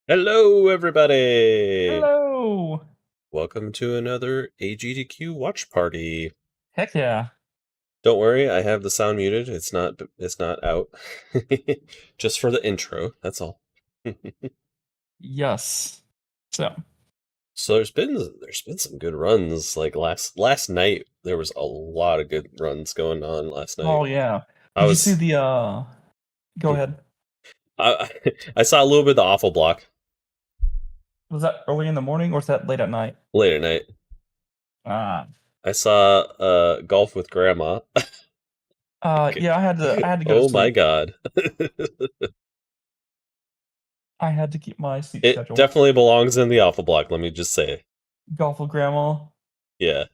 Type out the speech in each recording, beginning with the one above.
Hello, everybody! Hello! Welcome to another AGDQ watch party. Heck yeah. Don't worry, I have the sound muted. It's not out. Just for the intro, that's all. Yes. So there's been some good runs. Like last night, there was a lot of good runs going on last night. Oh yeah. Did you see the go ahead. I saw a little bit of the awful block. Was that early in the morning or was that late at night? Late at night. Ah. I saw golf with grandma. Yeah, I had to go Oh to sleep. my god. I had to keep my sleep It schedule. definitely belongs in the alpha block, let me just say. Golf with grandma. Yeah.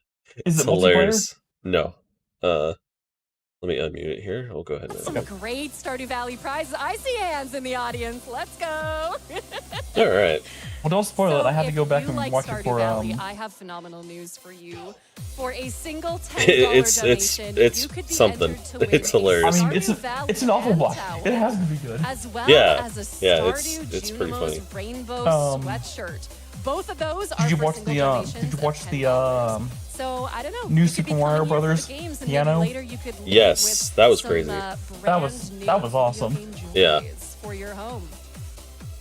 Is It's it multiplayer? hilarious. No. Let me unmute it here. I'll go ahead and Some great Stardew Valley prizes. I see hands in the audience. Let's go. All right. Well, don't spoil it. I had to go back and like watch Stardew it for Valley, I have phenomenal news for you. For a single $10 donation, it's you could be something. entered to win It's hilarious. I mean, it's an awful block. It has to be good. As well Yeah. as a Yeah, Stardew it's pretty funny. Rainbow sweatshirt. Both of those are Did you for watch single the donations did you of watch the $10. So I don't know. new it could Super be Mario fun here for the Brothers games, and piano? maybe later you could leave Yes, with that was some, crazy. That was brand new awesome. video game Yeah. jewelries for your home.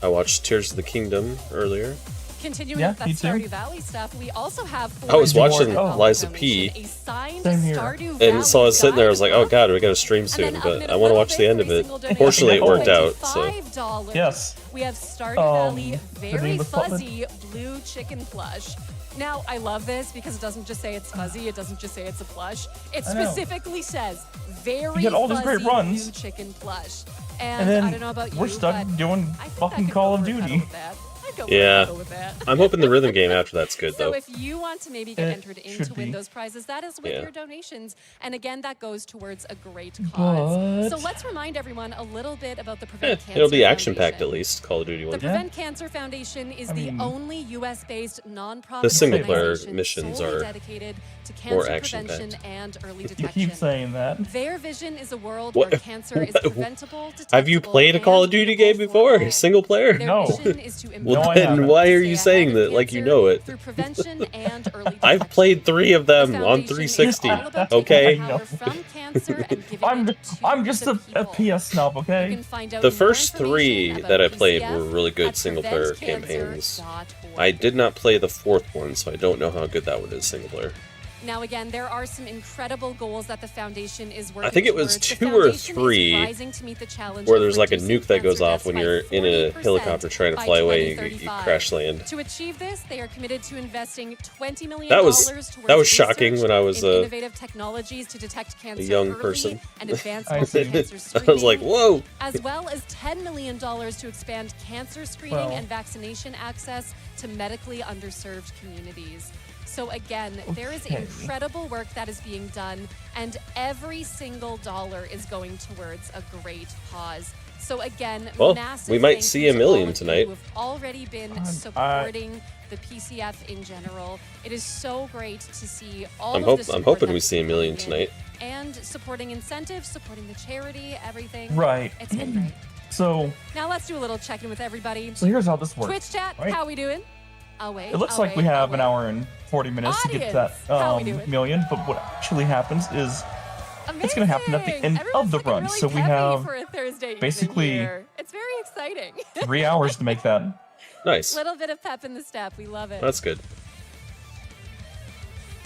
I watched Tears of the Kingdom earlier. Continuing Yeah, with that me too. Stardew Valley stuff, we also have I was watching Oh. Liza P. a signed Same here. Stardew And so I was sitting there, I was like, oh guide god, we got a stream and soon, then up but in I a want to little watch bit the end for of a it. single donation Fortunately, it of worked out, so. $25. Yes. We have Stardew Valley the very name was fuzzy blue chicken plush. Now, I love this because it doesn't just say it's fuzzy, it doesn't just say it's a plush. It I know. specifically says very You get all these fuzzy great runs. blue chicken plush. And then I don't know about we're you, stuck but doing I think I fucking could Call go of for a cuddle Duty. with that. I'd go for Yeah. a cuddle with that. I'm hoping the rhythm game after that's good, So though. if you want to maybe get It entered in should to win be. those prizes, that is with Yeah. your donations. And again, that goes towards a great cause. So But let's remind everyone a little bit about the Prevent Cancer It'll be action-packed Foundation. at least, Call of Duty The one. Prevent Cancer Foundation is I the mean, only U.S.-based nonprofit The single-player organization missions solely are dedicated to more cancer action-packed. prevention and early you detection. keep saying that. Their vision is a world What- where cancer is preventable, Have you detectable, played a Call of and Duty treatable game for before? all. Single player? Their No. mission is to Well, No, I then haven't. why are to you stay saying ahead of that like you cancer know it? through prevention and early detection. I've played 3 of them The on foundation is 360. all about Okay? taking power from cancer and giving it to I'm just the a people. PS snob, You okay? can find out The more first 3 information that I about played PCF were really good at single-player campaigns. preventcancer.org. I did not play the 4th one, so I don't know how good that one is single-player. Now, again, there are some incredible goals that the foundation is working I think it was towards. The 2 or foundation is 3 rising to meet the challenge where of there's like a reducing nuke that goes cancer off deaths when by you're in a 40% helicopter trying to by fly away, you 2035. crash land. To achieve this, they are committed to investing $20 million That was towards shocking research when I was in a innovative technologies to detect cancer young early person. and advance I see. multi-cancer screening. I was like, whoa! As well as $10 million to expand cancer screening Well. and vaccination access to medically underserved communities. So again, there is Okay. incredible work that is being done, and every single dollar is going towards a great cause. So again, Well, massive we might thank see you a to million all of you tonight. who have already been I- supporting the PCF in general. It is so great to see all I'm of the support hoping we that's see a been million coming in, tonight. and supporting incentives, supporting the charity, everything. Right. It's been great. So Now let's do a little check-in with everybody. here's how this works. Twitch chat, right? how we doing? I'll wait. It looks I'll like we wait, have I'll an wait. hour and 40 minutes to get to Audience, that how we doing? million, but what actually happens is it's gonna happen at the Amazing. end Everyone's of the looking run. really So we peppy have for a Thursday evening basically here. It's very exciting. 3 hours to make that. Nice. Little bit of pep in the step. We love it. That's good.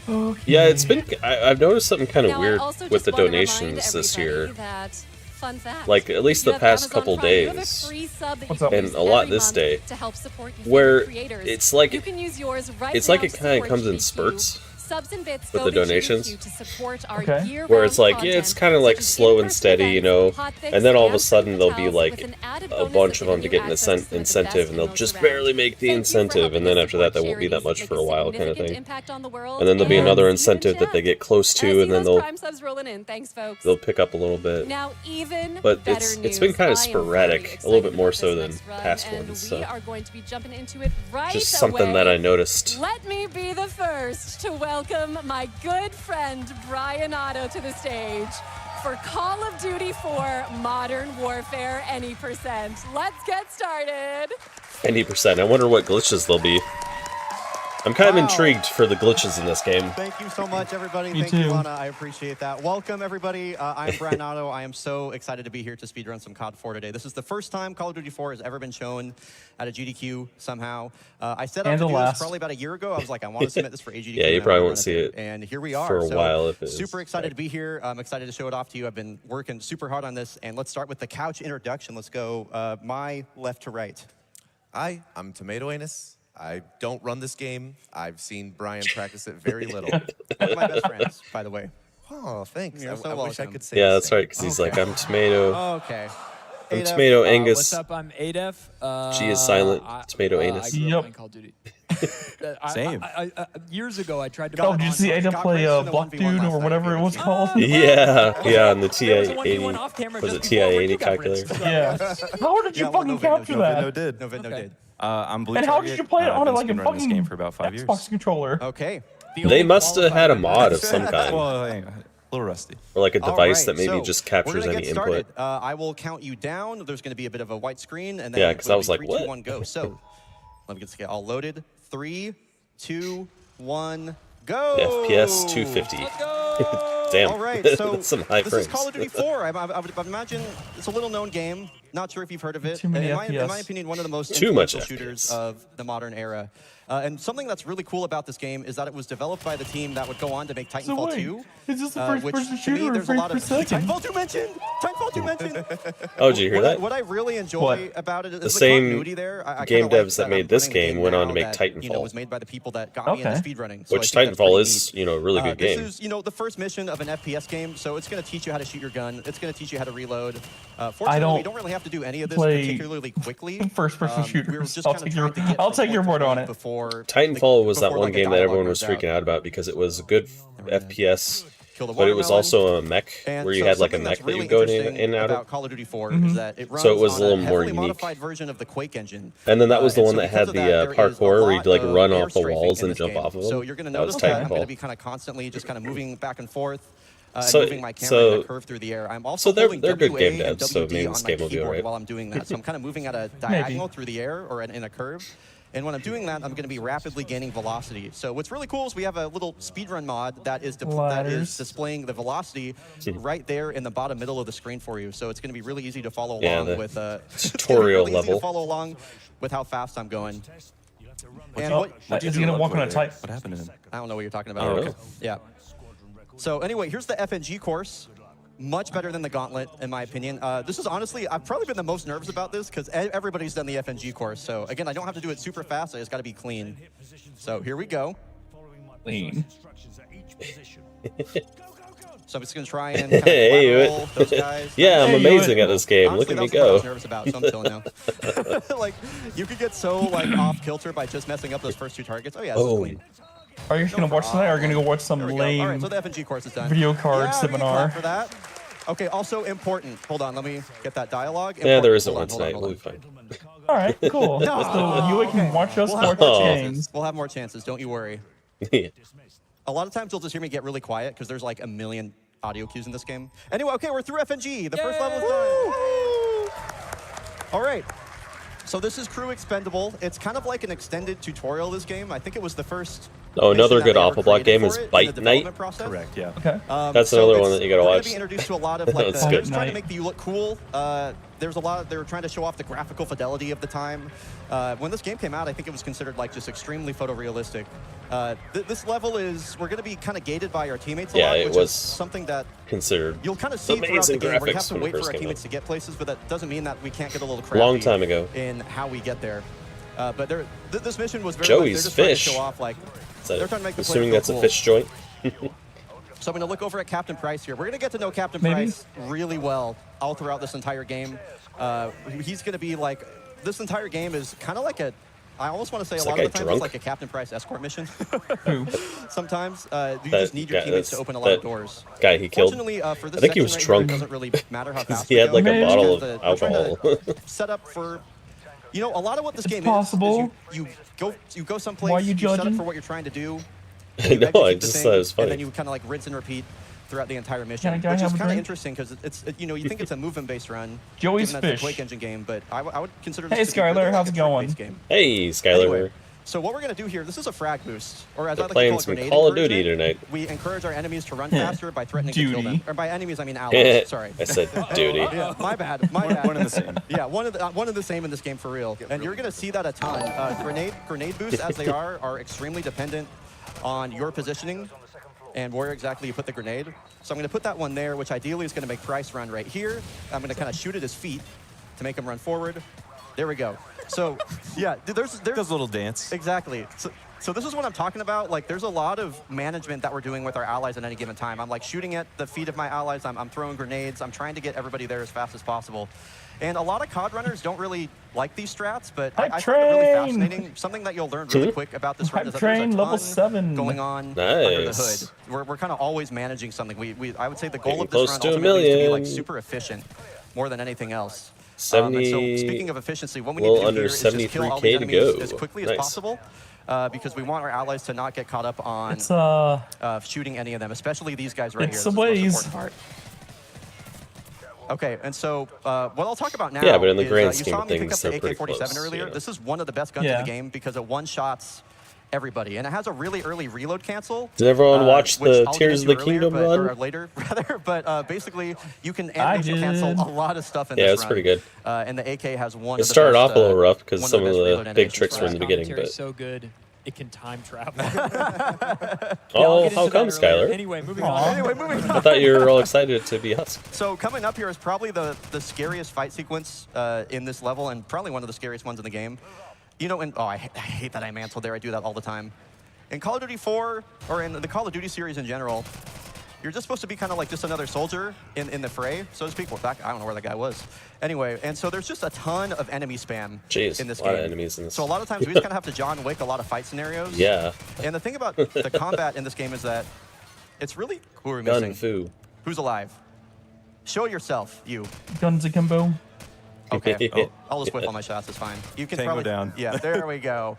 Okay. Yeah, it's been. I've noticed something kind of Now, I weird also with just the wanna donations remind this everybody year. That, fun fact, Like, at least you the have past Amazon couple Prime, you have a days, free sub that What's you up? can and use a lot every this month day, to help support your where favorite creators. it's like you can use yours right it's now like it to kind of support comes in GDQ. spurts. Subs and bits with go the to donations. GDQ to support our Okay. year-round Where it's like, yeah, it's content, kind of like such as slow and in-person steady, you know, events, hot fix, and then all of a and sudden free there'll be hotels like with an added a bonus bunch of of them to giving get you an access to the incentive, best and they'll emails just around. barely make the Thank you for incentive, helping and then us after that, there support won't be that charities much make for a while, kind of significant thing. impact on the world, And then there'll be and another see you in incentive that chat. they get close I to, see and then those Prime subs rolling in. Thanks, folks. they'll pick up a little bit. Now, even But better it's been news. kind of I am sporadic, very a little bit excited more about so this than next run, past and ones. we So are going to be jumping into it right just something that away. I noticed. Let me be the first to welcome my good friend Brian Otto to the stage for Call of Duty 4 Modern Warfare Any Percent. Let's get started. Any percent. I wonder what glitches there'll be. I'm kind of intrigued for the glitches in this game. Thank you so much, everybody. Me Thank too. you, Lana. I appreciate that. Welcome, everybody. I'm Brian Otto. I am so excited to be here to speedrun some COD 4 today. This is the first time Call of Duty 4 has ever been shown at a GDQ somehow. I set out to do this probably about a year ago. I was like, I want to submit this for AGDQ. Yeah, you probably won't see it. And here we are. For a while. If it is. Super excited to be here. I'm excited to show it off to you. I've been working super hard on this. And let's start with the couch introduction. Let's go my left to right. Hi, I'm Tomato Anus. I don't run this game. I've seen Brian practice it very little. One of my best friends, by the way. Oh, thanks. You're so I wish I welcome. could say Yeah, the that's same. right, because he's like, I'm Tomato. Okay. I'm Ada, Tomato Angus. What's up? I'm Adef. G is silent. Tomato I Anus. grew up Yep. playing Call of Duty. Same. Years ago, I tried to. Oh, play did you see Ada Got play raced in the Block 1v1 Dude last or night, whatever it was David. called? Yeah, on the There was a 1v1 TI-80 off camera was just it before TI-80 you got calculator? rinsed. Yeah. How did you Yeah, fucking no, capture no, that? No did. No vid, no did. I'm Blue And how Target. did you play it on I've it like a been running this fucking game for about 5 years. Xbox controller? Okay. The They only must have had a qualified mod of some kind, Well, hey, a little rusty. or like a All device right, that maybe so just we're captures gonna any get started. input. I will count you down. There's going to be a bit of a white screen, and then Yeah, 'cause I it'll was be like, 3, what? 2, 1, go. So let me get this all loaded. 3, 2, 1, go. FPS 250. Let's go! Damn, All right, so that's some high this frames. is Call of Duty 4. I would imagine it's a little known game. Not sure if you've heard of it. Too many in FPS. my opinion, one of the most Too much influential shooters FPS. of the modern era. And something that's really cool about this game is that it was developed by the team that would go on to make So Titanfall wait, 2. is this the which first-person to me, shooter or there's a lot of first-person? Titanfall 2 mentioned. Titanfall 2 mentioned. Oh, did you hear that? What I really enjoy What? about it is The the same continuity there. I game kinda like devs that I'm made this playing a game went on to now make that, You know, Titanfall. was made by the people that got me into Okay. speedrunning. So I Which think that's Titanfall pretty is, neat. you know, a really good game. This is, you know, the first mission of an FPS game, so it's going to teach you how to shoot your gun. It's going to teach you how to reload. Fortunately, don't we don't really have to do any of this play particularly quickly. First-person We were shooters. just I'll kinda take your trying to get I'll from take your point to word on point it. Before Titanfall was that before, one like, a game that dialogue everyone was goes out. freaking out about because it was a good FPS, Kill the but it was watermelon. also a mech And where you so had like a something mech that's that really you go in interesting and out about of. Call of Duty 4 Mm-hmm. is that it runs So it was a on little more heavily unique. modified version of the Quake engine. And then that was the And one so that because had of the that, there is a parkour where lot you'd like of run air off the strafing walls in and this jump game. off of them. So you're going to That was notice that I'm going to Titanfall. be kind of constantly just kind of moving back and forth. So- Moving my camera in a curve through the air. I'm also so they're holding good WA game and devs, so WD maybe on this my game will be keyboard alright. while I'm doing that. So I'm kind of moving at a diagonal through the air or in a curve. And when I'm doing that, I'm going to be rapidly gaining velocity. So what's really cool is we have a little speedrun mod that is Ladders. displaying the velocity right there in the bottom middle of the screen for you. So it's going to be really easy to follow Yeah, along the with tutorial really easy to level. follow along with how fast I'm going. And Oh, what, is he gonna walk on a tight? What happened to him? I don't know what you're talking Oh, about. okay. Yeah. So anyway, here's the FNG course. Much better than the Gauntlet, in my opinion. This is honestly, I've probably been the most nervous about this because everybody's done the FNG course. So again, I don't have to do it super fast. I just got to be clean. So here we go. Clean. So I'm just gonna try and kind of Hey, lateral those guys. Yeah, I'm Hey, you amazing would- at this game. Honestly, Look at me that's what I was go. nervous about, so I'm chilling now. Like, you could get so like off kilter by just messing up those first two targets. Oh yeah, this is Oh. clean. Are you just gonna watch tonight or are you gonna go watch some There we go. All right, lame so the FNG course is done. video card yeah, we can seminar? clap for that. Okay, also important. Hold on, let me get that dialogue. Yeah, there Important. isn't Hold one on, hold on, tonight. hold We'll on. be fine. Alright, cool. So you can watch us We'll have watch more games. chances. We'll have more chances. Don't you worry. Yeah. A lot of times you'll just hear me get really quiet because there's like a million audio cues in this game. Anyway, okay, we're through FNG. The first level is done. All right. So this is Crew Expendable. It's kind of like an extended tutorial, this game. I think it was the first. Oh, another mission good that they ever Awful Block created game for is it in Bite the Night. development process. Correct, yeah. Okay. That's So another it's- one that you gotta we're watch. Gonna be introduced to a lot of like That's the, good. just trying to Night. make you look cool. There's a lot. They were trying to show off the graphical fidelity of the time. When this game came out, I think it was considered like just extremely photorealistic. This level is we're going to be kind of gated by our teammates a Yeah, lot, it which was is something that Considered you'll kind of see throughout the amazing game. We have graphics to when it wait for first our came teammates out. to get places, but that doesn't mean that we can't get a little crafty Long time ago. in how we get there. But this mission was very Joey's much, they're just trying to fish. show off like Is that- they're trying to make the assuming player that's feel a cool. fish joint. So I'm going to look over at Captain Price here. We're going to get to know Captain Maybe. Price really well all throughout this entire game. He's going to be like, this entire game is kind of like a, I almost want to say Is a that lot guy of the time drunk? it's like a Captain Price escort mission. Who? Sometimes you That just need your guy- teammates to that's- open a lot of that doors. Guy he killed. Fortunately, for this I think he section was right here, drunk. it doesn't really matter how fast He we had go. like a Maybe. bottle of We're trying to alcohol. set up for, you know, a lot of what this It's game possible. is you go someplace, Why are you set up judging? for what you're trying to do. I you know, execute I the just thing, thought it was and funny. then you kind of like rinse and repeat. throughout the entire mission, Can I which is have a kind of drink? interesting because you think it's a movement-based run. Joey's given that's a Fish. Quake Engine game, but I would consider this Hey, to be really Skylar, like how's a it going? trick-based game. Hey, Skylar. Anyway, so what we're going to do here, this is a frag boost, or as I We're like to playing call it, some grenade Call of Duty encouragement. tonight. We encourage our enemies to run faster by threatening to kill them. Duty. Or by enemies, I mean allies. Sorry. I said duty. Yeah, my bad. My bad. One and the same. Yeah, one of the same in this game for real. And you're going to see that a ton. Grenade boosts, as they are extremely dependent on your positioning and where exactly you put the grenade. So I'm going to put that one there, which ideally is going to make Price run right here. I'm going to kind of shoot at his feet to make him run forward. There we go. So, yeah, there's Does a little dance. exactly. So this is what I'm talking about. Like, there's a lot of management that we're doing with our allies at any given time. I'm like shooting at the feet of my allies. I'm throwing grenades. I'm trying to get everybody there as fast as possible. And a lot of COD runners don't really like these strats, but I find it really fascinating. Something that you'll learn really quick about this run is that there's a Train, ton level 7. going on under the Nice. hood. We're kind of always managing something. I would say the goal Getting of this close run to a ultimately is to be like million. super efficient more than anything else. 70 And so speaking of efficiency, what we well need to do under here is just kill all 73K these to enemies go. as quickly as Nice. possible. Because we want our allies to not get caught up on It's shooting any of them, especially these guys right It's here. a This is the most ways. important part. Okay, and so what I'll talk about now Yeah, but in the is, grand you scheme saw of me pick things, up they're the pretty AK-47 close, earlier. yeah. This is one of the best guns in Yeah. the game because it one-shots everybody, and it has a really early reload cancel. Did everyone watch which the I'll get Tears of into the Kingdom earlier, run? or later, rather. But basically, you can I animation cancel did. a lot of stuff in Yeah, this it's run. pretty good. And the AK has one It of the started best, off a little rough because one some of best the reload big animations tricks for were in that. the beginning, Commentary's but so good, it can time travel. oh, how come, Skylar? Anyway, moving Aw. on. Anyway, moving I on. thought you were all excited to be Husk. So coming up here is probably the scariest fight sequence in this level, and probably one of the scariest ones in the game. You know, I hate that I mantled there. I do that all the time. In Call of Duty 4, or in the Call of Duty series in general, you're just supposed to be kind of like just another soldier in the fray, so to speak. Well, I don't know where that guy was. Anyway, and so there's just a ton of enemy spam Jeez, in this a lot game. of enemies in this. So a lot of times we just kind of have to John Wick a lot of fight scenarios. Yeah, And the thing about the combat in this game is that it's really who are we gun missing? fu. Who's alive? Show yourself, you. Guns akimbo. Okay. I'll just whip all my shots. It's fine. You can Tango probably down. Yeah, there we go.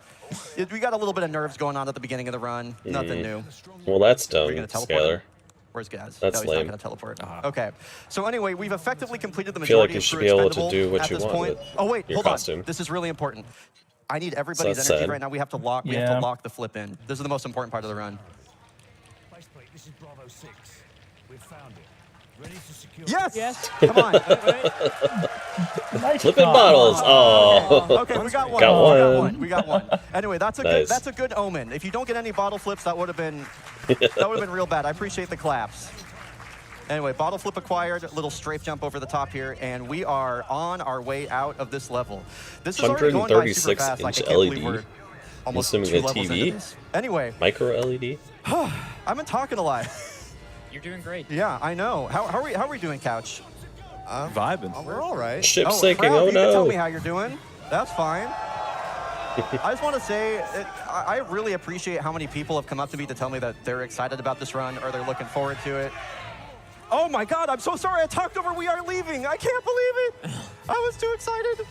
We got a little bit of nerves going on at the beginning of the run. Nothing new. Well, that's Are dumb, you gonna teleport? Skylar. him? Where's Gaz? That's no, he's lame. not gonna teleport. Okay. So anyway, we've effectively completed the feel like majority you of should Crew be able to Expendable do what at you this want point. with Oh wait, your hold costume. on. This is really important. I need everybody's that's energy sad. right now. We have to lock. We have to lock the flip in. This is the most important part of the run. This is Bravo 6. We've found it. Ready to secure. Yes. Yes. Come on. Nice Flipping shot. bottles. Oh, Okay, we got one. Got We got one. one. We got one. Anyway, that's a Nice. that's a good omen. If you don't get any bottle flips, that would have been real bad. I appreciate the claps. Anyway, bottle flip acquired, little strafe jump over the top here, and we are on our way out of this level. This is already going by super 136 fast. Like, I inch can't believe LED. we're almost assuming 2 a levels TV? into this. Anyway, micro LED. I've been talking a lot. You're doing great. Yeah, I know. How are we doing, Couch? Vibing. We're all right. Ship sinking. Crowd, Oh you can tell no. me how you're doing. That's fine. I just want to say, I really appreciate how many people have come up to me to tell me that they're excited about this run or they're looking forward to it. Oh my God, I'm so sorry. I talked over We Are Leaving. I can't believe it. I was too excited.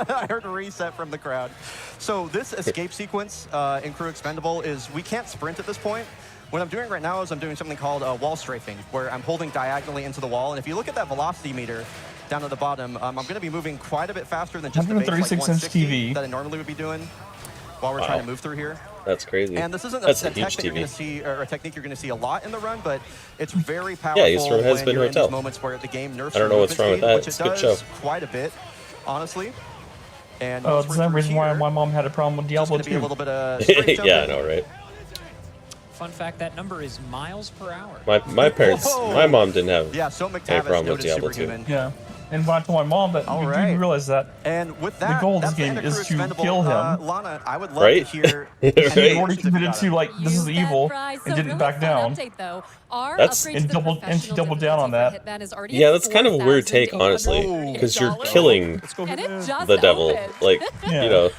I heard a reset from the crowd. So this escape sequence in Crew Expendable is, we can't sprint at this point. What I'm doing right now is I'm doing something called wall strafing, where I'm holding diagonally into the wall. And if you look at that velocity meter down at the bottom, I'm going to be moving quite a bit faster than just the base, like 136-inch 160 TV. that I normally would be doing while we're trying to move through here. That's crazy. And this isn't That's a a huge tech that you're going to TV. see, or a technique you're going to see a lot in the run, but it's very powerful Yeah, he's from when Has Been you're in Hotel. these moments where the game nerfs I don't your know what's movement wrong with speed, that. which It's it a good does show. quite a bit, honestly. And Oh, once that's we're the through reason why here, my mom had a problem with just Diablo going to be a 2. little bit of straight Yeah, I jumping. know, right? Fun fact, that number is miles per hour. My parents, Whoa. my mom didn't have. Yeah, so Any McTavish problem with noted Diablo 2. superhuman. Yeah. And when I told my mom that All you right. do realize that And with that, goal of this that's the game end of is Crew to Expendable. kill him. Lana, I would love Right? to hear Right. any you've already predictions if you committed got to it. like this is You bet, evil Bryce. and So didn't really back fun down. Update, though. Our That's- upgrade And to the double- and she professional doubled down on difficulty that. for Hitman is already Yeah, at that's kind of a weird take, honestly, $4,800. because you're killing And it just the devil. opened. Like, Yeah. you know.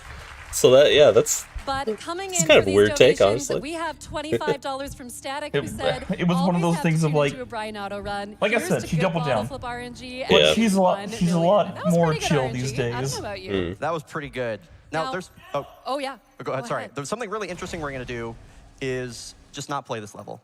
So that, yeah, that's. But coming It's in kind for of a these weird take, donations, honestly. we have $25 from Static, who It- said it was one of "Always those have to things of, tune like- into a Brian Auto run. like I Here's said, to she good doubled bottle down. Flip RNG, But and she's a lot- 1 she's a million. lot That was more pretty good chill RNG. these I don't days. know about you. That was pretty good. Now, Now- there's... Oh yeah. Go ahead, Go sorry. ahead. There's something really interesting we're going to do is just not play this level.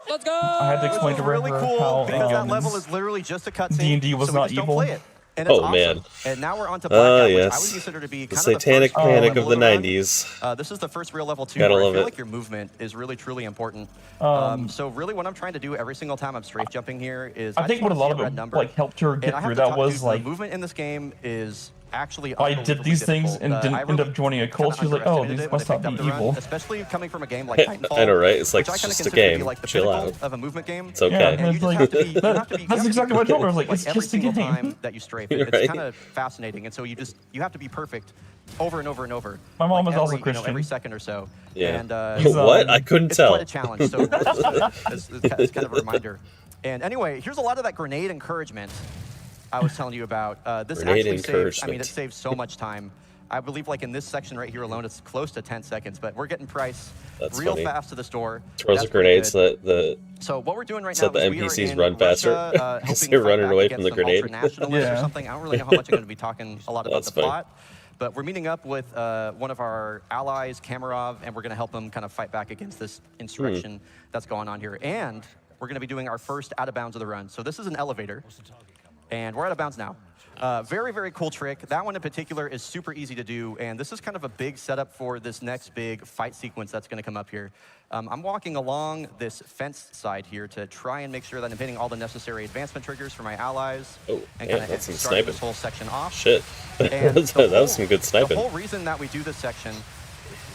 Let's go! I had to explain to her really cool how because that level is literally just a cutscene. D&D was so we not just don't evil. play it. And it's Oh, awesome. man. And now we're on to Blackout, which I would yes. consider to be The kind of satanic the first panic level of the to run. 90s. This is the first real level 2 Gotta where I love feel it. like your movement is really, truly important. So really what I'm trying to do every single time I'm strafe jumping here is I think what a lot of it like helped her get through that was like the movement in this game is actually I did these things and didn't end up joining a cult. She was like, oh, these must not be evil. Especially coming from a game like Titanfall. I know, right? It's like, which I it's kinda just a consider to be game. like the Chill pinnacle out. of a movement game. It's okay. Yeah, And you it's just like, have to be, you have to be, that's exactly what I told her. I was like, it's every just a single game. time that you strafe. You're It's right. kind of fascinating, and so you have to be perfect over and over and over. My mom like is also every, Christian. every second or so. Yeah. And What? I couldn't it's tell. quite a challenge. So it's kind of a reminder. And anyway, here's a lot of that grenade encouragement I was telling you about. This Grenade actually saves. I mean, encouragement. it saves so much time. I believe like in this section right here alone, it's close to 10 seconds. But we're getting Price That's real funny. fast to the store. Throws That's a pretty grenade good. so that the So what we're doing right so now the is we are NPCs in run faster, Russia, 'cause helping they're fight running back away against from the some grenade. ultra-nationalists or Yeah. something. I don't really know how much I'm going to be talking a lot about That's the funny. plot, but we're meeting up with one of our allies, Kamarov, and we're going to help them kind of fight back against this insurrection that's going on here. And we're going to be doing our first out of bounds of the run. So this is an elevator, and we're out of bounds now. Very, very cool trick. That one in particular is super easy to do, and this is kind of a big setup for this next big fight sequence that's going to come up here. I'm walking along this fence side here to try and make sure that I'm hitting all the necessary advancement triggers for my allies. Oh, and yeah, kind that's some of starting sniping. this whole section off. Shit. And that was some good The sniping. whole reason that we do this section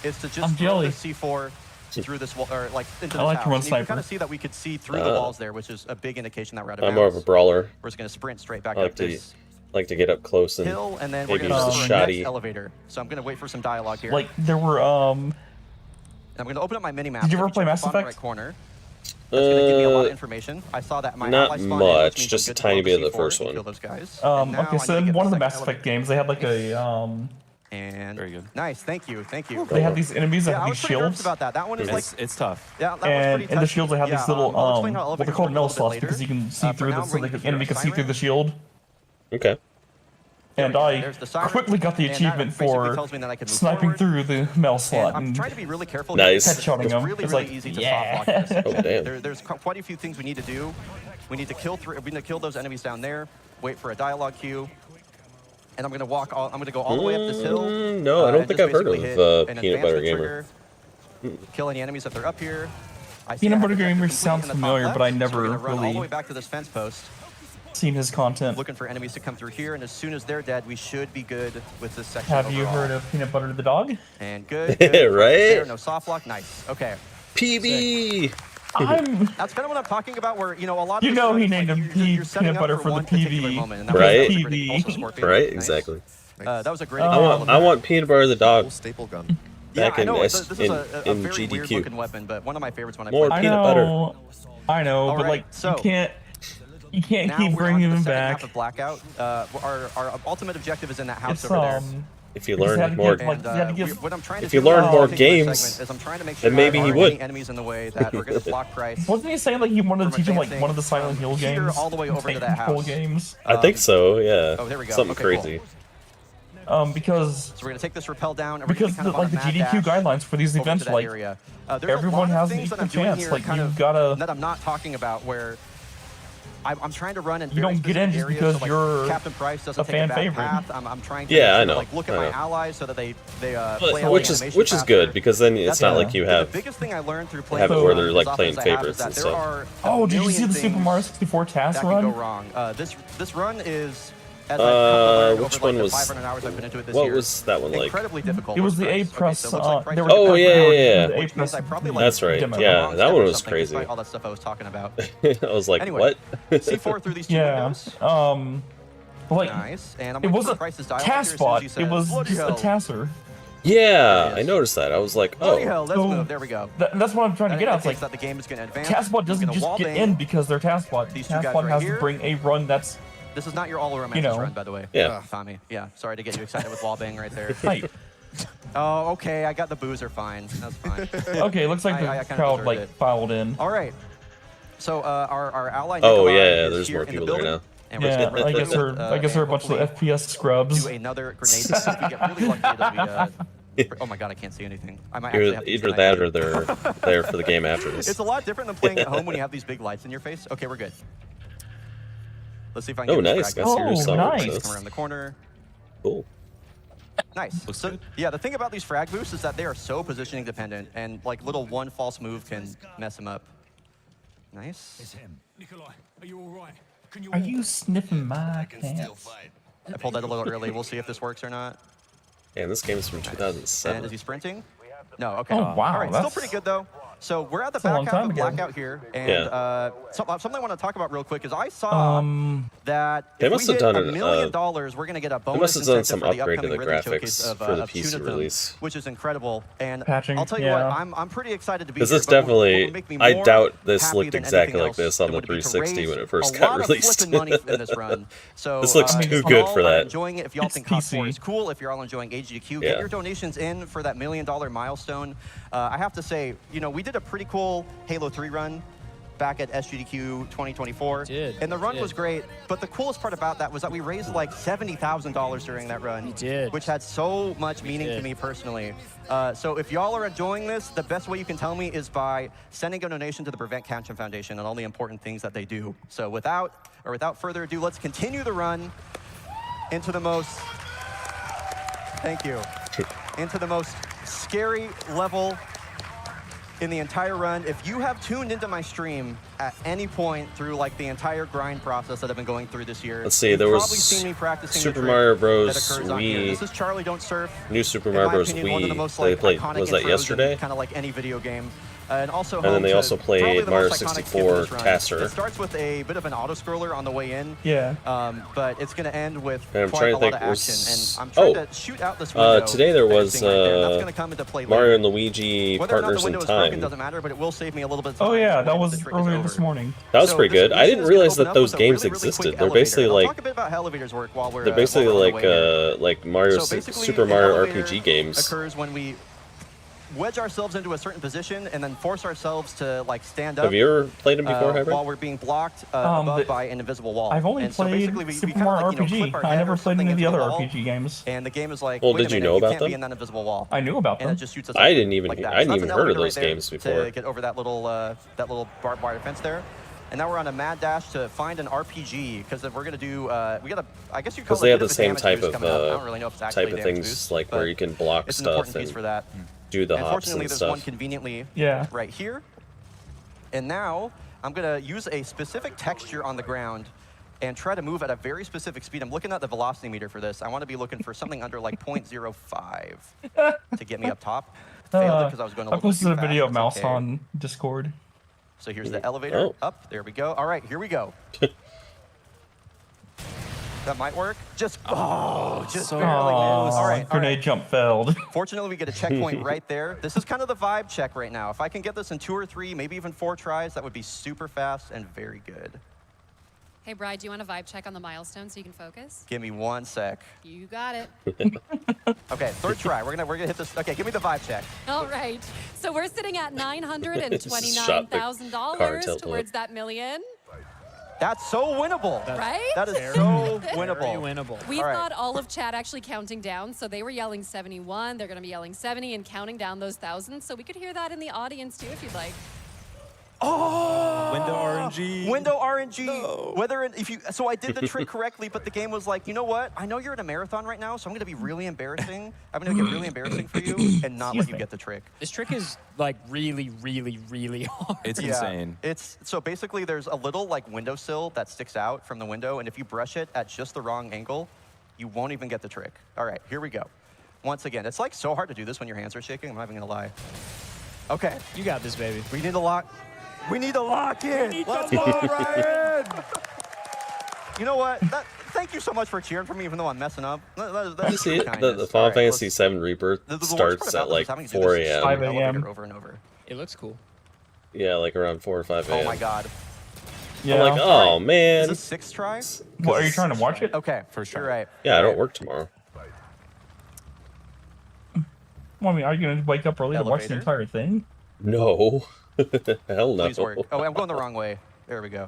is to just I'm throw jelly. the C4 through this wall, or like into I this like house. to run And you can sniper. kind of see that we could see through the walls there, which is a big indication that we're out of I'm bounds. more of a brawler. We're just going to sprint straight back I up this like to get up close and hill, and then we're maybe going to use go a to our next shoddy. elevator. So I'm going to wait for some dialogue here. Like there were I'm going to open up my mini map. Did you Let ever me play check the Mass bottom Effect? right corner. That's going to give me a lot of Uh, information. I saw that my not ally spawned in, which much, means I'm just good a to tiny load bit of the C4 first and one. kill those guys. And now okay, I so need to in get one of the second Mass elevator. Effect games, they had like a And Very good. Nice, thank you, thank you. they had these enemies that Yeah, I had was these pretty nervous shields, about that. That one is like, It's tough. yeah, that one's and pretty in the touchy. shields they had Yeah, these little I'll explain how what elevators they're called work a null little bit slots later. because you can see For through now, the I'm so waiting like to the hear enemy a can see through siren. the shield. Okay. And There we go. I There's the siren, quickly got the and that achievement basically for tells me that I can move sniping forward. through the mail And slot I'm and trying to be really careful. Nice. Because headshotting it's them. really, It's really like, easy to yeah. soft lock in this section. Oh, damn. There's quite a few things we need to do. We need to kill those enemies down there. Wait for a dialogue cue. And I'm gonna I'm gonna go all the way up this hill. No, I don't and think just I've heard basically of hit an Peanut Butter advancement Gamer. trigger, kill any enemies if they're up here. I see Peanut I have Butter objective Gamer complete sounds in the top familiar, left, but I so never we're gonna run all the really way back to this fence post, seen his content. looking for enemies to come through here. And as soon as they're dead, we should be good with this section. Have you overall. heard of Peanut Butter the dog? And good. Right Right? there, no soft lock. Nice. Okay. PB. That's kind of what I'm talking about. Where a lot of You these know he runs, named like, him you're setting Peanut up Butter for the one particular PB. moment, and that Right? was great. Also Scorpion. Right? Nice. Exactly. That was a great. I want Peanut Butter the dog Full staple gun. Yeah, back I in know. S- This is in a very GDQ. weird looking weapon, but one of my favorites when I More played. I peanut know, butter. I know, but Alright, like so- you can't Now keep we're on bringing to the him second back. half of Blackout. Our ultimate objective is in that house It's over there. If you You just had learn to more, get, like, And, you had to get- what I'm trying to if you do learn in more this particular games, segment is I'm trying to make sure then maybe there he aren't would. any enemies in the way that are going to block Price. Wasn't he saying like he wanted to From teach him like advancing one of the Silent from Hill here games? all the way over to that Titanfall house. games. I think so. Yeah. Oh, there we go. Something Okay, crazy. Because So we're going to take this rappel down, and we're going because to kind of on like a the mad GDQ dash guidelines for these over to events, that like area. There's everyone a lot of has an things that equal I'm doing chance. here Like kind you've of gotta. that I'm not talking about where I'm trying to run in You very don't get in specific just areas, because so, like, you're Captain Price doesn't a take fan a bad favorite. path. I'm trying to Yeah, I make sure, know, like look at I my know. allies so that they play out the which is animation faster. good because then it's That's not the- like you the have biggest thing I learned through have playing it where the they're like as playing often as I have favorites is and that there stuff. are a Oh, did you see million the Super things Mario 64 task that can go run? wrong. This run is as I've come to learn which over, like, one the was- 500 hours I've been into it this What year. was that one like? Incredibly difficult. It was the A Okay, press. so it looks like Price There was were Oh, playing yeah, around, yeah, yeah. the A which press means I probably like That's right. demo. took a Yeah, wrong that step one or was something crazy. despite all that stuff I was talking about. I was like, Anyway, what? C4 through these two Yeah. windows. Like Nice. And I'm it waiting wasn't for Price's dialogue here as soon as Taskbot. he It says, was "Bloody just a hell." tasser. Yeah, There it I is. noticed that. I was like, Bloody oh, hell, let's So- move. There we go. That's what I'm trying to That get at. It's indicates like that the game is going to advance. Taskbot He's doesn't gonna just wall get bang. in because they're Taskbot. These two guys Taskbot right has here. to bring a run that's This is not your all romantic You know. run, by the way. Yeah. Tommy. Yeah, sorry to get you excited with wallbang right there. hype. Oh, okay, I got the boozer fine. That's fine. Okay, looks like I the kinda crowd deserved like it. filed in. All right. So our ally Oh, Nikolai yeah, is there's here more in the people there building, now. and we're just Yeah, gonna run I guess through, they're a bunch of and FPS scrubs. do another grenade. If we get really lucky, it'll be Oh my god, I can't see anything. I might actually have to use Either the that night or they're there for the game after this. It's a lot different than playing at home when you have these big lights in your face. Okay, we're good. Let's see if I can Oh, get nice. this Got frag. serious nice. Come around the corner. Cool. Nice. So, yeah, the thing about these frag boosts is that they are so positioning dependent, and like little one false move can mess them up. Nice. It's him. Nikolai, are you all right? Can you Are walk? you sniffing my pants? I pulled that a little early. We'll see if this works or not. And this game's from And 2007. is he sprinting? No, okay. Oh, wow, All right, still that's- pretty good though. So we're at the That's a long back half time of ago. Blackout here, and Yeah. something I want to talk about real quick is I saw that They if must we have hit done $1 an, million, we're going to get a bonus must have done incentive some for the upgrade to upcoming the Rhythm Showcase graphics of, for the of PC Tune of Them, release. which is incredible. And Patching, I'll tell you yeah. what, I'm pretty excited to be Because here. this but what will definitely, make me I more doubt this happy looked than exactly anything like this else on the would be to 360 when raise it first a got lot of released. flipping money in this run. So This looks too if good y'all for are that. enjoying it, if y'all It's think COD 4 PC. is cool, if you're all enjoying AGDQ, Yeah. get your donations in for that $1 million milestone. I have to say, you know, we did a pretty cool Halo 3 run back at SGDQ 2024. And the run was great, but the coolest part about that was that we raised like $70,000 during that run. We did. Which had so much meaning to me personally. So if y'all are enjoying this, the best way you can tell me is by sending a donation to the Prevent Cancer Foundation and all the important things that they do. So without further ado, let's continue the run into the most, thank you, into the most scary level in the entire run. If you have tuned into my stream at any point through like the entire grind process that I've been going through this year, Let's see, you've there was probably seen me practicing Super the Mario trick Bros. that occurs on here. Wii. This is Charlie Don't Surf. New Super In Mario my Bros. opinion, one of the Wii. most They like played, iconic was that intros yesterday? in kind of like any video game. And also And then home they to also played probably the Mario most iconic skip 64 of this run. Tasser. It starts with a bit of an auto scroller on the way in. Yeah. But it's going to end with And I'm quite trying a to lot think, of was- action. And I'm trying oh, to shoot out this window. today there that you're was, seeing right there, and that's going to come into play Mario later. and Luigi Whether or not Partners the in window is broken Time. doesn't matter, but it will save me a little bit of time. Oh yeah, that once was the trick is earlier over. this morning. That was So pretty this good. I didn't is realize gonna that open up those with a games really, really existed. quick They're basically elevator. I'll like talk a bit about how elevators work while we're they're basically while we're on the way here. like Mario So basically, Super an Mario elevator RPG games. occurs when we wedge ourselves into a certain position and then force ourselves to like stand up. Have you ever played them before, Hybrid? while we're being blocked above the- by an invisible wall. I've only And so played basically we Super kinda Mario like, you know, RPG. clip our I head never or played something any of the into other wall, RPG games. And the game is like, Well, wait did a you minute, know about can't them? be in that invisible wall. I knew about And them. it just shoots us I up didn't even- like that. I didn't So even that's an heard of elevator those right there games before. To get over that little barbed wire fence there. And now we're on a mad dash to find an RPG because we're gonna do we gotta, I guess you call Because it they a have bit the of a same damage type boost of coming up. I don't really know if it's actually type of damage things boost, like where but you can block it's an stuff important and piece for that. do the And hops fortunately, and there's stuff. one conveniently Yeah. right here. And now I'm gonna use a specific texture on the ground and try to move at a very specific speed. I'm looking at the velocity meter for this. I want to be looking for something under like 0.05 to get me up top. Failed it because I was going a I little bit posted too a video of fast. Mouse It's okay. on Discord. So here's the elevator Oh. up. There we go. All right, here we go. That might work. Just barely missed. All right, Grenade jump failed. Fortunately, we get a checkpoint right there. This is kind of the vibe check right now. If I can get this in 2 or 3, maybe even 4 tries, that would be super fast and very good. Hey, Bride, do you want a vibe check on the milestone so you can focus? Give me 1 sec. You got it. Okay, 3rd try. We're gonna hit this. Okay, give me the vibe check. All right. So we're sitting at Shot the $929,000 cartel towards that million, That's so winnable. right? That is so Very winnable. winnable. We All right. thought all of chat actually counting down, so they were yelling 71. They're going to be yelling 70 and counting down those thousands. So we could hear that in the audience too, if you'd like. Oh! Window RNG. Window RNG. No. So I did the trick correctly, but the game was like, you know what? I know you're in a marathon right now, so I'm gonna be really embarrassing. I'm gonna get really embarrassing for you and not let you get the trick. This trick is like really, really, really hard. It's Yeah. insane. It's so basically there's a little like windowsill that sticks out from the window, and if you brush it at just the wrong angle, you won't even get the trick. All right, here we go. Once again, it's like so hard to do this when your hands are shaking. I'm not even gonna lie. Okay, You got this, baby. we need to lock. We need to lock in. Let's go, Ryan. You know what? Thank you so much for cheering for me, even though I'm messing up. You see it? kindness. The All Final right, Fantasy let's- VII Rebirth the worst starts part at about this like is having to do 4 this is a.m. 5 elevator a.m. over and over. It looks cool. Yeah, like around 4 or 5 a.m. Oh my God. Yeah. I'm like, oh Is man. this 6 try? What, are you trying to watch it? Okay, First you're try. right. Yeah, I don't work tomorrow. Well, I mean, are you going to wake up early to watch the Elevator. entire thing? No. Hell no. Please work. Oh, I'm going the wrong way. There we go.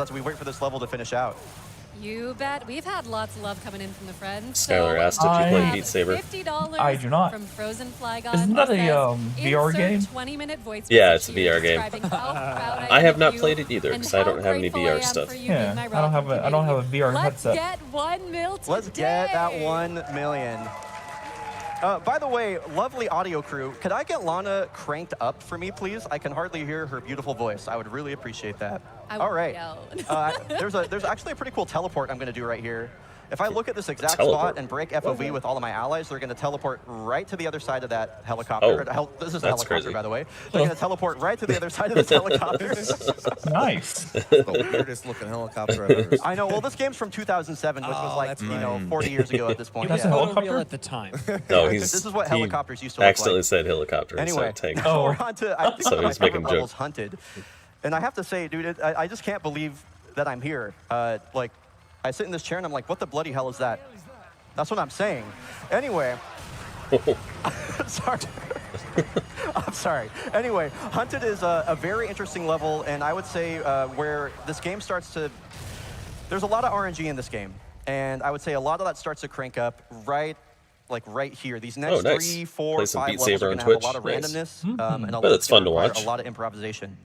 as we wait for this level to finish out. You bet. We've had lots of love coming in from the friends. Skylar asked if you I- play Beat Saber. $50 I do not. From Frozen Flagon. Isn't that a says, VR game? "Insert 20-minute voice Yeah, it's a message here VR game. describing how proud I have am not of you played it either and because I don't how have any grateful I VR am stuff. for you Yeah, being my I don't have rocket a VR Let's headset. get 1 mil today. Let's get that 1 million. By the way, lovely audio crew, could I get Lana cranked up for me, please? I can hardly hear her beautiful voice. I would really appreciate that. All right. There's actually a pretty cool teleport I'm going to do right here. If I look at this exact spot and break FOV with all of my allies, they're going to teleport right to the other side of that helicopter. This is a helicopter, crazy. by the way. They're going to teleport right to the other side of this helicopter. Nice. The weirdest looking helicopter I've ever seen. I know. Well, this game's from 2007, which was like, you know, 40 years ago at this point. That's Yeah. a Photo helicopter? reel at the time. No, This is what he helicopters used to look accidentally like. said helicopter Anyway, instead of tank. Oh. we're on to, I think So one of my he's making favorite levels, joke. Hunted. And I have to say, dude, I just can't believe that I'm here. Like, I sit in this chair and I'm like, what the bloody hell is that? That's what I'm saying. Anyway. Sorry. I'm sorry. Anyway, Hunted is a very interesting level, and I would say where this game starts to... There's a lot of RNG in this game, and I would say a lot of that starts to crank up right here. These next nice. 3, 4, Play some 5 Beat levels Saber are on going to have a Twitch. lot of Nice. randomness, and a But it's fun to require watch. a lot of improvisation.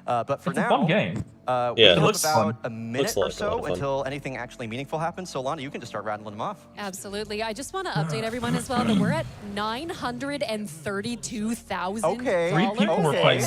But for It's a now, fun game. we Yeah. have It looks about fun. a minute Looks or like a lot so of fun. until anything actually meaningful happens. So, Lana, you can just start rattling them off. Absolutely. I just want to update everyone as well that we're at $932,000. Okay. 3 people were playing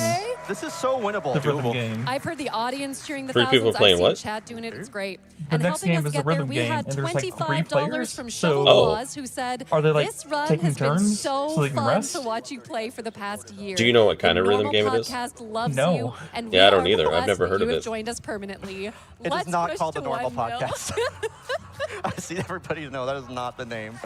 This is so winnable. the rhythm game. I've heard the audience cheering the 3 thousands. people playing I've seen what? chat doing it. It's great. The And next helping game us is a get there, rhythm we game, had and there's like 3 $25 players. from So Shovel Oh. Claus, who said, Are they, like, "This run taking has been turns so so they can fun rest?" to watch you play for the past year." Do you know what kind The of rhythm Normal game it is? Podcast loves No. you, and Yeah, I we don't are either. I've blessed never that heard you of have it. joined us permanently. It Let's is not push called the to Normal 1 mil. Podcast. I see everybody to know that is not the name.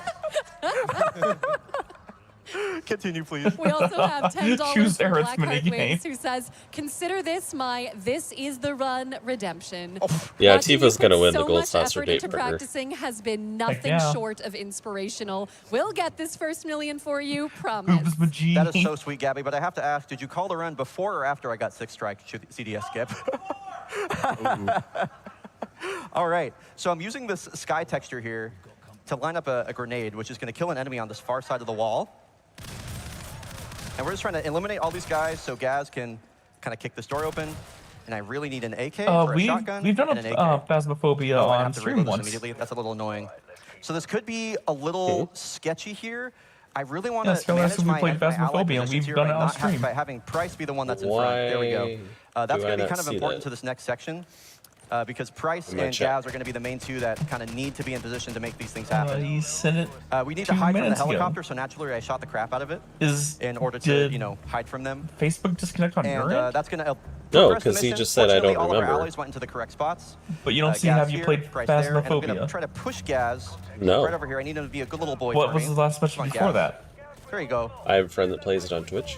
Continue, please. We also have $10 Choose from Eric's Blackheart minigame. Wings, who says, "Consider this my This Is the Run redemption." Yeah, Watching Tifa's you gonna put win the so gold much saucer effort date into for her. practicing has been nothing yeah. short of inspirational. We'll get this first million for you, promise. Boobs Majee. That is so sweet, Gabby, but I have to ask, did you call the run before or after I got 6 strike CDS skip? All right, so I'm using this sky texture here to line up a grenade, which is going to kill an enemy on this far side of the wall. And we're just trying to eliminate all these guys so Gaz can kind of kick this door open. And I really need an AK or a shotgun. We've done and an AK. Phasmophobia Oh, I on have to stream reload this once. immediately. That's a little annoying. So this could be a little sketchy here. I really want Yeah, to Skylar manage said we my played ally Phasmophobia, and positions we've here done by it on not stream. by having Price be the one that's in front. There we go. Why That's do going I to be not kind of see important that? to this next section. Because Price In my and chat. Gaz are going to be the main two that kind of need to be in position to make these things happen. He sent it. We need 2 to hide from the minutes ago. helicopter, so naturally I shot the crap out of it Is in order to, did you know, hide from them. Facebook disconnect on your And end? that's going to No, progress the 'cause he mission. just said, "I Fortunately, don't all of our remember." allies went into the correct spots. But you don't see Gaz have you here, played Price there, and I'm going to Phasmophobia. try to push Gaz No. right over here. I need him to be a good little boy What for was me. the last Come mission on, before Gaz. that? There you go. I have a friend that plays it on Twitch.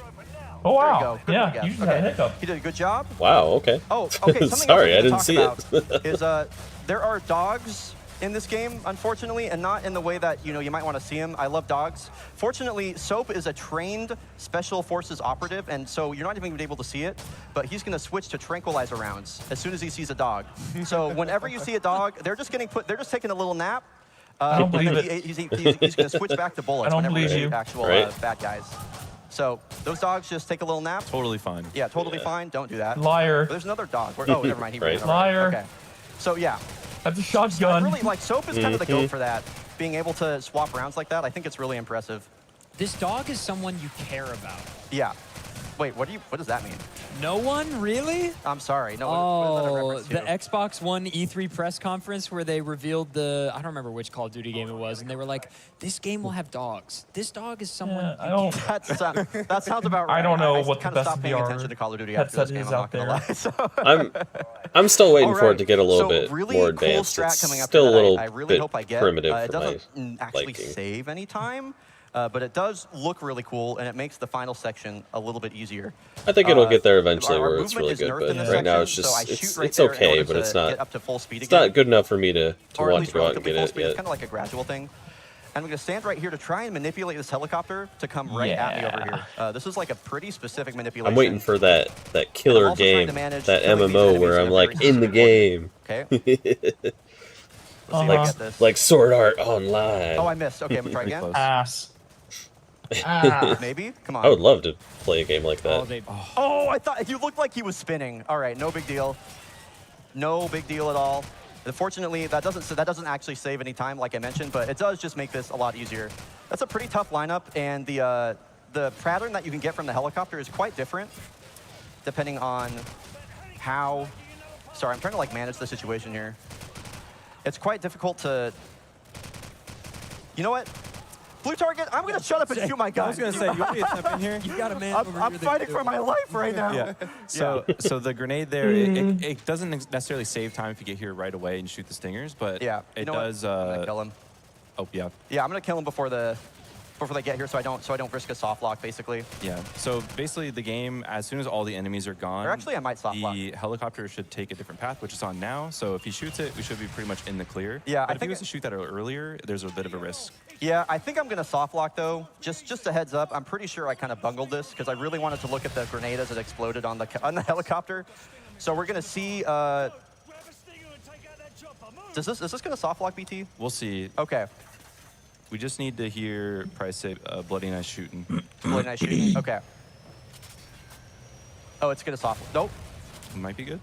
Oh There you wow! go. Good Yeah, one, Gaz. you just had a hiccup. He did a good job. Wow, okay. Oh, okay. Something Sorry, I else didn't we see need to talk it. about is there are dogs in this game, unfortunately, and not in the way that you might want to see them. I love dogs. Fortunately, Soap is a trained Special Forces operative, and so you're not even going to be able to see it. But he's going to switch to tranquilizer rounds as soon as he sees a dog. So whenever you see a dog, they're just taking a little nap. I don't and then believe it. He's going to switch back to bullets I don't whenever we believe see you. actual Right. bad guys. So those dogs just take a little nap. Totally fine. Yeah, totally fine. Don't do that. Liar. But there's another dog. Oh, never mind. He Right. ran away. Liar. Okay. So yeah, That's a I shotgun. really like Soap is kind of the goat for that. Being able to swap rounds like that, I think it's really impressive. This dog is someone you care about. Yeah. Wait, what does that mean? No one, really? I'm sorry. No. what is that a Oh, reference the to? Xbox One E3 press conference where they revealed I don't remember which Call of Duty game it was, and they were like, this game will have dogs. This dog is someone Yeah, I you don't. That sounds about right. I don't know what the kind of best stopped paying VR attention to Call of Duty after headset this game. is I'm not out gonna there. lie. So, I'm still waiting for it Alright, to get a little so bit really more cool advanced. strat It's coming up still here a that little I really bit hope I get. primitive It for my doesn't actually liking. save any time, but it does look really cool, and it makes the final section a little bit easier. I think it'll get there eventually Our where it's movement really is good, nerfed in but this right now it's section, just so I shoot it's right it's there in okay, order but to it's get not up to full speed it's again. not good enough for me to Or at want least to go out and relatively get full it speed. It's yet. kind of like a gradual thing. And I'm going to stand right here to try and manipulate this helicopter to come right at me over here. This is like a pretty specific manipulation. I'm waiting for that killer also trying game, to manage that killing these MMO enemies where in I'm a like very in the specific order. game. Okay. Let's see if I get this. Like Sword Art Online. Oh, I missed. Okay, I'm gonna try Pretty again. close. Ass. Ah. Maybe? Come on. I would love to play a game like that. Oh, I thought you looked like he was spinning. All right, no big deal. No big deal at all. Unfortunately, that doesn't actually save any time, like I mentioned, but it does just make this a lot easier. That's a pretty tough lineup, and the pattern that you can get from the helicopter is quite different, depending on how. Sorry, I'm trying to like manage the situation here. It's quite difficult to. You know what? Blue target, I'm going to shut up and shoot my gun. I was going to say, you want me to step in here? You've got a man over I'm here fighting for my life right now. Yeah. So the grenade there, it doesn't necessarily save time if you get here right away and shoot the stingers, but Yeah, it you know does. what? I'm gonna kill him. Oh yeah. Yeah, I'm gonna kill him before they get here, so I don't risk a soft lock, basically. Yeah. So basically, the game, as soon as all the enemies are gone, Or actually, I might soft lock. the helicopter should take a different path, which is on now. So if he shoots it, we should be pretty much in the clear. Yeah, but I if he think was to shoot that earlier, there's a bit of a risk. Yeah, I think I'm gonna soft lock though. Just a heads up. I'm pretty sure I kind of bungled this because I really wanted to look at the grenade as it exploded on the helicopter. So we're gonna see. Is this gonna soft lock BT? We'll see. Okay. We just need to hear Price say bloody nice shooting. Really nice shooting. Okay. Oh, it's gonna soft. Nope. Might be good.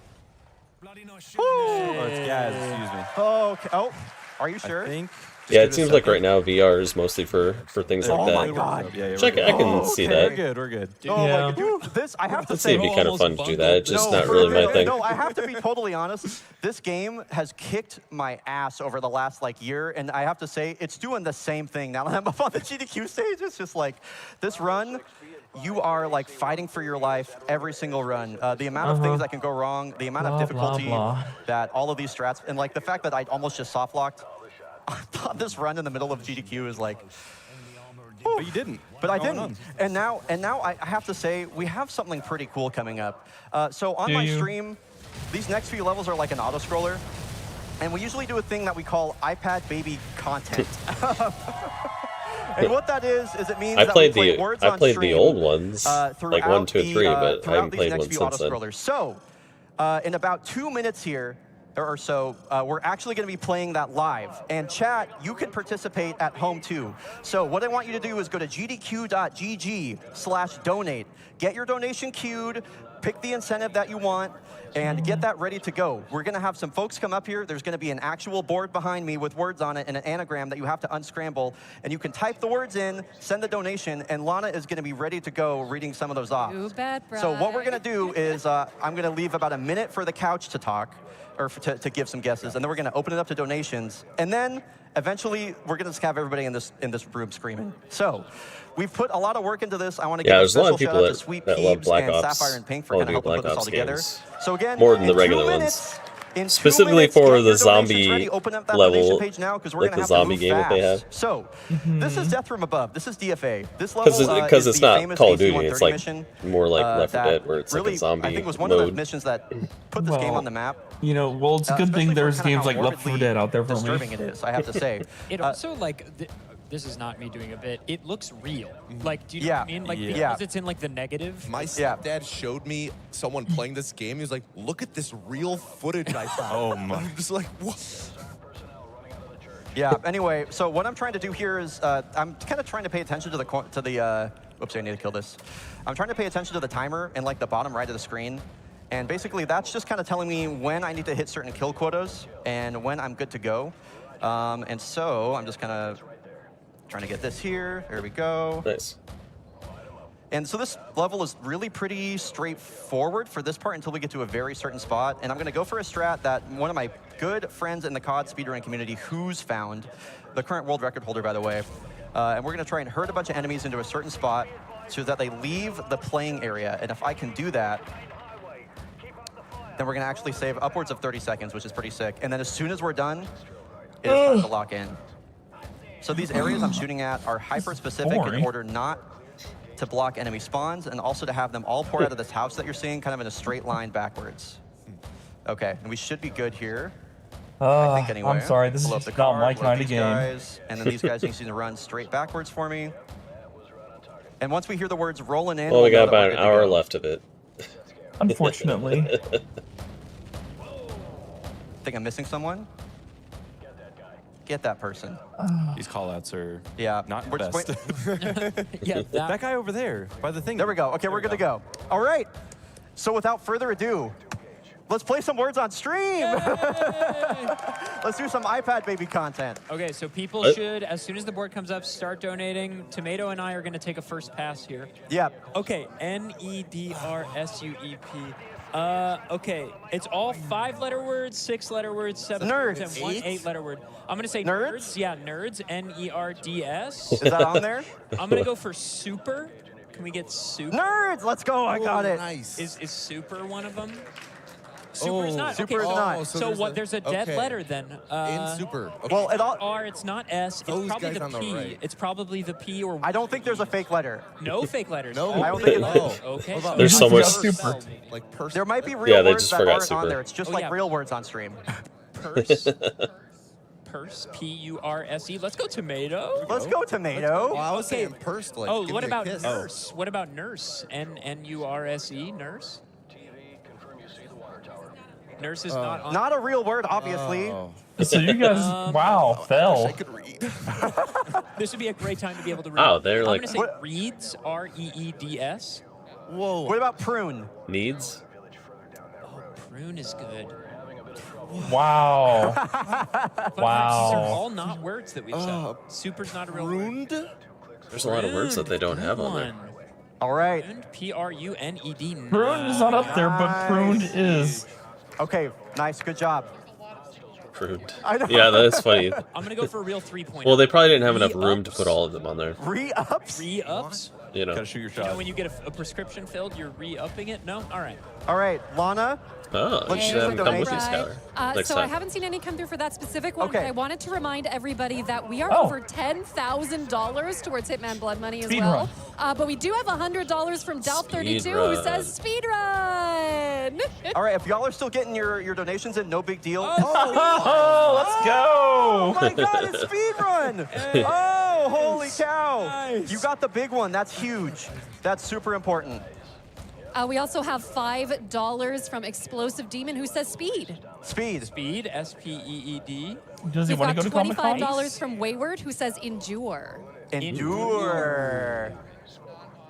Bloody nice Oh, it's Gaz. Excuse me. Oh, okay. Oh, are you sure? I think. Yeah, it seems like right now VR is mostly for things like Oh that. my God. Yeah, Which I can see okay. that. We're good. We're good. Oh, Yeah. my God. Dude, this I have to Let's see, say. it'd be kind of fun to do that. It's just not for really my real. thing. No, I have to be totally honest. This game has kicked my ass over the last year, and I have to say it's doing the same thing now that I'm up on the GDQ stage. It's just like this run. You are like fighting for your life every single run. The amount of things that can go wrong, the amount of difficulty that all of these strats, and like the fact that I almost just soft locked on this run in the middle of GDQ is like. But you didn't. But I What's going didn't. on? And now I have to say we have something pretty cool coming up. So on my stream, these next few levels are like an auto scroller, and we usually do a thing that we call iPad baby content. And what that is it means that we play words on stream. the old ones, like 1, 2, 3, but I haven't played one since then. So, in about 2 minutes here, or so, we're actually going to be playing that live. And chat, you can participate at home too. So what I want you to do is go to gdq.gg/donate. Get your donation queued, pick the incentive that you want, and get that ready to go. We're going to have some folks come up here. There's going to be an actual board behind me with words on it and an anagram that you have to unscramble. And you can type the words in, send the donation, and Lana is going to be ready to go reading some of those off. You bet, Brian. So what we're going to do is I'm going to leave about a minute for the couch to talk, or to give some guesses, and then we're going to open it up to donations. And then eventually we're going to just have everybody in this room screaming. So we've put a lot of work into this. I want to give a special shout out to Sweet Peeps and Sapphire and Pink for kind of helping put this all together. So again, more than the in regular 2 ones. minutes, in 2 Specifically minutes, for get the your donations zombie ready. Open up that level, donation page now, because we're like going to the have to zombie move game that they fast. have. So this is Death from Above. This is DFA. This level Because is it's the not famous Call of Duty, AC-130 it's like mission, more like Left 4 that Dead, where it's really, like a zombie I think was one mode. of the missions that put this game on the map. You know, well, it's a good thing there's games like Left 4 Dead out there for me. Disturbing it is, I have to say. It also, like, this is not me doing a bit, it looks real. Like, do you know what I mean? Like, Yeah. because it's in, like, the negative. My stepdad showed me someone playing this game. He was like, look at this real footage I found. Oh, my. I'm just like, what? Yeah, anyway, so what I'm trying to do here is, I'm kind of trying to pay attention to the, oops, I need to kill this. I'm trying to pay attention to the timer in like the bottom right of the screen. And basically that's just kind of telling me when I need to hit certain kill quotas and when I'm good to go. And so I'm just kind of trying to get this here. There we go. Nice. And so this level is really pretty straightforward for this part until we get to a very certain spot. And I'm going to go for a strat that one of my good friends in the COD speedrunning community, Who's found, the current world record holder, by the way. And we're going to try and herd a bunch of enemies into a certain spot so that they leave the playing area. And if I can do that, then we're going to actually save upwards of 30 seconds, which is pretty sick. And then as soon as we're done, it is time to lock in. So these areas I'm shooting at are hyper-specific in order not to block enemy spawns, and also to have them all pour out of this house that you're seeing kind of in a straight line backwards. Okay, and we should be good here. I think anyway. I'm sorry, this is Blow up just the not car, my blow kind of these game. guys, and then these guys need to run straight backwards for me. And once we hear the words rolling in, Well, we got know that about we're an good to hour go. left of it. Unfortunately. Think I'm missing someone? Get that person. These callouts are Yeah. not We're the just best. Yeah, That guy over there by the thing. There we go. Okay, we're good to go. All right. So without further ado, let's play some words on stream. Let's do some iPad baby content. Okay, so people should, as soon as the board comes up, start donating. Tomato and I are going to take a first pass here. Yeah. Okay, NEDRSUEP. Okay, it's all 5-letter words, 6-letter words, 7 Nerds. and 1 8-letter word. I'm going to say Nerds? nerds. Yeah, nerds. NERDS. Is that on there? I'm going to go for super. Can we get super? Nerds. Let's go. I got it. Nice. Is super one of them? Super is not. Super okay, is not. So what? There's a dead letter then. In super. Okay. Well, it all. R. It's not S. It's Those probably guys the on the P. right. It's probably the P or. I don't think there's a fake letter. No fake letters. No. I don't think it's. Okay. What about- There's so somewhere super. like person. There might be real Yeah, they words just that forgot aren't on super. there. It's just Oh, like yeah. real words on stream. Purse. Purse. P-U-R-S-E. Let's go tomato. Let's go tomato. Well, I was Okay. saying pursed. Like, Oh, give what me a about kiss. nurse? What about nurse? N-U-R-S-E. Nurse. Nurse is not on. Not a real word, obviously. Oh. So you guys, wow, I fell. could read. This would be a great time to be able to read. Wow, they're I'm like- gonna say What- reeds. R-E-E-D-S. Whoa. What about prune? Needs? Oh, prune is good. Wow. Fun fact, these are Wow. all not words that we've said. Super's not a real word. Pruned? There's a lot of words that they don't Good have on there. one. All right. Pruned, P-R-U-N-E-D. Pruned is not up there, but pruned is. Okay. Nice. Good job. Pruned. I know. Yeah, that's funny. I'm gonna go for a real 3-point. Well, they probably didn't have enough room to Re-ups. put all of them on there. Re-ups. Re-ups. You know. Gotta shoot your You know shot. when you get a prescription filled, you're re-upping it? No? All right. All right. Lana. Oh, you Let's should use have the them come with you, donation. Skylar. Next So I time. haven't seen any come through for that specific one, Okay. but I wanted to remind everybody that we are Oh. over $10,000 towards Hitman Blood Money as Speed well. But we do have $100 from Delph32 who run. says speed run. All right. If y'all are still getting your donations in, no big deal. Oh, let's Oh go. my God! It's speed run. Oh, holy cow! Nice. You got the big one. That's huge. That's super important. We also have $5 from Explosive Demon who says speed. Speed. Speed, S-P-E-E-D. Does he We've want got to go to $25 Comic-Con? from Wayward who says endure. Endure.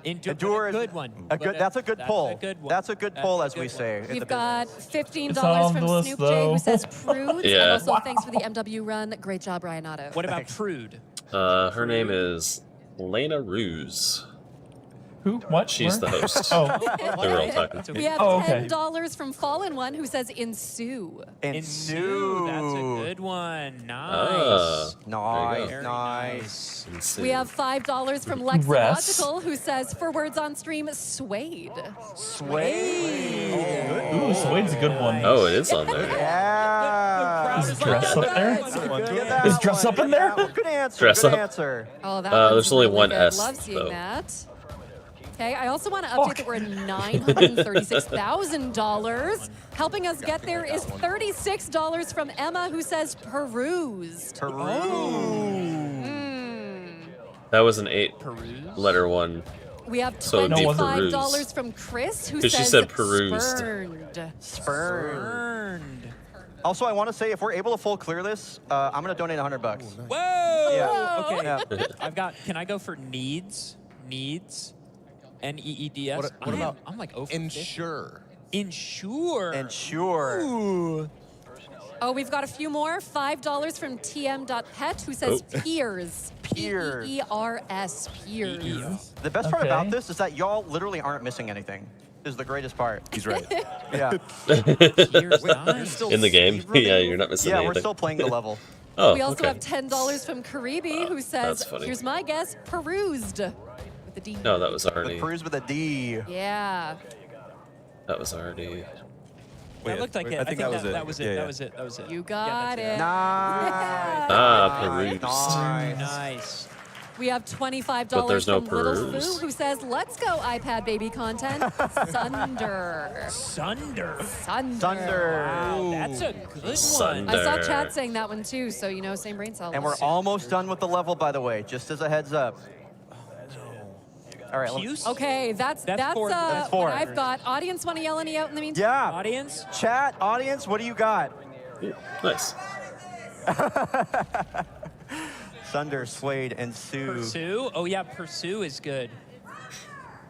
Endure is a good one. A good. That's a good pull. A good one. That's a good That's pull, a as good we one. say. in We've the got business. $15 It's on from the list, Snoop J who though. says prudes. Yeah. And also thanks for the MW run. Great job, Ryan Otto. What about prude? Her name is Lena Ruse. Who? What? She's the Where? host. Oh, They were all talking. We have Oh, okay. $10 from Fallen One who says ensue. Ensue. That's a good one. Ah. Nice. Nice. Very Nice. Insane. We have $5 from Rest. Lexilogical who says for words on stream, suede. Suede. ooh, Suede's a good one. Oh, it is on there. Yeah. Is dress up there? Look at that Is dress one. up in there? Good answer. Dress good up. answer. Oh, that There's one's only really one good. S, Love seeing though. that. Okay, I also want to update that we're at $936,000. Helping us get there is $36 from Emma who says perused. That was an Peruse. 8-letter one. We have So No, it wasn't $25 perused. from Chris who 'Cause she says said perused. spurned. Spurned. Burned. Also, I want to say if we're able to full clear this, I'm gonna donate $100. Whoa. Yeah. Okay. Yeah. Can I go for needs? Needs. N-E-E-D-S. What about I'm like over 50. ensure? Insure. Ensure. Ooh. Oh, we've got a few more. $5 from TM.pet who says peers. Peers. P-E-E-R-S. Peers. The best part Okay. about this is that y'all literally aren't missing anything. Is the greatest part. He's right. Yeah. Peers. Nice. In the game? Yeah, you're not missing Yeah, anything. we're still playing the level. Oh, We also okay. have $10 from Karibi who says, that's funny. here's my guess, perused. With the D. No, that was The already. Peruse with a D. Yeah. That was already. That looked like it. I think that was it. That was it. Yeah, That yeah. was it. That was it. You got it. Nice. Ah, perused. Nice. Nice. We have $25 But there's no from Little peruse. Foo who says, let's go iPad baby content. Sunder. Sunder. Sunder. Thunder. Wow, that's a good one. Sunder. I saw Chad saying that one too, so you know, same brain cell. And we're almost done with the level, by the way, just as a heads up. All right. Puce? Okay, that's four. That's four. what I've got. Audience, want to yell any out in the meantime? Yeah. Audience? Chat, audience, what do you got? Nice. Sunder, Suede, and Sue. Pursue? Oh yeah, Pursue is good.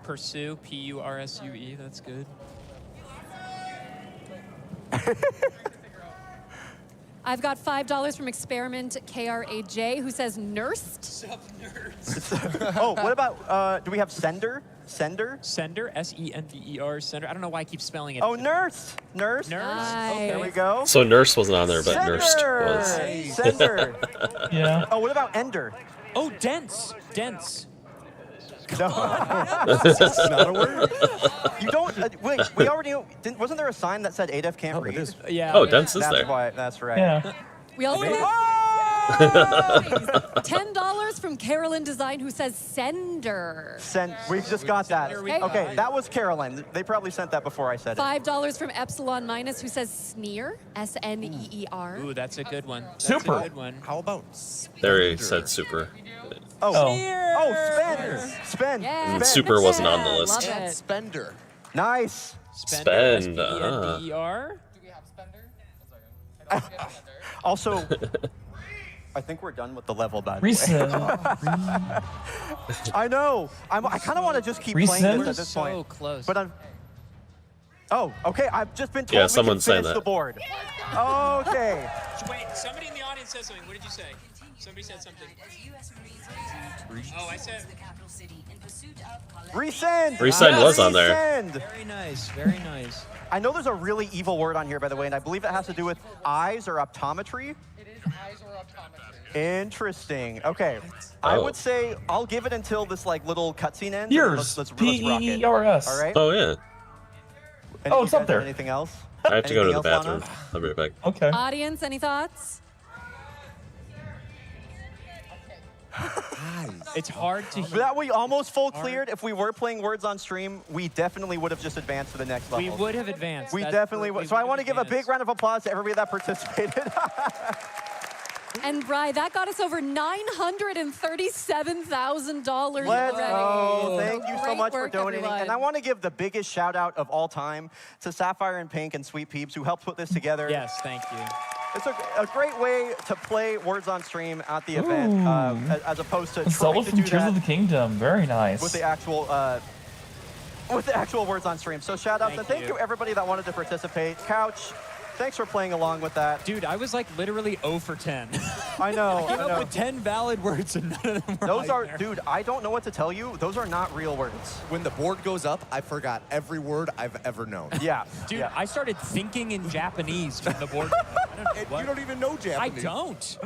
Pursue, P-U-R-S-U-E, that's good. I've got $5 from Experiment KRAJ, who says nursed. Oh, what about, do we have Sender? Sender? Sender, S-E-N-D-E-R, Sender. I don't know why I keep spelling it. Oh, Nurse. Nurse. Nice. There we go. So Nurse wasn't on there, but Sender. Nursed was. Sender. Yeah. Oh, what about Ender? Oh, dense. Dense. No. That's not a word. You don't, wait, we already, wasn't there a sign that said ADEF can't Oh, read? it is. Yeah. Oh, Dense is That's there. why, that's right. Yeah. We also have Oh! $10 from Carolyn Design, who says sender. We just got that. There we go. Okay, that was Carolyn. They probably sent that before I said it. $5 from Epsilon Minus, who says sneer, S-N-E-E-R. Ooh, that's a good one. That's Super. a good one. How about There he said super. Oh, Oh. Spend. Yeah. And super wasn't on the Yeah, list. love it. Spender? Nice. Spender, Spend, S-P-E-N-D-E-R. Also, I think we're done with the level, by the way. Reset. I know. I kind of want to just keep playing Resend? this at this So point. close. But I'm. Oh, okay. I've just been told Yeah, we can someone's saying finish that. the board. Okay. Wait, somebody in the audience said something. What did you say? Somebody said something. Oh, I said. Resend. Resend was on there. Resend. Very nice. Very nice. I know there's a really evil word on here, by the way, and I believe it has to do with eyes or optometry. It is eyes or optometry. Interesting. Okay. I Oh. would say I'll give it until this like little cutscene ends. and Yours. Let's rock it. P-E-E-R-S. All right. Oh yeah. And Oh, you it's up guys there. have Anything else? I have to go to the Anything else, bathroom. Lana? I'll be right back. Okay. Audience, any thoughts? It's hard to hear. That we almost full cleared. If we were playing words on stream, we definitely would have just advanced to the next level. We would have advanced. We That's definitely true. would. So I want to give a big round of applause to everybody that participated. And Bri, that got us over $937,000 Let's already. go. Thank you so Great much for work, donating. everyone. And I want to give the biggest shout out of all time to Sapphire and Pink and Sweet Peeps who helped put this together. Yes, thank you. It's a great way to play words on stream at the event, as opposed to The trying solo to from do Tears that of the Kingdom. Very nice. with the actual words on stream. So shout outs and thank you everybody that wanted to participate. Couch, thanks for playing along with that. Dude, I was like literally 0 for 10. I know. Came I up know. with 10 valid words and none of them were Those are, there. dude, I don't know what to tell you. Those are not real words. When the board goes up, I forgot every word I've ever known. Yeah. Dude, yeah. I started thinking in Japanese from the board. I don't know And what. you don't even know I Japanese. don't.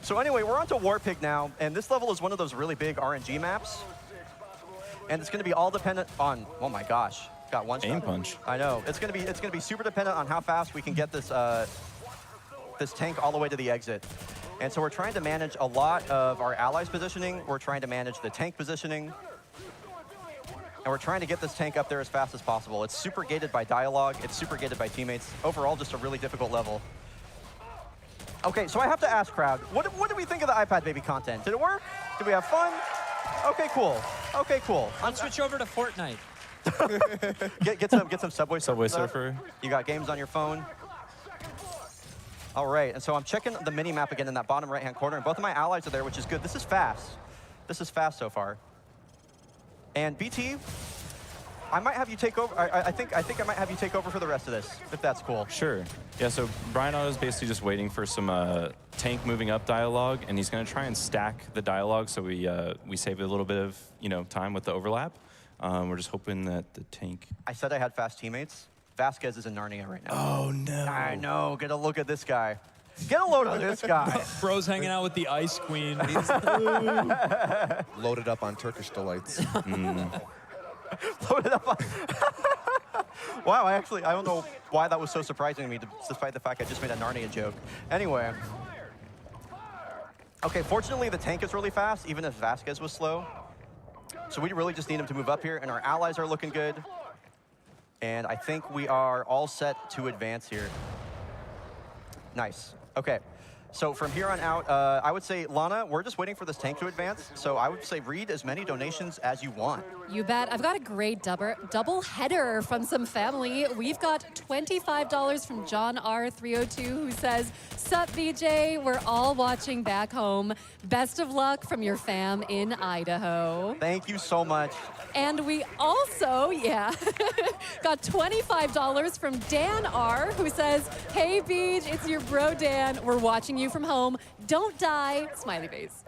So anyway, we're on to Warpig now, and this level is one of those really big RNG maps. And it's going to be all dependent on, oh my gosh, got one Aim shot. punch. I know. It's going to be super dependent on how fast we can get this this tank all the way to the exit. And so we're trying to manage a lot of our allies' positioning. We're trying to manage the tank positioning. And we're trying to get this tank up there as fast as possible. It's super gated by dialogue. It's super gated by teammates. Overall, just a really difficult level. Okay, so I have to ask, crowd, what do we think of the iPad Baby content? Did it work? Did we have fun? Okay, cool. Okay, cool. Let's switch over to Fortnite. Get some Subway Subway stuff. Surfer. You got games on your phone. All right, and so I'm checking the mini map again in that bottom right-hand corner, and both of my allies are there, which is good. This is fast. This is fast so far. And BT, I might have you take over. I think I might have you take over for the rest of this, if that's cool. Sure. Yeah, so Brian Otto is basically just waiting for some tank moving up dialogue, and he's going to try and stack the dialogue so we save a little bit of time with the overlap. We're just hoping that the tank... I said I had fast teammates. Vasquez is in Narnia right now. Oh, no. I know. Get a look at this guy. Get a load of this guy. Bro's hanging out with the Ice Queen. Loaded up on Turkish delights. Loaded up on... Wow, I don't know why that was so surprising to me, despite the fact I just made a Narnia joke. Anyway. Okay, fortunately, the tank is really fast, even if Vasquez was slow. So we really just need him to move up here, and our allies are looking good. And I think we are all set to advance here. Nice. Okay. So from here on out, I would say, Lana, we're just waiting for this tank to advance. So I would say read as many donations as you want. You bet. I've got a great double header from some family. We've got $25 from John R302 who says, "Sup, BJ? We're all watching back home. Best of luck from your fam in Idaho." Thank you so much. And we also, got $25 from Dan R, who says, "Hey, Beach, it's your bro Dan. We're watching you from home. Don't die." Smiley face.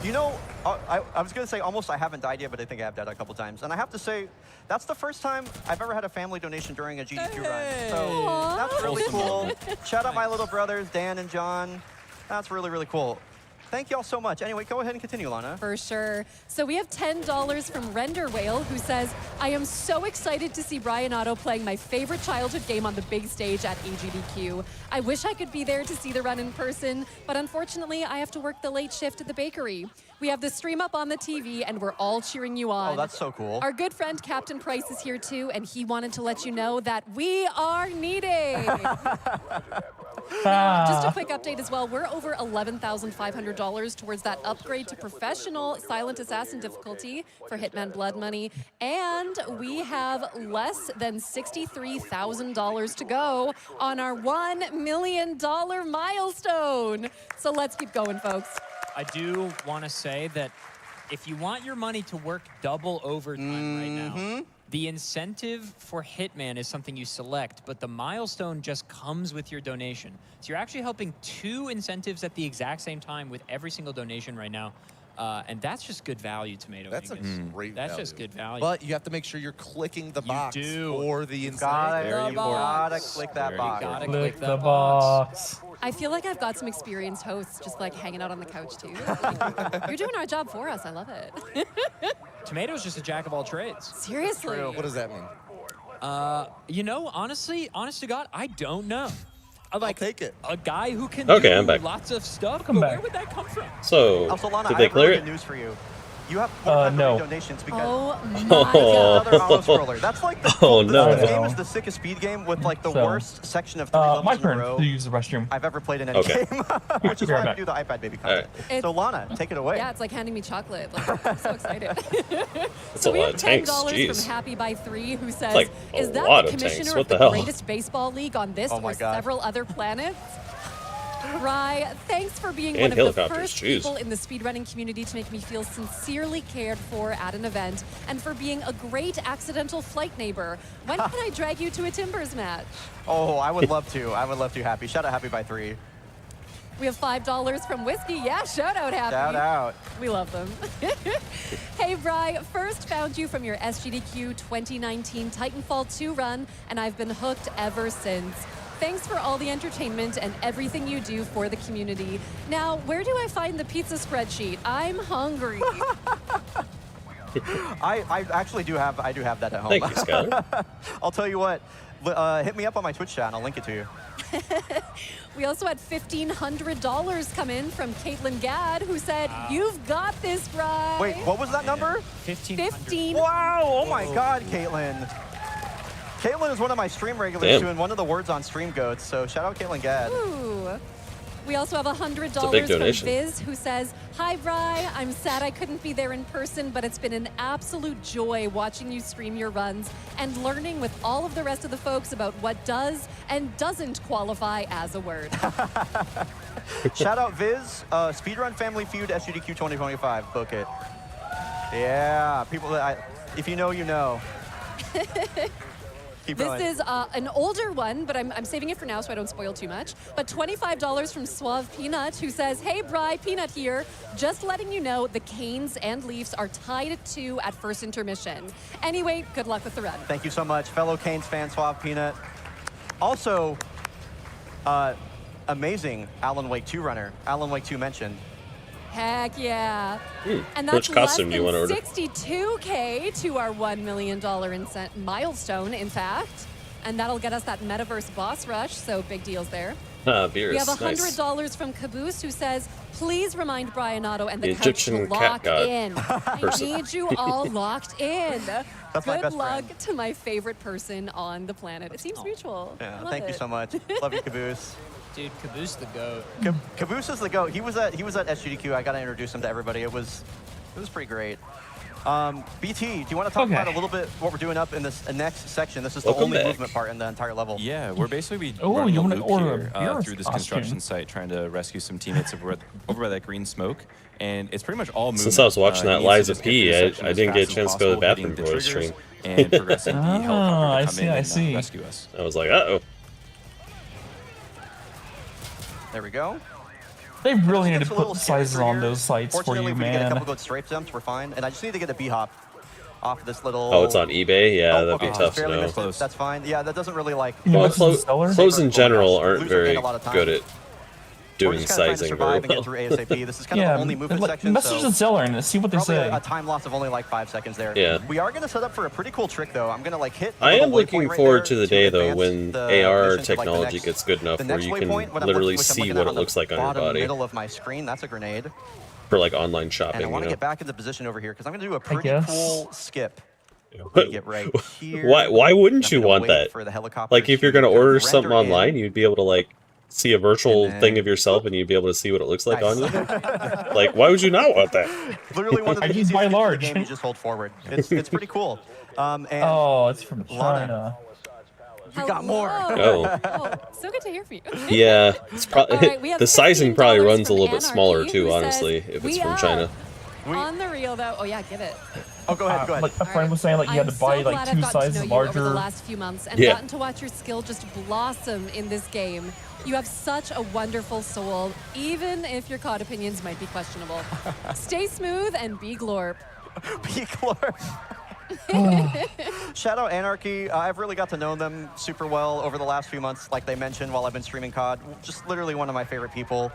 You know, I was going to say almost I haven't died yet, but I think I have died a couple times. And I have to say, that's the first time I've ever had a family donation during a GDQ run. So that's really cool. Shout out my little brothers, Dan and John. That's really, really cool. Thank you all so much. Anyway, go ahead and continue, Lana. For sure. So we have $10 from Render Whale, who says, "I am so excited to see Brian Otto playing my favorite childhood game on the big stage at AGDQ. I wish I could be there to see the run in person, but unfortunately, I have to work the late shift at the bakery. We have the stream up on the TV, and we're all cheering you on." Oh, that's so cool. Our good friend Captain Price is here too, and he wanted to let you know that we are needed. Now, just a quick update as well. We're over $11,500 towards that upgrade to professional Silent Assassin difficulty for Hitman Blood Money. And we have less than $63,000 to go on our $1 million milestone. So let's keep going, folks. I do want to say that if you want your money to work double overtime right now, the incentive for Hitman is something you select, but the milestone just comes with your donation. So you're actually helping two incentives at the exact same time with every single donation right now. And that's just good value, Tomato. That's a great That's value. just good value. But you have to make sure you're clicking the box do. for the You incentive. gotta click that box. Gotta Click click the that box. box. I feel like I've got some experienced hosts just like hanging out on the couch too. You're doing our job for us. I love it. Tomato's just a jack of all trades. Seriously. What does that mean? You know, honestly, honest to God, I don't know. I'll take it. A guy who can Okay, do I'm back. lots of stuff, Welcome but back. where would that come from? So, Also, Lana, did I they have clear really it? good news for you. You have more time no. to read donations because Oh my Oh. God. another auto scroller. That's like the Oh, this no. game is the sickest speed game with like the So, worst section of 3 levels my in a turn row to use the restroom. I've ever played in any Okay. game, which is Be why right I back. do the iPad baby All right. content. So Lana, take it away. Yeah, it's like handing me chocolate. Like, I'm so excited. That's So a we lot have of tanks. $10 Jeez. from Happy by 3, who says, like a "Is that lot the of tanks. commissioner What of the the hell?" greatest baseball league on this Oh my or God. several other planets?" Rye, thanks for being And one of the helicopters, first jeez. people in the speedrunning community to make me feel sincerely cared for at an event, and for being a great accidental flight neighbor. When can I drag you to a Timbers match? Oh, I would love to. I would love to, Happy. Shout out Happy by 3. We have $5 from Whiskey. Yeah, shout out, Happy. Shout out. We love them. Hey, Bri, first found you from your SGDQ 2019 Titanfall 2 run, and I've been hooked ever since. Thanks for all the entertainment and everything you do for the community. Now, where do I find the pizza spreadsheet? I'm hungry. I actually do have that at home. Thank you, Skylar. I'll tell you what. Hit me up on my Twitch chat and I'll link it to you. We also had $1,500 come in from Caitlin Gadd, who said, "You've got this, Bri." Wait, what was that number? 15. Wow! Oh my God, Caitlin. Caitlin is one of my stream regulars Damn. too, and one of the words on Stream Goats. So shout out Caitlin Gadd. Ooh. We also have $100 big from donation. Viz, who says, "Hi, Bri. I'm sad I couldn't be there in person, but it's been an absolute joy watching you stream your runs and learning with all of the rest of the folks about what does and doesn't qualify as a word." Shout out Viz, Speedrun Family Feud SGDQ 2025. Book it. Yeah, people that if you know, you know. Keep This going. is an older one, but I'm saving it for now so I don't spoil too much. But $25 from Suave Peanut, who says, "Hey, Bri, Peanut here. Just letting you know the Canes and Leafs are tied at 2 at first intermission. Anyway, good luck with the run." Thank you so much, fellow Canes fan, Suave Peanut. Also, amazing Alan Wake 2 runner. Alan Wake 2 mentioned. Heck yeah. And that's Which costume less do you than want to order? $62K to our $1 million milestone, in fact. And that'll get us that metaverse boss rush, so big deals there. Beers. We have Nice. $100 from Caboose, who says, "Please remind Brian Otto and the The couch to Egyptian cat lock god in. I person." need you all locked in." That's my Good best luck friend. to my favorite person on the planet. It seems mutual. I Yeah, love thank you it. so much. Love you, Caboose. Dude, Caboose the GOAT. Caboose is the GOAT. He was at SGDQ. I got to introduce him to everybody. It was pretty great. BT, do you want to talk about a little bit what we're doing up in this next section? This is the only movement part in the entire level. Yeah, we're basically running a loop here through this construction site, trying to rescue some teammates over by that green smoke. And it's pretty much all movement. Since I was watching that Liza P, I didn't get a chance to go to the bathroom before the stream. And progressing the helicopter to come in and rescue us. I was like, uh-oh. There we go. They really need to put sizes on those sites for you, Fortunately, if we man. get a couple good strafe jumps, we're fine. And I just need to get a B-hop off of this little... Oh, it's on eBay? Yeah, that'd be tough to know. That's fine. Yeah, that doesn't really like... Well, clothes in general aren't very good at doing sizing very well. ASAP. This is kind of the only movement section. Message the seller and see what they say. A time loss of only like 5 seconds there. Yeah. We are going to set up for a pretty cool trick, though. I'm going to like hit. I am looking forward to the day, though, when AR technology gets good enough where you can literally see what it looks like on your body. Middle of my screen. That's a grenade. For like online shopping. And I want to get back into position over here because I'm going to do a pretty cool skip. Get right here. Why wouldn't you want that? Like if you're going to order something online, you'd be able to like see a virtual thing of yourself and you'd be able to see what it looks like on you. Like, why would you not want that? Literally one of the easiest things in the game, you just hold forward. It's pretty cool. Oh, it's from China. We got more. Oh. So good to hear from you. Yeah, it's the sizing probably runs a little bit smaller too, honestly, if it's from China. On the real though, oh yeah, give it. Oh, go ahead, go ahead. Like a friend was saying, like you had to buy like 2 sizes larger. Over the last few months and gotten to watch your skill just blossom in this game. You have such a wonderful soul, even if your COD opinions might be questionable. Stay smooth and be glorp. Be glorp. Shadow Anarchy, I've really got to know them super well over the last few months, like they mentioned while I've been streaming COD. Just literally one of my favorite people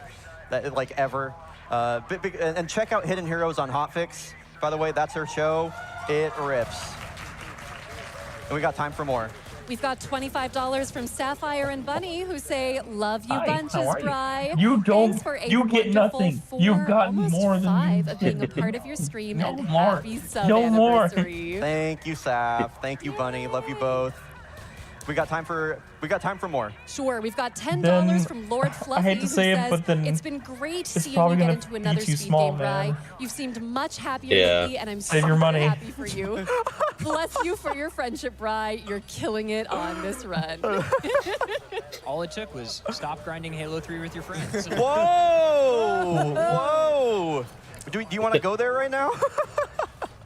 that like ever. And check out Hidden Heroes on Hotfix. By the way, that's her show. It rips. And we got time for more. We've got $25 from Sapphire and Bunny who say, love you bunches, Bri. You don't, for a you get nothing. You've gotten more than five you of being a part of your stream no and more. happy sub No more. anniversary. Thank you, Saf. Thank you, Bunny. Love you both. We got time for more. Sure, we've got $10 Then, from Lord Fluffy, I hate to say who it, says, but then it's been great seeing probably you get gonna into another be too speed small, game, Bri. man. You've seemed much happier lately, and I'm Save super your money. happy for you. Bless you for your friendship, Bri. You're killing it on this run. All it took was stop grinding Halo 3 with your friends. Whoa! Whoa! Do you want to go there right now?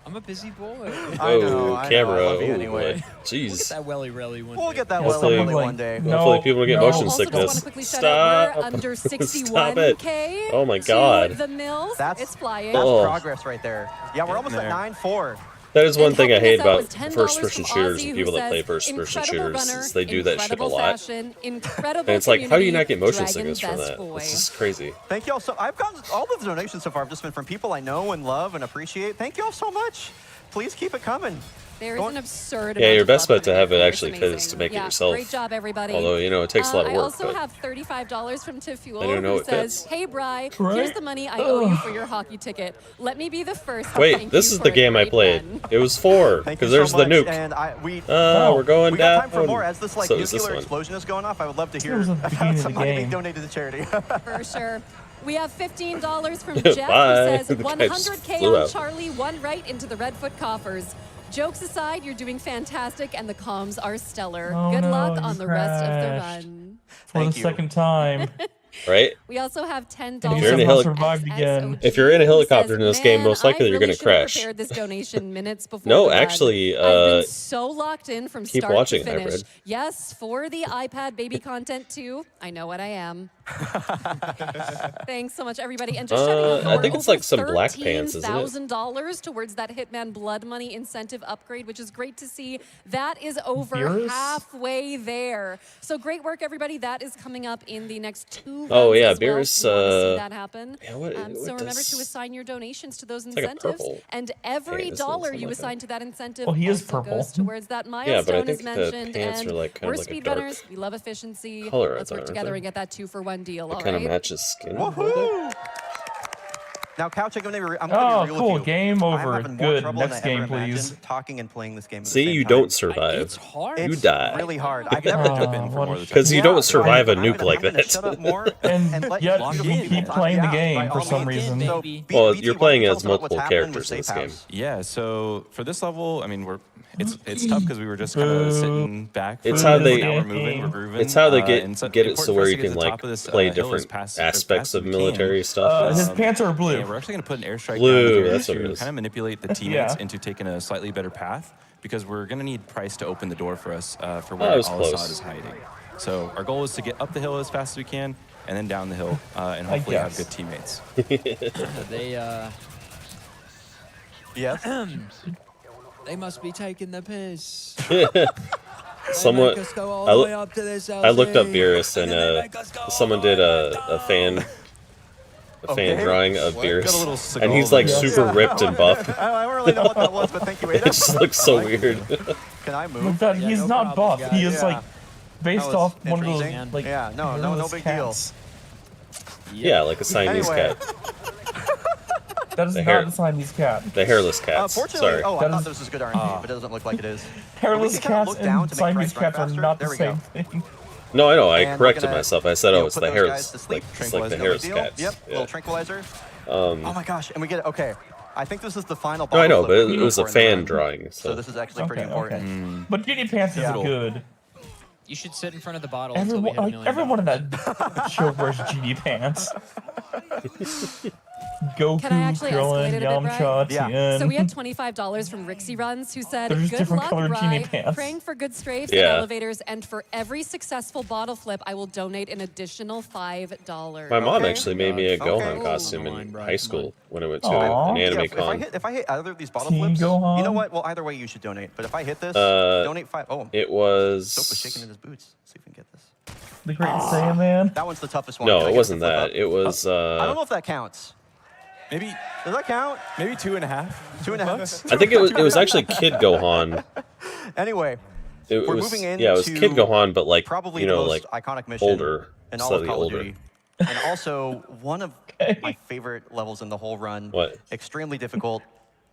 I'm a busy boy. I know, camera. I love you anyway. Jeez. We'll get that welly rally one We'll day. get that Hopefully- welly one day. Hopefully people get motion Also, sickness. just want to quickly shout out, we're under Stop 61K. it. Oh my God. To the mills. It's flying. That's Oh. progress right there. Yeah, we're almost at 9-4. That is one And thing I helping hate us out about with $10 first-person from shooters Ozzy, and who people that play says, first-person "Incredible shooters. runner, Is they do that shit a incredible lot. fashion, incredible And it's like, how do you not get motion community, sickness from Dragon that? Best This Boy. is crazy. Thank you all so. I've gotten all of the donations so far have just been from people I know and love and appreciate. Thank you all so much. Please keep it coming. There's an absurd Yeah, amount your of best love bet to coming have in. it It's actually is amazing. to make it Yeah, yourself. Great job, everybody. Although, you know, it takes a lot of I work. also but have $35 from Tifuel, I don't know who it says, fits. "Hey, Bri, Right? here's the money I owe you for your hockey ticket. Let me be the first to Wait, thank this you is for the a game I great played. run." It was 4, Thank you because there's so the much. nuke. And We're going we down. got time for more. As this like So is this nuclear one. explosion is going off, I would love to It hear was at the beginning of the some money being game. donated to charity. For sure. We have $15 from Jeff, Bye. who says The guy just 100K flew on out. Charlie, one right into the Redfoot coffers. Jokes aside, you're doing fantastic, and the comms are stellar. Oh, Good no, luck you on the rest of the crashed. run. For Thank the you. second time. Right? We also have $10 And If you're in a somehow heli- survived again. If you're in a who helicopter says, in this game, "Man, most likely I you're really gonna should have crash." prepared this donation minutes before No, the run. actually, I've been so locked in from keep start watching, to finish. Hybrid. Yes, for the iPad baby content too. I know what I am. Thanks so much, everybody. And just shouting out, I we're think it's over like some Black Pants, isn't it? $13,000 towards that Hitman Blood Money incentive upgrade, which is great to see. That is over Beerus? halfway there. So great work, everybody. That is coming up in the next 2 runs Oh, yeah, as well. Beerus, We wanna see that happen. yeah, what so remember does- to assign your donations to those like a incentives. purple And every pants, dollar something you like that. assign to that incentive Well, he is also purple. goes towards that Yeah, milestone but I as think the mentioned. pants And are like kind we're of like a speedrunners. We love efficiency. color, Let's work aren't together they? and get that 2-for-1 deal. It All kind of right. matches skin. Woohoo! Now, Couch, I'm going to be real cool. with you. Game I'm over. having more Good. trouble Next than I ever game, please. imagined talking and playing this game at the See, same you time. don't survive. It's hard. You It's die. really hard. I've never Jump in for more of the time. Because you don't survive a nuke like I'm gonna that. shut up more And let yet you you keep playing the game for some reason. So, Baby. Well, BT, you're why don't playing you tell as us about what's multiple happening characters with in this Safe game. House? Yeah, so for this level, I mean, it's tough because we were just kind of sitting back. It's for how a minute. they- Now we're moving, we're grooving. It's how they get and so it important so for where us you to get can to the like top of this, play hill as different fast aspects as of we can. military stuff. His pants are blue. Yeah, we're actually going to put an airstrike Blue, down here that's what it to is. kind of manipulate the teammates into taking a slightly better path because we're going to need Price to open the door for us for where that was Al-Assad close. is hiding. So our goal is to get up the hill as fast as we can and then down the hill and hopefully have guess. good teammates. They Yes. they must be taking the piss. Somewhat. I I looked up Beerus and someone did a fan drawing of Got a Beerus, little and he's Seagal like there. super ripped and buff. I don't really know what that was, but thank you, It Ada. just looks so weird. Can I Like move? that, Yeah, he's no not problem, buff. guys. He is Yeah. like based That was off one of those interesting. like Yeah, no hairless big deal. cats. Yeah, like a Siamese Anyway. cat. That is The not hair- the Siamese cat. The hairless cats. Fortunately, Sorry. oh, I That thought is- this was good RNG, but it doesn't look like it is. Hairless We can kinda cats look down and to make Siamese Price run cats are faster. not There the we same go. thing. No, I know. I And we're corrected gonna, myself. I said, you oh, know, it's put the those hairless. guys to sleep. It's like the No big hairless deal. cats. Yep, Yeah. little tranquilizer. Oh my gosh, and we get it. Okay, I think this is the final. No, I know, bottle but flip it we're was going a for in the fan run. drawing. So So this is actually pretty important. But Genie Pants is Yeah. good. You should sit in front of the bottle until we hit $1 Everyone, million. everyone in that show wears Genie Pants. Goku, Can I actually escalate Krillin, it a bit, Yamcha, Brian? Yeah. Tien. So we had $25 from Rixie Runs, who said, They're just good different luck, colored genie Bri, pants. praying for good strafes Yeah. and elevators, and for every successful bottle flip, I will donate an additional $5. my mom Okay. actually made me a Okay. Gohan Ooh. costume Come on, in Brian, high come school when I went to Aw. an anime Yeah, con. if I hit either of these bottle Team flips, Gohan. you know what? Well, either way, you should donate. But if I hit this, Uh, donate 5. Oh, It Soap was was. shaking in his boots. See if we can get this. The Great Saiyaman. That one's the toughest one. No, Can I it get wasn't the flip that. up? It was. I don't know if that counts. Maybe Does that count? 2.5. 2.5? I think it was actually Kid Gohan. Anyway, It we're was, moving yeah, it was into Kid Gohan, but like probably you the know, most like iconic mission older, in all of slightly Call of older. Duty. And also one of my favorite levels in the whole run. What? Extremely difficult,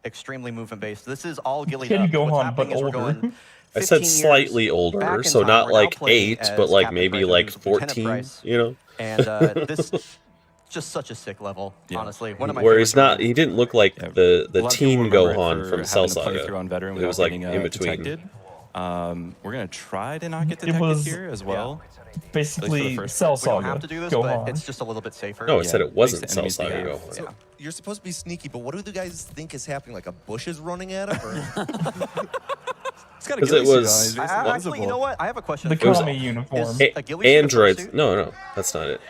extremely movement based. This is all gillied Kid up. Gohan, What's but happening is we're older. going I said 15 years slightly back older, in so time. not We're now like playing 8, as but like Captain maybe Price, like who's Lieutenant 14. Price. You know, And this just such a sick level, honestly. One of my where favorite he's not. drones. He didn't look like Yeah, the a lot of people teen remember it Gohan for from having Cell to play Saga. through on veteran It without was like getting, in between. detected. We're gonna try to not get detected was- here as well. Basically, first- Cell We don't Saga. have to do this, Gohan. but it's just a little bit safer. No, it Yeah, said it makes wasn't the Cell enemies Saga behave. Gohan. So you're supposed to be sneaky, but what do the guys think is happening? Like a bush is running at him? Or? It's got a 'Cause ghillie it suit was- on, it's I, basically actually, you know invisible. what? I have a question. The for you. Kami uniform. Is a ghillie suit a Androids. fursuit? No, that's not it.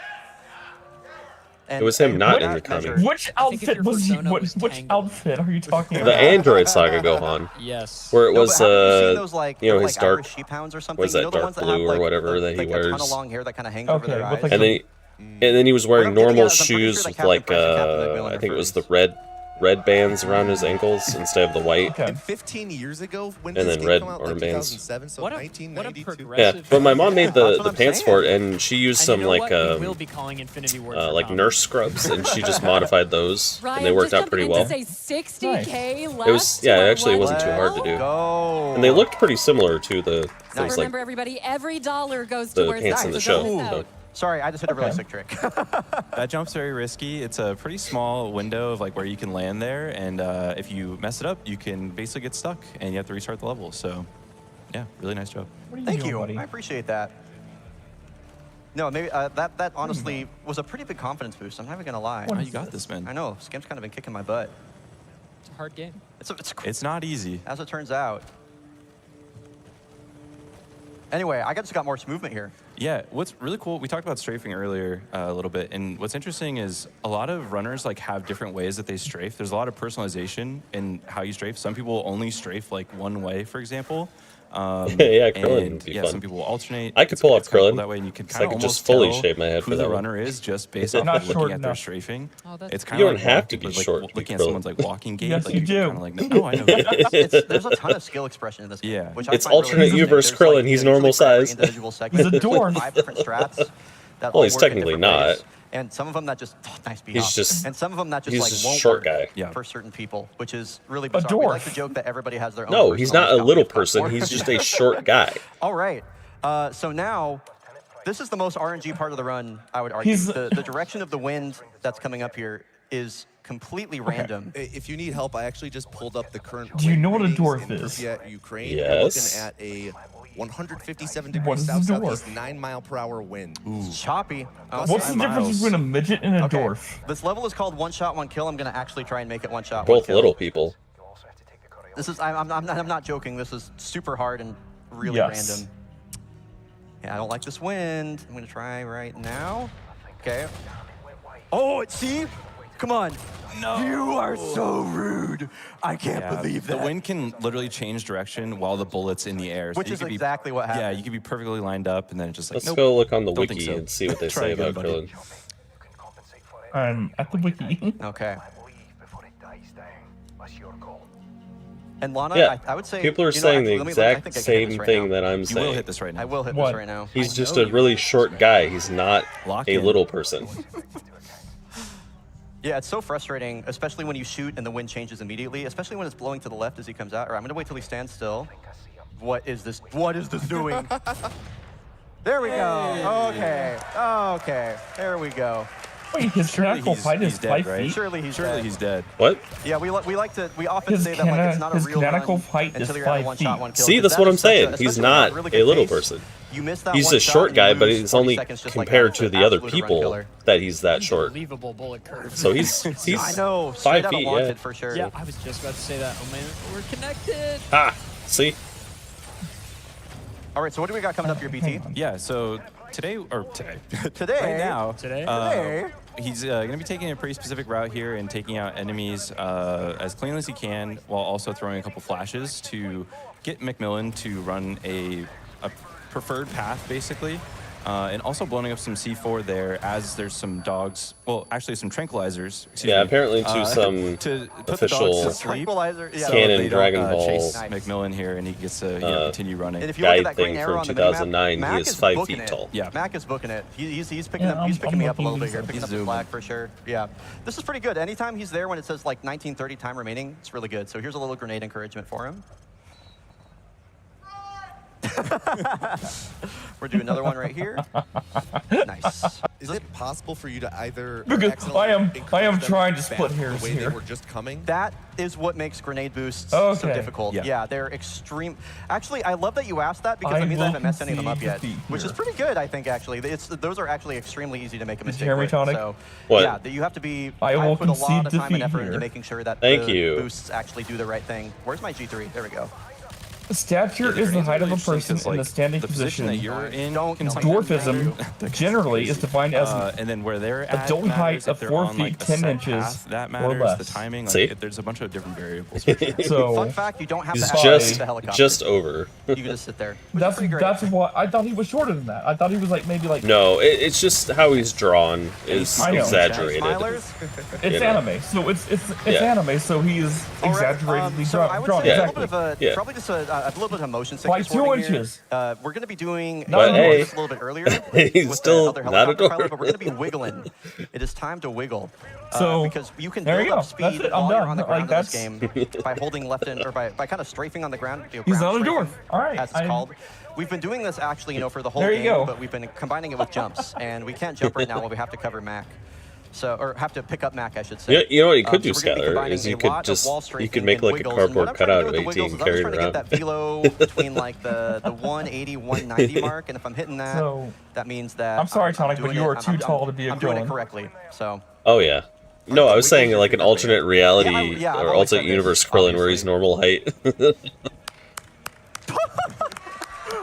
And- It was him and not what in the that comic. measure- Which think if outfit your was he? persona was Which Tangled. outfit are you talking The about? Android Saga Gohan, Yes. where it No, was but haven't you seen those, like, you know, little, his like, dark. Irish sheephounds or something? what is You that, know the dark ones that blue have, or like, whatever that he like a ton wears? of long hair that kind of hangs over Okay, their with eyes. like And then he was wearing I'm getting normal at is I'm pretty shoes sure that with Captain like Price and Captain McMillan I think it was the refers. red bands around his ankles instead of the white. Okay. And 15 years ago, when And did this then game red come out? arm Like bands. 2007, so What a 1992. Yeah, progressive. but my mom made That's the what I'm pants saying. for it, and she used And some you know like what? We will be calling Infinity Ward for like Tom. nurse scrubs, and she just modified those, Ryan, and they worked just out pretty jumping in well. to say 60K left. It was to yeah, our actually it one wasn't too hard to mil. do, Go. and they looked pretty similar to the Now those like remember, everybody, every dollar goes the towards pants that, in the so don't show. miss So. out. Sorry, I just hit a really Okay. sick trick. That jump's very risky. It's a pretty small window of like where you can land there, and if you mess it up, you can basically get stuck, and you have to restart the level. So, yeah, really nice job. What are you Thank doing, you. buddy? I appreciate that. No, maybe that honestly was a pretty big confidence boost. I'm not even gonna lie. Oh, you got this, man. I know. Skim's kind of been kicking my butt. It's a hard game. It's not easy. As it turns out. Anyway, I just got more movement here. Yeah, what's really cool, we talked about strafing earlier a little bit, and what's interesting is a lot of runners like have different ways that they strafe. There's a lot of personalization in how you strafe. Some people only strafe like one way, for example. Yeah, Krillin and, would be yeah, fun. some people alternate. I could pull off It's kinda Krillin, cool that way, and you can 'cause I kind of could just almost fully tell shave my head who for the that one. runner is just based off Not of short looking at their enough. strafing. Oh, that's It's cool. kind You of don't like have to walking, be like, short to be looking at Krillin. someone's like walking gait. Yes, like, you you're do. Kind of like, no, I know. There's a ton of skill expression in this game. Yeah. Which I It's find really alternate interesting. universe There's, Krillin, like, he's usually normal for every size. individual segment, He's a there's, like, dwarf. 5 different strats. That Well, all he's work in technically different ways. not. And some of them that just nice beat He's off. just and some of them that just he's like just won't short work guy. for certain people, which is really bizarre. dwarf. We like to joke that everybody has their own. No, he's not a personal little scout person. platform. He's just a short guy. All right. So now, this is the most RNG part of the run, I would argue. The direction of the wind that's coming up here is completely random. If you need help, I actually just pulled up the current. Do you know what a ratings dwarf in is? Pripyat, Ukraine. Yes. We're looking at a 157 What degrees is a south dwarf? southeast 9-mile-per-hour wind. It's choppy. What's the difference between a midget and a dwarf? This level is called one shot, one kill. I'm going to actually try and make it one shot, Both one kill. little people. This is, I'm not joking. This is super hard and really Yes. random. Yeah, I don't like this wind. I'm going to try right now. Okay. Oh, see? Come on. No. You are so rude. I can't believe that. The wind can literally change direction while the bullet's in the air. Which is exactly what happened. Yeah, you could be perfectly lined up and then it just like, Let's nope, go look on the don't think wiki so. and see what they Try say again, about buddy. Krillin. I'm at the wiki. Okay. And Lana, Yeah, I would say people are you know, saying actually, the I exact think I can hit same this right thing now. that I'm You saying. will hit this right now. I will hit What? this right now. He's just a really short guy. He's not Lock a in. little person. Yeah, it's so frustrating, especially when you shoot and the wind changes immediately, especially when it's blowing to the left as he comes out. Or I'm going to wait till he stands still. What is this? What is this doing? There we go. Okay. Okay. There we go. Wait, his canonical height is 5 right? feet? Surely he's Surely dead. he's dead. What? Yeah, we often His say that like it's not a his real canonical run height is until you're at a 5 one shot, feet. one kill. See, 'Cause that's that what is I'm such saying. especially He's when you're at not really a good little pace, person. You miss that He's one a shot short and you guy, but lose it's 40 only seconds just like compared that. to It's the an other absolute run people killer. that he's that short. Unbelievable bullet curve. So he's I know. Straight 5 out of feet, Wanted yeah. for sure. Yeah, I was just about to say that. Oh man, we're connected. Ah, see? All right, so what do we got coming up here, BT? Yeah, so today, Today. right now, Today. he's going to be taking a pretty specific route here and taking out enemies as cleanly as he can, while also throwing a couple flashes to get McMillan to run a preferred path, basically. And also blowing up some C4 there as there's some dogs, well, actually some tranquilizers. Yeah, apparently to some to put official the dogs to sleep. Tranquilizer. Yeah. So Canon they don't, Dragon Ball chase Nice. McMillan here, and he gets to continue running. And if you look at guide that green thing arrow from on the minimap, 2009, Mac he is is 5 booking feet it. tall. Yeah. Mac is booking it. He's picking Yeah, up. He's I'm picking me up a little looking bigger, at picking up the zooming. slack for sure. Yeah, this is pretty good. Anytime he's there when it says like 19:30 time remaining, it's really good. So here's a little grenade encouragement for him. We're doing another one right here. Nice. Is it possible for you to either Because accidentally I am encourage them trying to back split the hairs way here. they were just coming? That is what makes grenade boosts so Okay. difficult. Yeah. Yeah, they're extreme. Actually, I love that you asked that because I it means I will haven't messed any of them up yet, concede which is here. pretty good, I think, actually. Those are actually extremely easy to make a mistake Jeremy with. Tonic? So, What? yeah, you have to be. I will put a lot concede of time and defeat effort into here. making sure that Thank the you. boosts actually do the right thing. Where's my G3? There we go. Stature Yeah, is the grenades height are of a interesting 'cause, person in a like, standing the position that position. you're in Don't can kill me. sometimes matter. Dwarfism generally is defined as And then where they're at dome height matters. of If they're 4 on, like, feet, a 10 set inches path, that or matters. less. The timing, See? there's a bunch of different variables. so. Fun fact: you don't have He's to actually just use the helicopter. just over. You can just sit there. Which is pretty great. That's what I thought he was shorter than that. I thought he was like maybe like No, it's just how he's drawn is I know. exaggerated. Smilers? it's you know. anime, so it's Yeah. anime, so he's All right, exaggeratedly so I would drawn. say a Exactly. little bit of a, Yeah. probably just a little bit of motion By sickness 2 warning here. inches. We're going to be doing No, But hey, just a little bit earlier he's with still the other not helicopter a pilot, but we're going to be dwarf. wiggling. It is time to wiggle. So, because you can there build you up go. speed That's it. I'm while you're done. on the ground Like, in this game by holding left and or by kind of strafing on the ground. He's ground not a dwarf. strafing, All right. as it's called. We've been doing this actually, for the whole There you game, go. but we've been combining it with jumps, and we can't jump right now while we have to cover Mac. So, or have to pick up Mac, I should say. You know what you could do, so we're gonna be Skylar, combining is a you could lot of just wall you strafing could make and like a wiggles. And what cardboard I'm trying to cutout do of with the 18 wiggles and is carry I'm it just trying to around. get that velo between like the 180, 190 mark, and if I'm hitting that, So, that means that I'm sorry, Tonic, doing but you it- are too tall to be a I'm doing it Krillin. correctly. So. Oh yeah. No, I was saying like an alternate reality Yeah, I've or always alternate said universe this, Krillin where he's obviously. normal height.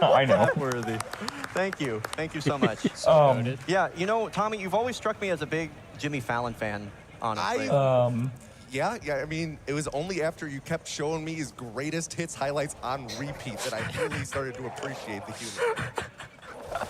I know. Worthy. Thank you so much. Yeah, Tommy, you've always struck me as a big Jimmy Fallon fan, honestly. Yeah, I mean, it was only after you kept showing me his greatest hits highlights on repeat that I really started to appreciate the humor.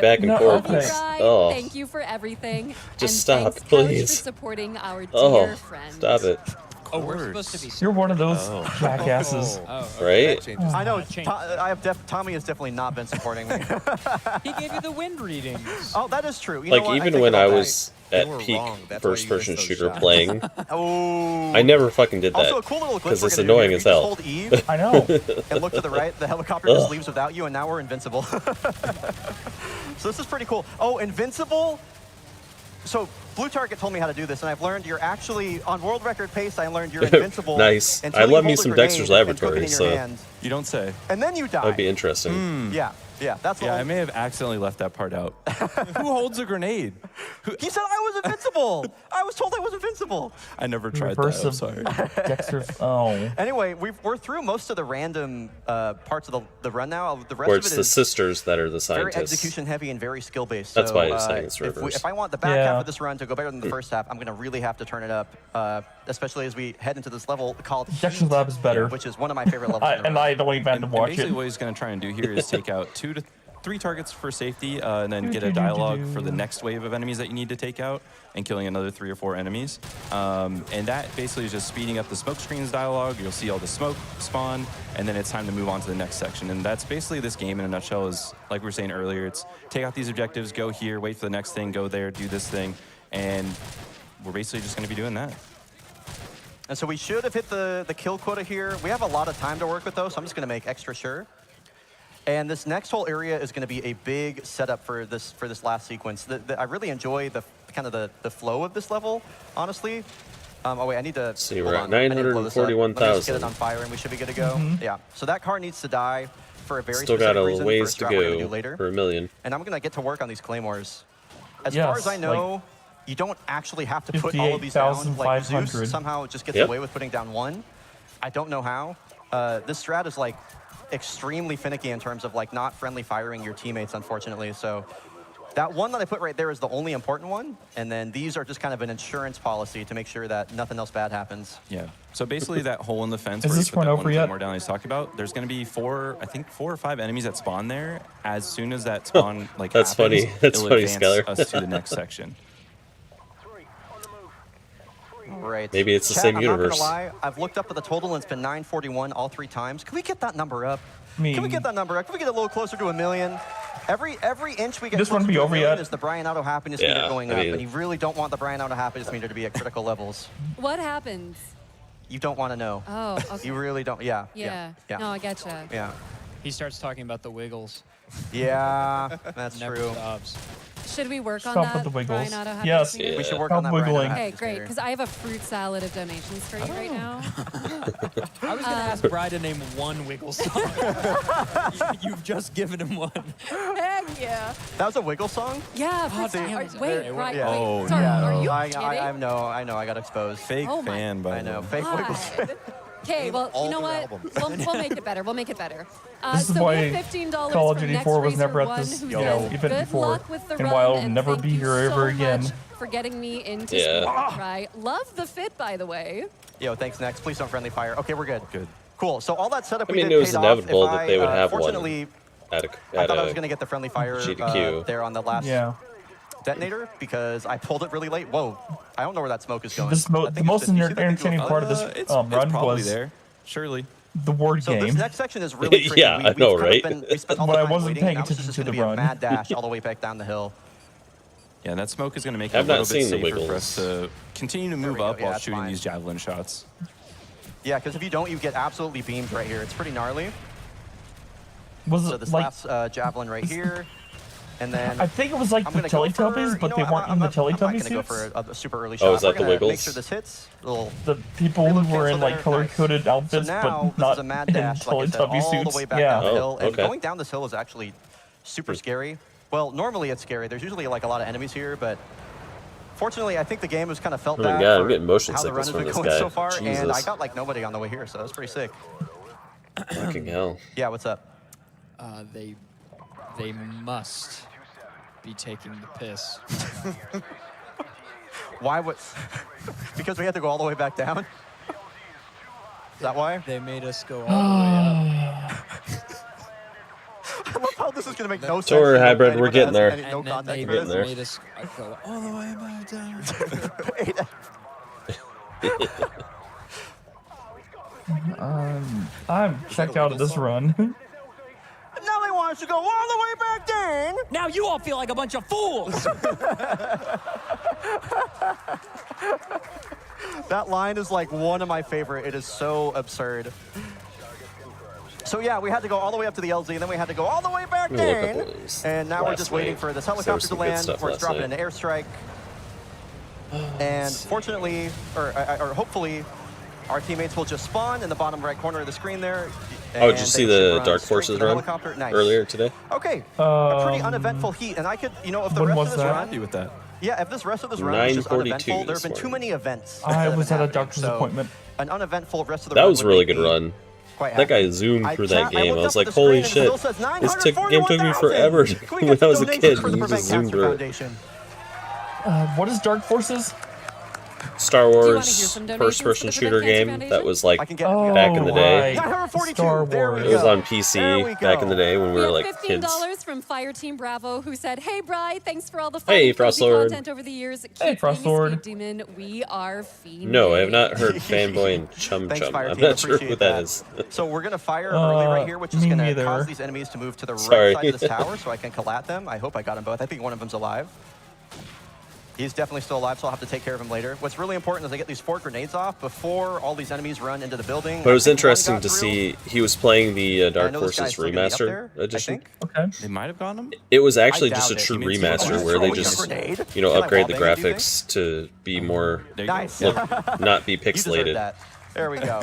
going back and No, forth. okay. Oh. Thank you for everything. Just and stop, thanks, Coach, please. for supporting our dear Oh, friend. stop it. Oh, we're supposed to be. You're one of those jackasses. Oh, Right? I know. Tommy has definitely not been supporting me. He gave you the wind readings. Oh, that is true. You Like, know what? even take when it I all was at were peak wrong. That's why you first-person missed those shooter shots. playing, back. Oh. I never fucking did Also, a that. cool little glitch Because we're it's gonna do annoying here. as You just hell. hold E I know. and look to the right. The helicopter just leaves without you, and now we're invincible. So this is pretty cool. Oh, invincible. So Blue Target told me how to do this, and I've learned you're actually on world record pace. I learned you're invincible. Nice. until I you love me hold a some grenade Dexter's and cook it in Laboratories, your so hand, You don't say. and then you die. that'd be interesting. Yeah, that's Yeah, all. I may have accidentally left that part out. Who holds a grenade? He said I was invincible. I was told I was invincible. I never tried Reverse that. I'm of sorry. Dexter. Oh. Anyway, we're through most of the random parts of the run now. The rest Where of it's it the is sisters that are the very scientists. execution heavy and very skill based. That's so, why I was saying it's reverse. if I want the back Yeah. half of this run to go better than the first half, I'm going to really have to turn it up, especially as we head into this level called Dexter's Heat, Lab is better. which is one of my favorite levels. in the And run. I don't even have to And watch basically it. what he's going to try and do here is take out 2 to 3 targets for safety, and then get a Do-do-do-do-do. dialogue for the next wave of enemies that you need to take out, and killing another 3 or 4 enemies. And that basically is just speeding up the smoke screens dialogue. You'll see all the smoke spawn, and then it's time to move on to the next section. And that's basically this game in a nutshell. Is like we were saying earlier, it's take out these objectives, go here, wait for the next thing, go there, do this thing, and we're basically just going to be doing that. And so we should have hit the kill quota here. We have a lot of time to work with, though, so I'm just going to make extra sure. And this next whole area is going to be a big setup for this last sequence. I really enjoy the kind of the flow of this level, honestly. Oh wait, I need to See, hold we're at on. I need to blow this up. Let me just get 941,000. it on fire, and we should be good to go. Yeah. So that car needs to die for a very Still got specific a reason for ways to strat we're gonna do go later. for 1 million. And I'm gonna get to work on these claymores. As Yes, far as I know, you don't actually have to put all of these down. Like Zeus 58,500. somehow just gets Yep. away with putting down 1. I don't know how. This strat is like extremely finicky in terms of like not friendly firing your teammates, unfortunately. So that one that I put right there is the only important one, and then these are just kind of an insurance policy to make sure that nothing else bad happens. Yeah. So basically, that hole in the fence Is where you this put one that over one yet? claymore down he's talking about, there's going to be 4 or 5 enemies that spawn there. As soon as that spawn like That's happens, funny. That's it'll funny, advance Skylar. us to the next section. Right. Maybe it's the Chat, same I'm universe. not gonna lie. I've looked up at the total, and it's been 941 all 3 times. Can we get that number up? Can we get that number up? Can we get a little closer to 1 million? Every inch we get This closer one be to 1 over million yet? is the Brian Auto happiness Yeah, meter going I up, mean- and you really don't want the Brian Auto happiness meter to be at critical levels. What happens? You don't want to know. Oh, okay. You really don't. Yeah. Yeah. Yeah. No, I getcha. Yeah. He starts talking about the wiggles. Yeah. That's Never true. stops. Should we work on Stop that? with the wiggles. Brian Auto Yes. happiness meter? We should work Stop on that. Brian Auto wiggling. Okay, happiness great, meter. because I have a fruit salad of donations for you right now. I was going to ask Bri to name one wiggle song. You've just given him one. Heck yeah. That was a Wiggle song? Yeah, Oh, fruit damn, salad. it's Wait, very right, well. wait. Oh, Sorry, no. are you I kidding? know. I got exposed. Fake Oh my fan, by I the know. way. Fake Wiggles. God. Okay, well, all you know their what? albums. We'll make it better. We'll make it better. This is so why we have $15 Call of from Duty Next 4 was Racer never at One, this, who you says, know, event good before. luck with the And run, while I'll and never thank be you here ever so again. much for getting me into Yeah. sport, right? Love the fit, by the way. Yo, thanks, Next. Please don't friendly fire. Okay, we're good. Good. Cool. So all that setup I we mean, did it was paid off. inevitable If that they would I, have one fortunately, at I thought I a was going to get the friendly fire AGDQ. there on the last Yeah. detonator because I pulled it really late. Whoa, I don't know where that smoke is going. The I think the it's most just- you see the thing entertaining go- part of this It's run probably was there. Surely. the word So this game. next section is really tricky. Yeah, I we've know, kind of right? we spent all the But I time wasn't waiting. paying Now this is attention just to gonna the be a run. mad dash all the way back down the hill. Yeah, that smoke is going to make it I've a little not bit seen the safer for us wiggles. to continue to There we move go. up Yeah, while that's shooting fine. these javelin shots. Yeah, because if you don't, you get absolutely beamed right here. It's pretty gnarly. Was So it this like? last javelin right here, and then I think it was like I'm the gonna go for, Teletubbies, but you they know, weren't I'm in the not gonna Teletubby go suits. for a super early Oh, shot. is that We're the gonna Make Wiggles? sure this hits. Little The people reload who were in cancel like there. color-coded So outfits, now but this not is a mad in dash, like I said, Teletubby all suits. the way back Yeah. down the Oh, hill. And okay. going down this hill is actually super scary. Well, normally it's scary. There's usually like a lot of enemies here, but fortunately, I think the game has kind of felt Oh my that God, for I'm getting motion how the run sickness has from been this going guy. so far, and I Jesus. got like nobody on the way here, so that's pretty sick. Fucking hell. Yeah, what's up? They must be taking the piss. Why would? Because we had to go all the way back down. Is that why? They made us go all the way up. I love how this is gonna make no sense. Don't worry, to Hybrid, anyone we're getting that has there. any- No And then context they for getting this. there. made us go all the way back down. I'm checked out of this run. Now they want us to go all the way back down. Now you all feel like a bunch of fools. That line is like one of my favorite. It is so absurd. So yeah, we had to go all the way up to the LZ, and then we had to go all the way back down. And now we're just waiting for this helicopter to land, where it's dropping an airstrike. And fortunately, or hopefully, our teammates will just spawn in the bottom right corner of the screen there. Oh, did you see the Dark Forces run earlier today? Okay, a pretty uneventful heat, and I could, you know, if the rest of this run, happy with that. yeah, if this rest of this run was just uneventful, there have been too many events. I was at a doctor's appointment. An uneventful rest of the That run was a would really make good me run. quite That happy. guy zoomed through that game. I looked was up like, at the holy screen and it shit. still says This game took me forever Can we when get I was a donations kid. for the And you Prevent just zoomed Cancer through it. Foundation? What is Dark Forces? Star hear Wars some donations for first-person the shooter Prevent Cancer game Foundation? that was like I can get back in the day. Right. 942. Star There we Wars. It was go. on There we PC back in the go. day when we We were have like $15 kids. from Fire Team Bravo, who said, "Hey, Bri, thanks for all the fun Hey, and crazy Frostlord. content over the years. Keep Hey, being a Frostlord. Speed Demon. We are fiending." No, I have not heard Fanboy and Chum Thanks, Chum. Fire I'm Team. not sure Appreciate what that is. So we're going to fire early right here, which is me going to neither. cause these enemies to move to the right Sorry. side of this tower so I can collat them. I hope I got them both. I think one of them's alive. He's definitely still alive, so I'll have to take care of him later. What's really important is I get these 4 grenades off before all these enemies run into the building. But it was I think one interesting got to through. see he was playing the I Dark know this guy's Forces still gonna be up Remastered there, I edition. think. Okay. They might have gotten him. It was actually I just a doubt it. true You mean remaster throwing where they a just, grenade? you know, Can I upgrade the wallbang it, do you graphics to be more, There you go. Nice. not be You deserve pixelated. that. There we go.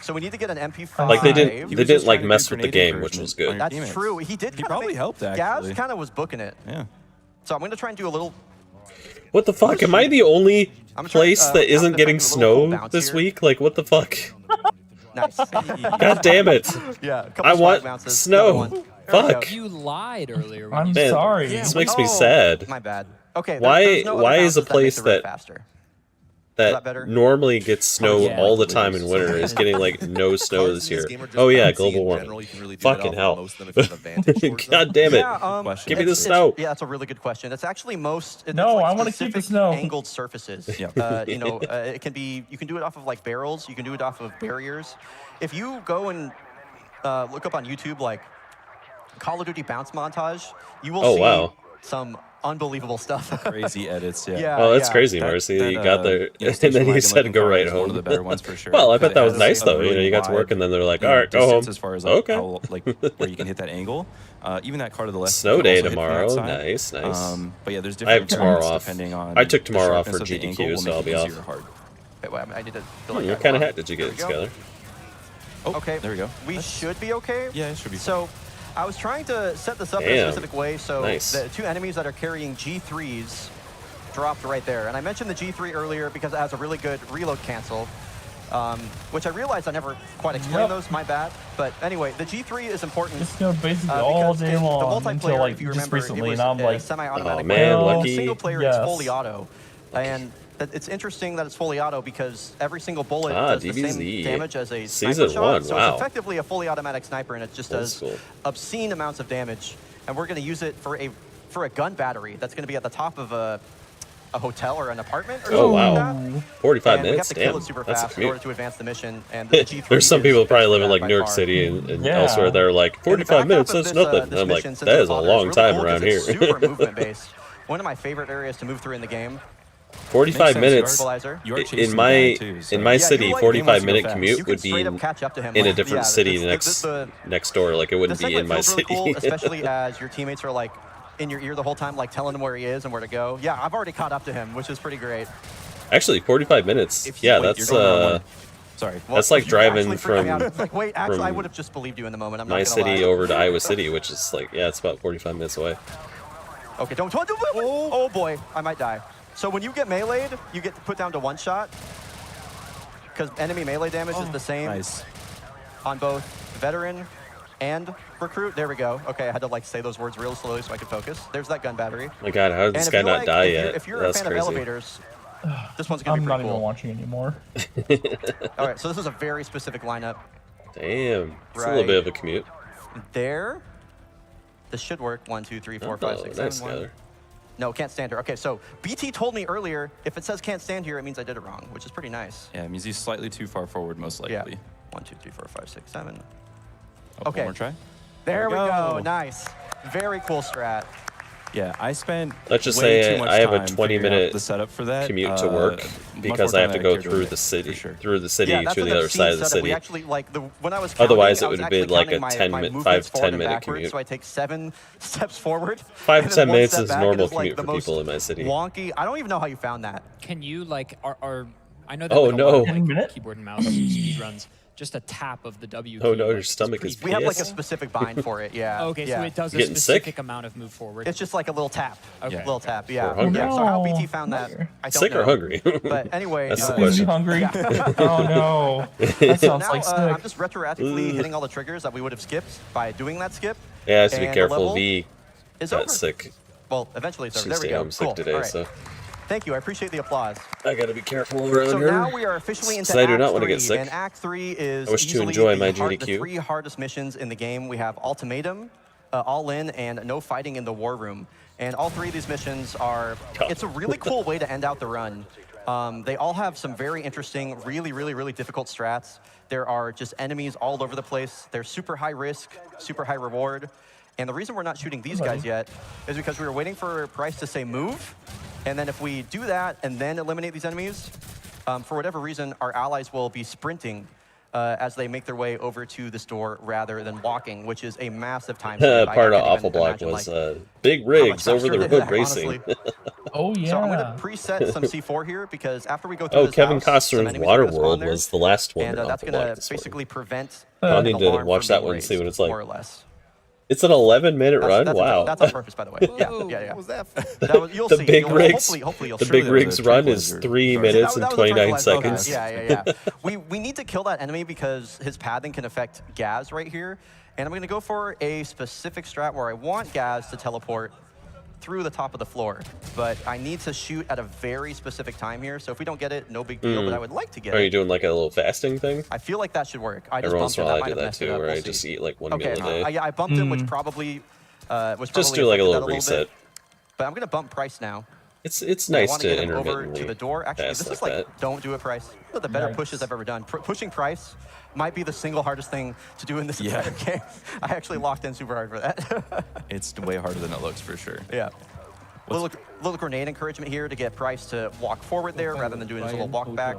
So we need to get an MP5. Like they He didn't was they just didn't like trying to do mess with the grenade game, which was encouragement on good. your That's teammates. true. He did. He kinda probably make- helped, actually. Gaz kind of was booking it. Yeah. So I'm going to try and do a little. What the fuck? Am I the only I'm gonna try, place that I'm isn't gonna getting try to do a little snow bounce this here. week? Like what the fuck? Nice. God damn it! Yeah. A couple I swag want bounces, snow. another one. There we Fuck. go. You lied earlier. When I'm you Man, sorry. This makes me Oh, sad. My bad. Okay. Why- there's no other why is a bounces that make place the rate that- faster? that That better? normally gets snow yeah. all the time in winter is getting like no snow this year. Oh yeah, global warming. Fucking hell. God damn it. Yeah, Give me the it's- snow. Yeah, that's a really good question. It's actually most. It's No, like I wanna keep the specific snow. Angled surfaces. Yeah. You know, it can be. You can do it off of like barrels. You can do it off of barriers. If you go and look up on YouTube like Call of Duty bounce montage, you will Oh, see wow. some unbelievable stuff. Crazy edits, yeah. Yeah. Oh, that's crazy, That- Marcy. that, You got there, you know, and station then you wagon said looking go car right is home. One of the better ones for sure. Well, I bet It that was has nice a though. You know, really you got to work wide, and then they're like, you all know, right, go home. distance as far as like, Okay. how, like where you can hit that angle. Even that car to the left. Snow you can day also hit from that tomorrow. side. Nice, nice. But yeah, there's I have different tomorrow points off. depending on I took the tomorrow off sharpness for of the GDQ, angle will so I'll make be it off. easy or hard. Wait, wait, I need to feel like What that. kind of Hold hat did you There get we go. together? Oh, Okay, there we go. We should be okay. Yeah, it should be. So, I was trying to set this up in a Damn. specific way so Nice. the 2 enemies that are carrying G3s dropped right there. And I mentioned the G3 earlier because it has a really good reload cancel, which I realized I never quite explained Yep. those, my bad. But anyway, the G3 is important. Just go basically because all day in long the until multiplayer, like if you just remember, recently, it was and I'm like, semi-automatic. Oh, man, mode. lucky. In single player, Yes. it's fully auto. And it's interesting that it's fully auto because every single bullet Ah, does the DBZ. same damage as a Season sniper shot. 1, So wow. it's effectively a fully automatic sniper, and it just Old does school. obscene amounts of damage. And we're going to use it for a gun battery that's going to be at the top of a hotel or an apartment or Oh something wow, like that. 45 And we have minutes. to kill Damn, it super that's a fast in order commute. to advance the mission. And the G3 There's some is people that probably best live for in that like by New York far. City and Yeah. elsewhere. They're like And the 45 back half minutes. of That's this, nothing. this And I'm like, mission, since that it's is a on, long really time cool around 'cause here. it's super movement based. One of my favorite areas to move through in the game. 45 Makes sense, minutes Equalizer. You are chasing in the my guy, too, so- in my Yeah, city. you like 45-minute fast. commute You can would be straight up catch up to him. in a like, different yeah, city it's- next door. Like it wouldn't the be in segment my feels city. really cool, especially as your teammates are like in your ear the whole time, like telling him where he is and where to go. Yeah, I've already caught up to him, which is pretty great. Actually, 45 minutes. If you- Yeah, wait, that's you're going the wrong way. Sorry. Well, That's like you driving actually freaked me from- out. It's like, wait, actually, I from would have just believed you in the moment. I'm my not gonna city lie. over to Iowa City, which is like, yeah, it's about 45 minutes away. Okay, don't. Oh boy, I might die. So when you get meleeed, you get put down to 1 shot because enemy melee damage is the same Nice. on both veteran and recruit. There we go. Okay, I had to like say those words real slowly so I could focus. There's that gun battery. My God, how did this And if guy you not like- die if you're- yet? If you're That's a fan crazy. of elevators, this one's gonna I'm be not pretty even cool. watching anymore. All right, so this is a very specific lineup. Damn, it's a Right. little bit of a commute. There. This should work. 1, 2, 3, 4, 5, Oh, 6, nice, 7, 1. Skyler. No, can't stand here. Okay, so BT told me earlier if it says can't stand here, it means I did it wrong, which is pretty nice. Yeah, it means he's slightly too far forward, most Yeah. likely. 1, 2, 3, 4, 5, 6, 7. Oh, Okay. One more try. There we go. Nice. Very cool strat. Yeah, I spent. Let's just way say too much I have a time 20 figuring out minute the setup for that. commute to work much because more I have time to than go care through admit, the city, for sure. through the city Yeah, that's to an the other obscene side of the setup. We city. actually, like, when I was Otherwise, counting, it would I have was been like actually a counting 10 my minute, 5 movements to forward 10 and minute backwards, commute. so I take 7 steps forward. 5 and to then 10 one minutes step is back. normal It is, like, commute the for most people in my city. wonky. I don't even know how you found that. Can you like are I know that Oh, like, a no. lot of, 10 like, minute? keyboard and mouse speed runs, just a tap of the W key. Oh, no, like, your stomach pretty is We have like a pissed. specific bind for it. Yeah. Okay, yeah. so it does a Getting specific sick? amount of move forward. It's just like a little tap. Okay. Little tap. Yeah. Or hungry. Yeah. So how No. BT found that, I don't Sick know. or hungry? But anyway, That's the Is question. he hungry? Yeah. Oh no. That So sounds now like sick. I'm just retroactively Ugh. hitting all the triggers that we would have skipped by doing that skip. Yeah, I have to be And the careful. level V is got over. sick. Well, eventually it's over. She There we stayed go. home sick Cool. today, All right. so Thank you. I appreciate the applause. I gotta be careful around So her. now we are officially into So I do Act not want to 3, get sick. and Act 3 is I wish to easily enjoy my the AGDQ. 3 hardest missions in the game. We have Ultimatum, All In, and No Fighting in the War Room. And all 3 of these missions are, it's a really cool way to end out the run. They all have some very interesting, really difficult strats. There are just enemies all over the place. They're super high risk, super high reward. And the reason we're not shooting these guys yet is because we were waiting for Price to say move. And then if we do that and then eliminate these enemies, for whatever reason, our allies will be sprinting as they make their way over to this door rather than walking, which is a massive time save. Part I of can't Awful even Block imagine, was like, big how much rigs over faster the they road act, racing. honestly. Oh yeah. So I'm going to preset some C4 here because after we go through Oh, this Kevin house, some Costner's enemies are gonna spawn Waterworld there, was the last one. and in that's Awful going Block to this morning. basically prevent I'll an need to alarm watch from that being one and see raised, what it's like. more or less. It's an 11-minute run. That's Wow. That's on purpose, by the way. Yeah. What was that? That was, you'll The see. big rigs. Hopefully you'll The see. big there was rigs a run is tranquilizer. 3 Sorry. minutes That and was a 29 tranquilizer. Okay. seconds. Yeah. We need to kill that enemy because his pathing can affect Gaz right here. And I'm going to go for a specific strat where I want Gaz to teleport through the top of the floor. But I need to shoot at a very specific time here. So if we don't get it, no big deal. But I would like to get Are you it. doing like a little fasting thing? I feel like that should work. I just Every once bumped in a it. while I That do might have that messed it too, up. where We'll I see. just eat like one Okay, meal a day. yeah, I bumped it, which probably was Just probably do like a affected little that reset. bit. But I'm going to bump Price now. It's I nice want to get him over intermittently to the door. Actually, pass this is like like, that. don't do it, Price. One of the better Yikes. pushes I've ever done. Pushing Price might be the single hardest thing to do in this Yeah. entire game. I actually locked in super hard for that. It's way harder than it looks for sure. Yeah. Little grenade encouragement here to get Price to walk forward there rather than doing his little walk back.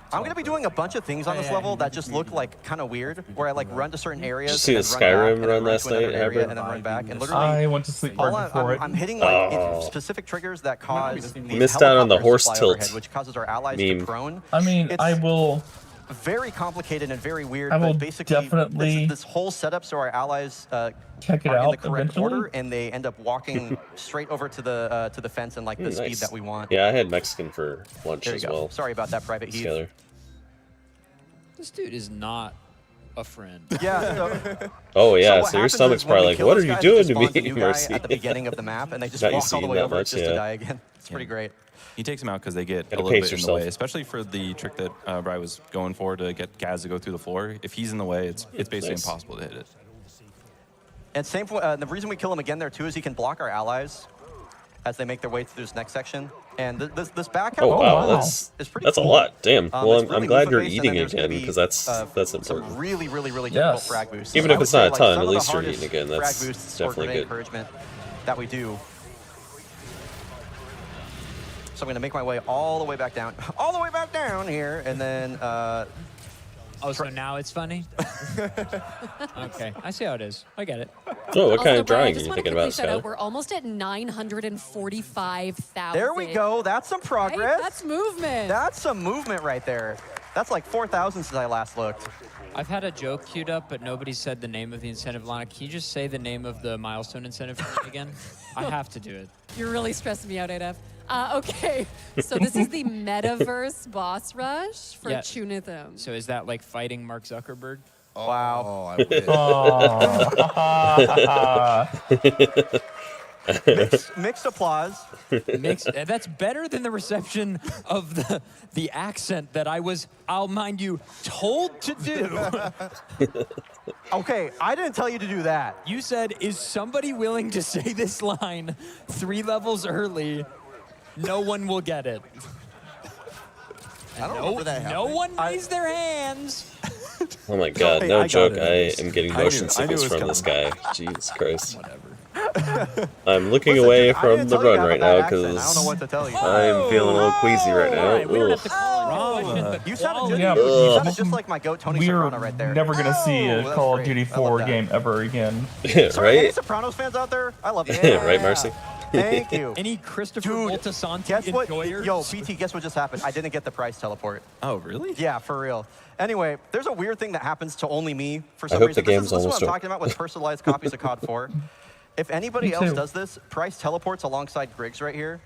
I'm going to be doing a bunch of things on this level that just look like kind of weird, where I like run to certain areas. Did you see and the then run back, Skyrim and then run run last to another night, area Herbert? and then run back. And literally, I went to sleep all right before it. I'm hitting like Oh. specific triggers that cause these Missed out on the helicopters to horse fly tilt overhead, which causes our allies meme. to prone. I mean, It's I will. very complicated and very weird, I will but basically definitely this whole setup so our allies check it are in out the correct eventually. order and they end up walking straight over to the fence and like the speed Nice. that we want. Yeah, I had Mexican for lunch There you as go. well. Sorry about that, Private Heath. Together. This dude is not a friend. Yeah. So, Oh yeah, what so your happens stomach's is when we probably like, kill what are those you guys, doing it to spawns a me, new guy Mercy? at the beginning of the map, and they just Not walk all the used to way eating that over much, just yeah. to die again. It's pretty Yeah. great. He takes them out because they get Gotta a little pace bit in the way, yourself. especially for the trick that Bri was going for to get Gaz to go through the floor. If he's in the way, it's basically Nice. impossible to hit it. And same for, the reason we kill him again there too is he can block our allies as they make their way through this next section. And this back half Oh of the wow, level that's is pretty that's a cool. lot. Damn. Well, It's I'm really glad you're movement-based, and then eating there's gonna again be, because that's important. Some really difficult Yes. frag boosts. Even I if would it's not say, a like, ton, some at of the least you're hardest eating again. That's frag boosts definitely or grenade good. encouragement that we do. So I'm going to make my way all the way back down, here, and then Oh, so now it's funny? Okay, I see how it is. I get it. Oh, what kind Also, of Brian, I drawing are just you want to thinking quickly about, shout out, Skylar? we're almost at 945,000. there we go. That's some progress. Right? That's movement. That's some movement right there. That's like 4,000 since I last looked. I've had a joke queued up, but nobody said the name of the incentive. Lana, can you just say the name of the milestone incentive for me again? I have to do it. You're really stressing me out, AF. Okay, so this is the Metaverse boss rush for Yeah. Chunithim. So is that like fighting Mark Zuckerberg? Wow. Oh, I wish. Mixed applause. That's better than the reception of the accent that I was, I'll mind you, told to do. Okay, I didn't tell you to do that. You said, is somebody willing to say this line 3 levels early? No one will get it. I don't remember that No happening. one raised their hands. Oh my god, Hey, no I joke, got I it. am getting I knew motion it sickness was from this guy. Jesus Christ. Whatever. I'm looking Listen, away dude, I from didn't the tell you to run have a right bad now accent. I don't know because what to tell you. I'm feeling a little queasy right now. Alright, we don't have Ugh. to call it a question, but You sounded, Oh, just, yeah, you but sounded just like my goat Tony We're Soprano right there. never gonna see a Oh, that's Call of great. Duty I love 4 that. game ever again. Sorry, any Right? Sopranos fans out there? I love you. Right, Marcy? Thank you. any Christopher Dude, Moltisanti guess what? enjoyers? Yo, BT, guess what just happened? I didn't get the price teleport. Oh, really? Yeah, for real. Anyway, there's a weird thing that happens to only me for some hope reason. the game's this is what almost I'm over. talking about with personalized copies of COD 4. If anybody Me else too. does this, Price teleports alongside Griggs right here.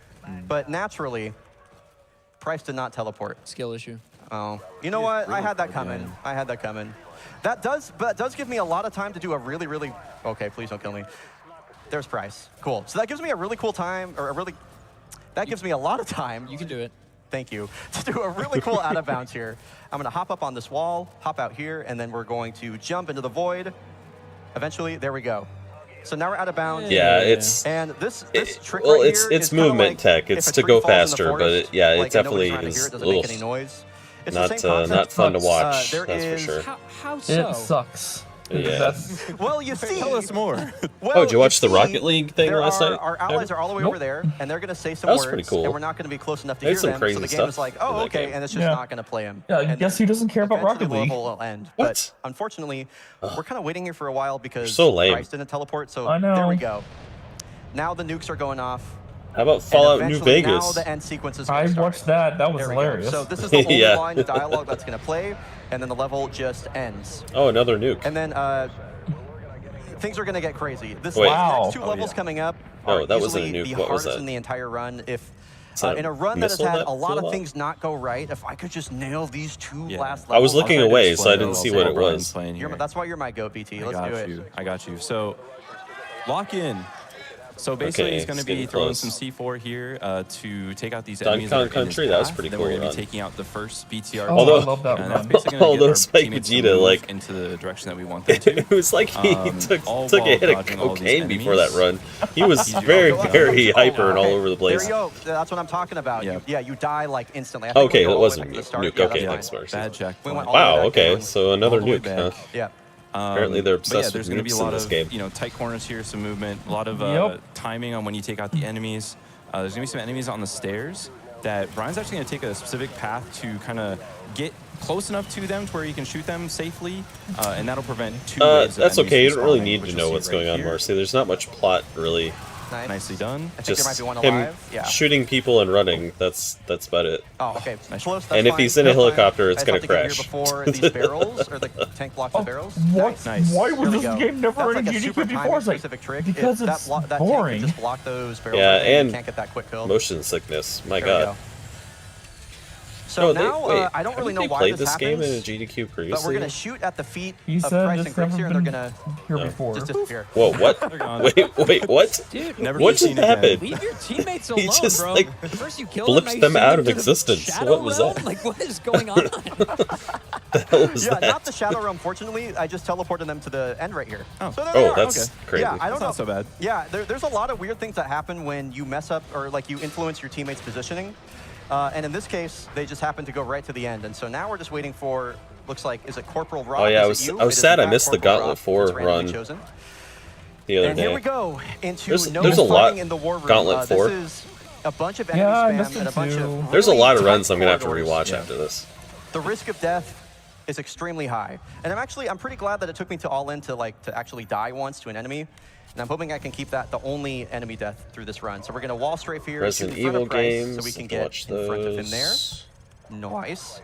But naturally, Price did not teleport. Skill issue. Oh, you know what? I had that coming. I had that coming. That does give me a lot of time to do a really. Okay, please don't kill me. There's Price. Cool. So that gives me a really cool time, or that gives me a lot of time. You can do it. Thank you. To do a really cool out of bounds here. I'm gonna hop up on this wall, hop out here, and then we're going to jump into the void. Eventually, there we go. So now we're out of bounds. Yeah, it's And this trick well, right it's here is kinda movement like tech. if It's a to tree go falls in the faster, but forest, it, yeah, it like, definitely nobody's around to hear is it, doesn't make any ugh, noise. It's not the same concept. not fun to watch. there That's for is- sure. How so? It sucks. Yeah. That's, Well, you see. Tell us more. Well, Oh, did you watch the see, Rocket League thing there last are- night? Our allies are all the way Nope. over there, and they're going to say some That was words, pretty cool. and we're not going to be close enough to They hear had some them. crazy so the game stuff is like, in oh, that okay, game. and it's just Yeah. not going to play him. yeah, And guess who doesn't care about eventually Rocket the League? level will end. What? But unfortunately, we're kind of waiting here for a while because so lame. Christ didn't teleport. So I know. there we go. Now the nukes are going off. How about and Fallout New eventually Now Vegas? the end sequence is I gonna start. watched that. That was There we go. hilarious. So this is the only Yeah. line of dialogue that's going to play, and then the level just ends. Oh, another nuke. And then things are going to get crazy. This Wait. Wow. next two levels yeah. coming up No, are that wasn't a easily nuke. the What was hardest that? in the entire run. If Is that in a run that has missile had that a lot flew of off? things not go right, if I could just nail these two Yeah. last levels. I was looking I'll try to away, so I explain didn't it see also what while it Brian's was. playing here. That's why you're my goat, BT. Let's do it. I got you. So, lock in. So basically, Okay, he's going to it's be getting throwing close. some C4 here to take out these Donkey enemies that are Kong in his Country, that was path. pretty Then cool we're going to run. be taking out the first BTR. Oh, Although- I love that and that's run. basically going to Although get our Spike teammates to Vegeta, move like- into the direction that we want them to. It was like he took all a while hit of dodging all these cocaine before that enemies. run. He was He's very, doing well. very hyper and all Okay, over the place. There you go. That's what I'm talking about. Yeah. You die like instantly. I think Okay, we go that all the way wasn't back to the nuke. start. Nuke. Yeah, Okay, that's thanks, fine. Marcy. Bad check. We went all the way Wow, back okay, down. so another All the way nuke, huh? back. Yeah. Apparently they're But yeah, obsessed there's with going to be a nukes in lot this of game. tight corners here, some movement, a lot of Yep. timing on when you take out the enemies. There's going to be some enemies on the stairs that Brian's actually going to take a specific path to kind of get close enough to them to where you can shoot them safely, and that'll prevent two waves of That's enemies okay. You from don't really spawning, need which to you'll know see what's right going on, here. Marcy. There's not much plot, really. Nice. Nicely done. I think there Just might be one him alive. Yeah. shooting people and running. That's about it. Oh, okay. Nice. Close. That's And if fine. he's in a That's fine. helicopter, it's I just gonna have to get crash. Here before these barrels or the tank blocks the barrels. What? Nice. Why There was we this go. game never That's in like a super GDQ before? timing It's like, specific trick. because If it's that tank boring. could just block those barrels. Yeah, right there, and you can't get that quick kill. Motion sickness. My There we God. go. So now wait, I don't really haven't know they why played this this game happens. in a GDQ But previously? we're gonna shoot at the feet He of said Price it's and Griggs here, never and they're been gonna here No. before. just disappear. Whoa, what? They're gone. wait, what? Dude, Never What been seen just again. happened? leave your teammates He alone, just, bro. like, First you kill blipped them, them out of to the existence. shadow What was realm? that? Like, what is going on? The hell was Yeah, that? not the Shadow Realm, fortunately. I just teleported them to the end right here. Oh. So there they Oh, are. that's Okay. crazy. Yeah, I don't That's know. not so bad. Yeah, there's a lot of weird things that happen when you mess up or like you influence your teammates' positioning. And in this case, they just happen to go right to the end. And so now we're just waiting for, looks like, is it Corporal Rob? Oh, yeah, Is it you? I was It is, sad in I fact, missed the Corporal Gauntlet Rob. 4 It's randomly run chosen. the other And day. here we go into There's no a lot- fighting in the war room. Gauntlet 4. This is a bunch of enemy Yeah, I spam missed and a it bunch too. of There's a really lot of tight runs I'm going to have to corridors. rewatch Yeah. after this. The risk of death is extremely high. And I'm pretty glad that it took me to all in to actually die once to an enemy. And I'm hoping I can keep that the only enemy death through this run. So we're gonna wall strafe here, Resident shoot in front Evil of Price games. so we can I'll get watch in front of him there. those. Nice.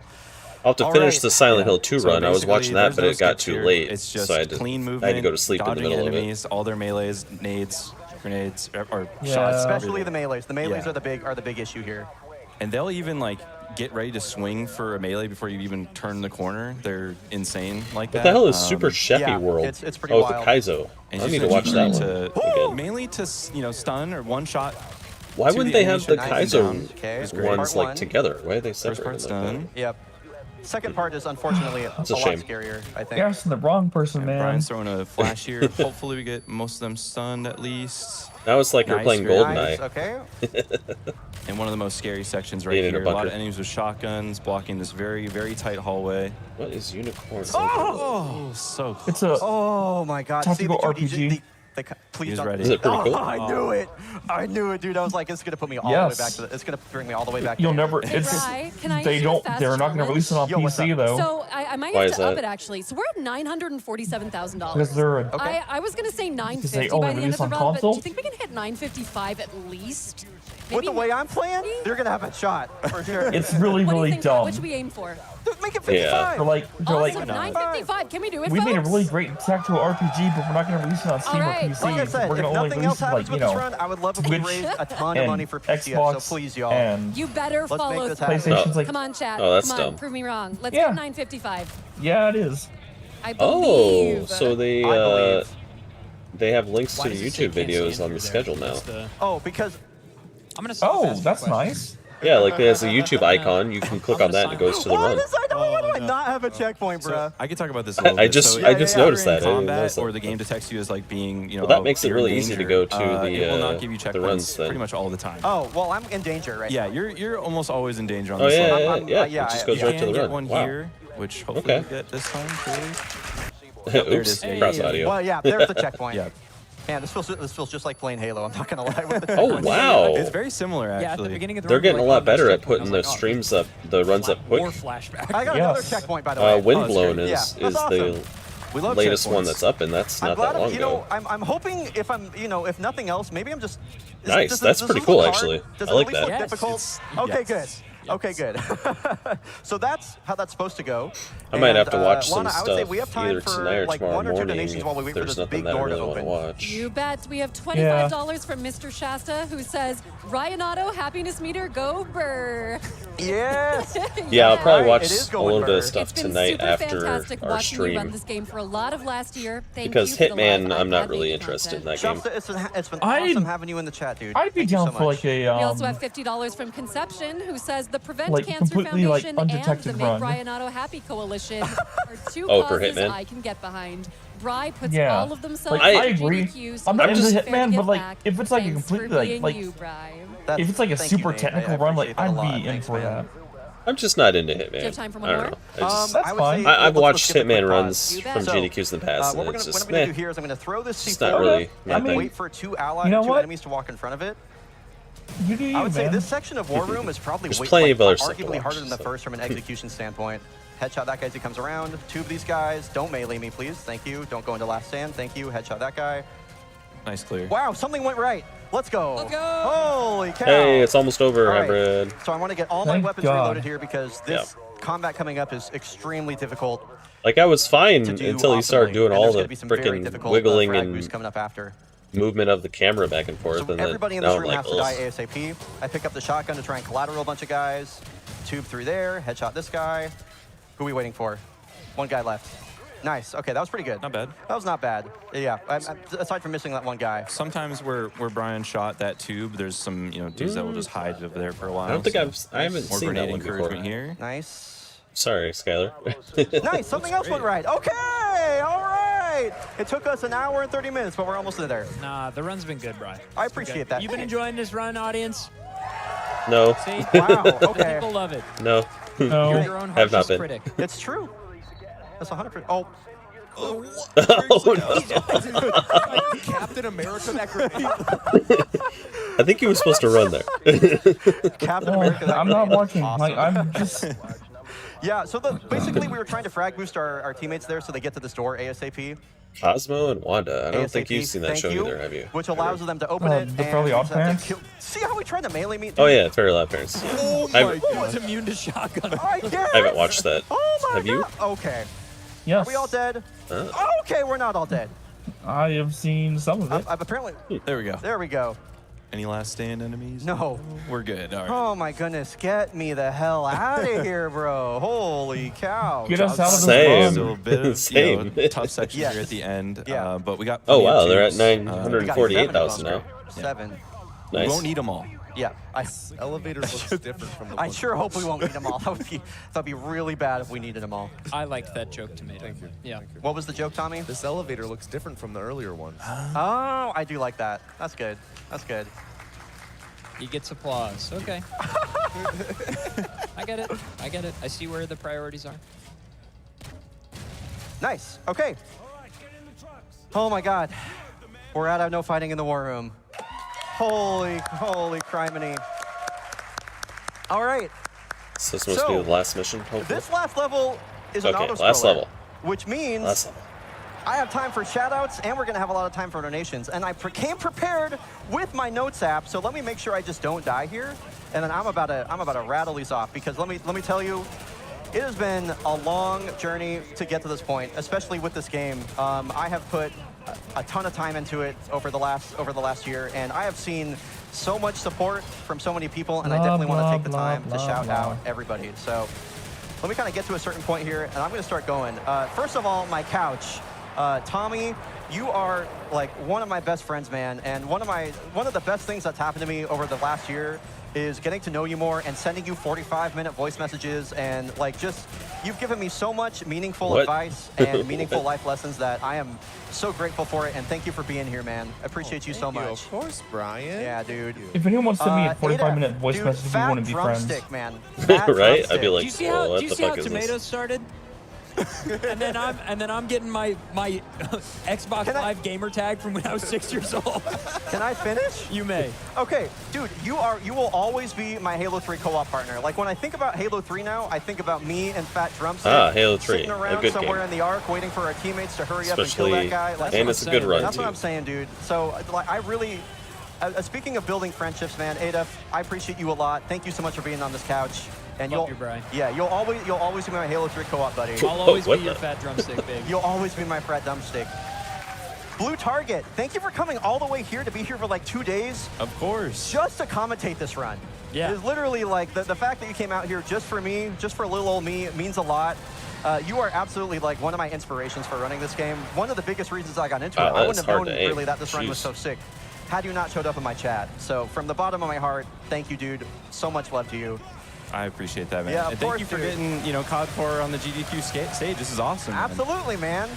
I'll have to All finish right. the Silent Hill 2 So run. I was basically, watching that, there's but no it got skips too here. late. It's just so I had to, clean movement. I had to go to sleep in the dodging middle enemies, all their melees, nades, grenades, or Yeah. shots. Especially the everything. melees. The melees Yeah. are the big issue here. And they'll even like get ready to swing for a melee before you even turn the corner. They're insane like What that. the hell is Super Chefy yeah, World? it's pretty oh, wild. the Kaizo. And I just need to gonna watch keep that trying one to, again. mainly to stun or one shot. Why to wouldn't the they enemy have the should knock them down. Kaizo Okay, It's great. ones part like one. together? Why are they First separated part's like that? done. Yep. Second part is unfortunately a lot shame. scarier, I think. You're asking the wrong person, man. Brian's throwing a flash here. Hopefully we get most of them stunned at least. Now it's like you're playing very GoldenEye. Nice, okay. In one of the most scary sections right Being in a here. A lot bunker. of enemies with shotguns blocking this very, very tight hallway. What is unicorn? Oh, so close. It's a Oh my god. tactical dude, RPG. please He's don't. ready. Is it pretty cool? I knew it. I knew it, dude. I was like, it's gonna put me all the way back to the. It's gonna bring me all the way back. You'll to never. Hey, It's Bri, can I they issue a don't. fast They're not going to challenge? release it on Yo, what's PC up? though. So I might Why have is to up that? it actually. So we're at $947,000. Because they're a, I was gonna say 950 only by the end of release the on run, but do console? you think we can hit 955 at least? With the Maybe way I'm playing, maybe? you're gonna have a shot for sure. it's really What do you really think? dumb. What should we aim for? Dude, make it Yeah. 55. They're like Awesome, 955. Can we do it, we folks? made a really great tactical RPG, but we're not going to release it on Steam or Alright. PC. Like I said, we're if going to only nothing release else it happens like with this run, I would love if we Switch raised a ton of and money for PCS. Xbox So please, y'all. and You better Let's follow make this through. happen. PlayStation's like Come on, chat. Oh, that's Come on, dumb. prove me wrong. Let's Yeah. get 955. yeah, it is. I Oh, believe. so they I believe. they have links Why to the does it say YouTube can't see videos on Andrew the there? schedule now. That's the- Oh, because I'm gonna. Oh, that's nice. Yeah, like there's a YouTube icon. You can click on that and it goes to the why run. does why do I not have a checkpoint, So bruh? I could talk about this a little I bit. just So I just yeah, noticed you're that. in I didn't combat, notice that. or the game detects you as like being, you know, Well, that makes it you're in really easy to danger. go to It will the, not give you the runs checkpoints then. pretty much all the time. Oh, well, I'm in danger right Yeah, now. you're almost always in danger on Oh this yeah, one. yeah, I'm- yeah. yeah, It just I- goes You right to can the get run. one Wow. here, which hopefully Okay. we get this time, clearly. Oops, There it is. cross Hey. audio. Well, yeah, there's the checkpoint. Yeah. Man, this feels just like playing Halo. I'm not gonna lie with it. Oh wow, It's very similar, actually. Yeah, at the beginning of the they're run, getting a like, lot oh, better next at checkpoint. putting I the was like, oh, streams up, the runs up quick. More flashback. I got Yes. another checkpoint, by the way. Windblown great. is Yeah, is that's the awesome. We love latest one checkpoints. that's up, and that's I'm not glad that long you know, ago. I'm hoping if I'm, you know, if nothing else, maybe I'm just. Nice, does that's this pretty look cool, hard? actually. Does I it like at least that. look Yes, difficult? it's- Okay, yes. good. Okay, good. So that's how that's supposed to go. I might And, have to watch some Lana, I would say stuff we have time either for tonight or like tomorrow one or two morning donations while we if wait for there's this nothing big that I door really to want to open. watch. You bet. We have $25 from Mr. Shasta, who says, Ryan Otto, happiness meter, go Burr. Yes. Yeah, I'll probably Right, watch it is a going little bit of burr. stuff It's been tonight super after fantastic our watching you run stream. this game for a lot of last year. Thank Because you for the Hitman, live I'm not iPad really baby interested in that content. game. Shasta, it's been I'd- awesome having you in the chat, dude. I'd be Thank you down so for like much. a We also have $50 from Conception, who says the Prevent like, Cancer completely, like, Foundation and the undetected Make run. Brian Otto Happy Coalition are two Oh, for causes Hitman? I can get behind. Bri puts Yeah. all of themselves Like, in I agree. AGDQ, so I'm not it's into fair to Hitman, give but like back. if it's like a Thanks completely for being like you, Bri. That's- if it's like a thank you, super Nate. technical I run, like appreciate that a I'd lot. be in Thanks, for man. that. I'm just not into Hitman. Do you have time for I one don't more? know. I just, That's I would fine. say I've let's watched skip a quick Hitman pause. runs You bet. from So, GDQs in the past, what and I'm it's gonna just do meh. here is I'm gonna throw this It's C4 not really I my mean, thing. wait for two allies, You know two what? enemies to walk in front of it. You do you, I would say man. this section of War Room is probably There's way, plenty like, of other stuff to arguably watch, harder than the so. first from an execution standpoint. Headshot that guy as he comes around. Two of these guys. Don't melee me, please. Thank you. Don't go into last stand. Thank you. Headshot that guy. Nice clear. Wow, something went right. Let's go. Let's go. Holy cow. Hey, it's almost over, All right. hybrid. So I want to get all my Thank weapons God. reloaded here because this combat coming up is extremely difficult Like I was fine to do until you started optimally, doing and all there's the gonna be some very freaking difficult, wiggling frag boosts and coming up after. movement of the camera back and forth, So and everybody in then this now I'm room like, has to die ugh. ASAP. I pick up the shotgun to try and collateral a bunch of guys. Tube through there, headshot this guy. Who are we waiting for? One guy left. Nice, okay, that was pretty good. Not bad. That was not bad. Yeah, aside from missing that one guy. Sometimes where Brian shot that tube, there's some dudes that will just hide over there for a while. I don't think so I haven't more seen that grenade one before. encouragement here. Nice. Sorry, Skylar. Nice, something else went right. Okay, all right. It took us an hour and 30 minutes, but we're almost there. Nah, the run's been good, Brian. I appreciate that. You've been enjoying this run, audience? No, See? Wow, okay. People love it. no. No. You're your own Have not harshest been. critic. It's true. That's 100%. Oh, Oh, no. Captain America, that grenade. I think he was supposed to run there. Captain Oh, America. that I'm not grenade. watching. Awesome. Like I'm just. Yeah, so basically we were trying to frag boost our teammates there so they get to this door ASAP. Cosmo and Wanda. I don't think ASAP, you've seen that thank show you, either, have you? Which allows them to open Oh, it. the and Fairly we just have to Oddparents? kill- See how we tried to melee me? Oh yeah, it's Very Loud Parents. Oh I my Who was immune to shotgun? I guess. haven't watched that. Oh my Have you? God. Okay. Yes. Are we all dead? Oh. Okay, we're not all dead. I have seen some of it. I've apparently. There we go. There we go. Any last stand enemies? No. We're good. All right. Oh my goodness, get me the hell out of here, bro. Holy cow. Get us out of this Same. run. Still a bit of Same. tough section Yes. here at the end. Yeah. But we got. Oh plenty of wow, they're at tubes. We got 948,000 7 of now. them. 7. We Nice. won't need them all. Yeah, This elevator looks different from the I one sure from- hope we won't need them all. That'd be really bad if we needed them all. I liked that joke, Tomato. Thank you. Yeah. Thank you. What was the joke, Tommy? This elevator looks different from the earlier ones. Oh, I do like that. That's good. That's good. He gets applause. Okay. I get it. I get it. I see where the priorities are. Nice. Okay. Oh my God. We're out of no fighting in the war room. Holy criminy. All right. So this must be the last mission, hopefully. This last level is an Okay, auto last level. which means Last level. I have time for shoutouts, and we're gonna have a lot of time for donations. And I came prepared with my notes app, so let me make sure I just don't die here. And then I'm about to rattle these off, because let me tell you, it has been a long journey to get to this point, especially with this game. I have put a ton of time into it over the last year, and I have seen so much support from so many people, and I definitely want to take the time to shout out everybody. So let me kind of get to a certain point here, and I'm going to start going. First of all, my couch. Tommy, you are like one of my best friends, man, and one of the best things that's happened to me over the last year is getting to know you more and sending you 45-minute voice messages, and like just you've given me so much meaningful advice and meaningful life lessons that I am so grateful for it, and thank you for being here, man. I appreciate you so much. Of course, Brian. Yeah, dude. If anyone wants to send me a 45-minute voice message if you want to be friends. Drumstick, man. Fat Right? drumstick. I'd be like, Do you see oh, how, what do you the see how fuck is Tomato this? started? and then I'm getting my Xbox Live gamer tag from when I was 6 years old. Can I finish? You may. Okay, dude, you will always be my Halo 3 co-op partner. Like when I think about Halo 3 now, I think about me and Fat Drumstick Halo 3, sitting a around good somewhere game. in the Ark waiting for our teammates to hurry up and kill Especially, that guy. Like, and it's a good run that's too. what I'm saying, dude. So like I really, speaking of building friendships, man, Adef, I appreciate you a lot. Thank you so much for being on this couch. And Love you, Brian. Yeah, you'll always be my Halo 3 co-op buddy. I'll always be What your the- fat drumstick, baby. You'll always be my frat drumstick. Blue Target, thank you for coming all the way here to be here for like 2 days Of course. just to commentate this run. Yeah. It is literally like the fact that you came out here just for me, just for little old me, it means a lot. You are absolutely like one of my inspirations for running this game. One of the biggest reasons I got into it. I wouldn't have known really that this run was so sick had you not showed up in my chat. So from the bottom of my heart, thank you, dude. So much love to you. I appreciate that, man. Yeah, of and thank course, you for dude. getting, COD 4 on the GDQ stage. This is awesome. man. Absolutely, man.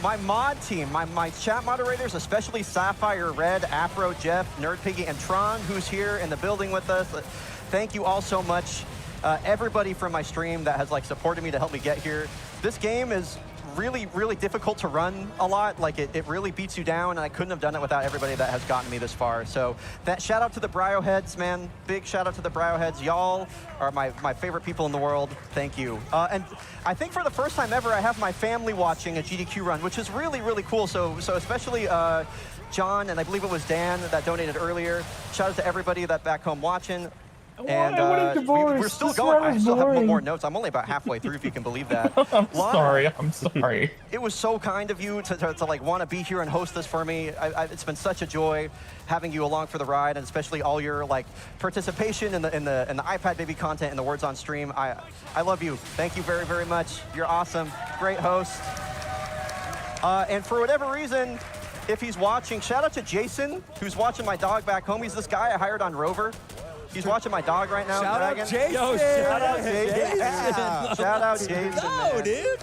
My mod team, my chat moderators, especially Sapphire, Red, Afro, Jeff, Nerd Piggy, and Tron, who's here in the building with us. Thank you all so much. Everybody from my stream that has like supported me to help me get here. This game is really, really difficult to run a lot. Like it really beats you down, and I couldn't have done it without everybody that has gotten me this far. So that shout out to the Brio Heads, man. Big shout out to the Brio Heads. Y'all are my favorite people in the world. Thank you. And I think for the first time ever, I have my family watching a GDQ run, which is really, really cool. So especially John, and I believe it was Dan that donated earlier. Shout out to everybody that back home watching. And we're still going. I still have more notes. I'm only about halfway through, if you can believe that. I'm sorry. It was so kind of you to like want to be here and host this for me. It's been such a joy having you along for the ride, and especially all your like participation in the iPad baby content and the words on stream. I love you. Thank you very, very much. You're awesome. Great host. And for whatever reason, if he's watching, shout out to Jason, who's watching my dog back home. He's this guy I hired on Rover. He's watching my dog right now. Shout out Dragon. Jason. Yo, shout out Jason. Yeah. Shout out Jason. No, man. dude.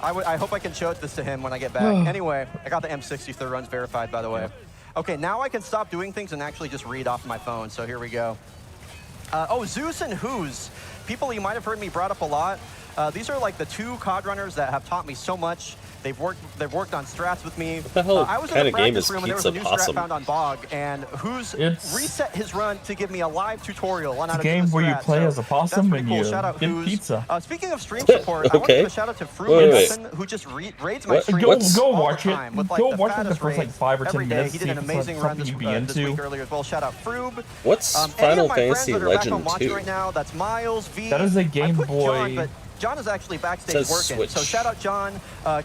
I hope I can show this to him when I get back. Anyway, I got the M60 if the run's verified, by the way. Okay, now I can stop doing things and actually just read off my phone. So here we go. Zeus and Who's. People you might have heard me brought up a lot. These are like the two COD runners that have taught me so much. They've worked on strats with me. What the hell I was in kind the of game practice is room and there was Pizza a new strat Possum? found on Bog, and Who's reset his run to give me a live tutorial on how to It's a game do the where you strat. play So as a possum that's and pretty cool. you Shout out get Who's. pizza. Speaking of stream support, I want to give a shout out to Fruit Nelson, who just raids my stream Go all watch the it. time with, like, Go the watch it the fattest first like raids 5 or 10 every day. minutes. He See did an if it's like amazing run something this you'd be this into. week earlier as well. Shout out Froob. What's Any Final of my friends Fantasy that are back home Legend watching 2? right now, that's Miles, V. That is a I Game put Boy. John, but John is actually backstage Says working. Switch. So shout out John,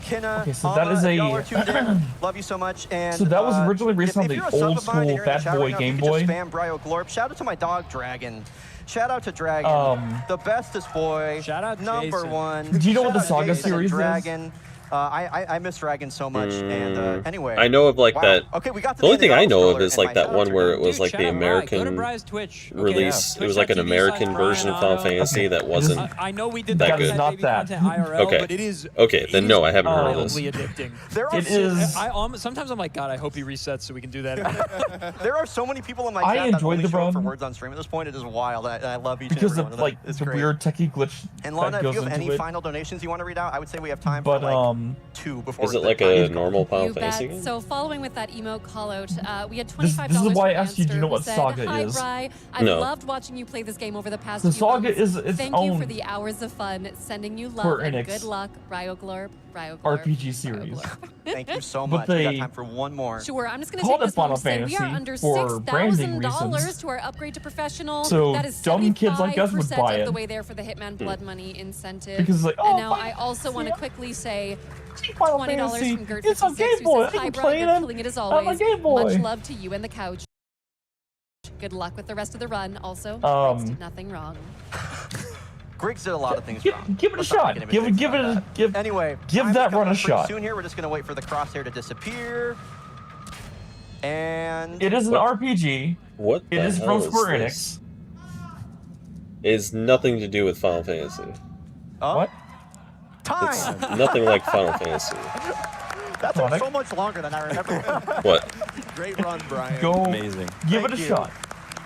Kinna, Okay, so that is a- y'all are tuned in. Love you so much. And So that was originally released on if the you're a sub old of mine and school you're in the Fat chat Boy right now, Game you can just Boy. spam Brio Glorp. Shout out to my dog Dragon. Shout out to Dragon, the bestest boy. Shout out number Jason. one. Do you know what Shout the out Saga Jason and series is? Dragon. I miss Dragon so much, and anyway. I know of like that. Okay, we got to the only thing I know of stroller, is like that one where it was Dude, like shout the out Bri. Go to American Bri's Twitch. release. Okay, It was like an American version of Final Fantasy that wasn't. I know we did that that, good. that Not baby that. content IRL, Okay. but it is. Okay, then no, I haven't heard of this. wildly addicting. It is. Sometimes I'm like, God, I hope he resets so we can do that. There are so many people in my I chat that enjoyed only the show up for run. words on stream at this point. It is wild. I love each Because and every of one like of them. It's the great. weird techie glitch And Lana, that if goes you have into any it. final donations you want to read out, I would say we have time But for like 2 before. Is it the like time a is gone. normal Final You Fantasy bet. game? So following with that emote call out, we had $25 This is why I from asked you, do you know Anster, what who said, Saga Hi, is? Bri. I've No. loved watching you play this game over the past So few Saga months. is its Thank you own for the hours of fun. Sending you love Square and Enix good luck. Ryoglorb. RPG series. Thank you so But much. We got they time for one more. Sure, I'm just going to called take it this moment Final to say we are Fantasy under for branding $6,000 reasons. to our upgrade to professional. So that is dumb kids like us would 75% buy of the it. way there for the Hitman Blood Money incentive. Because it's like, and oh, now I also want to Fantasy. quickly say Final $20 Fantasy. from Gert56 It's on Game who Boy. says, I Hi, can Bri, play you're it killing it as on my always. Game Boy. Much love to you and the couch. Good luck with the rest of the run. Also, Griggs did nothing wrong. Griggs did a lot of things wrong. Give it a Let's not shot. make any Give mistakes about that. give Anyway, give time's that coming run a up pretty shot. Soon here, we're just gonna wait for the crosshair to disappear. And It is an RPG. What? It the is hell from Square this? Enix. It has nothing to do with Final Fantasy. What? It's time. nothing like Final Fantasy. That took so much longer than I remember. What? Great run, Brian. Go. Amazing. Give Thank it a you. shot.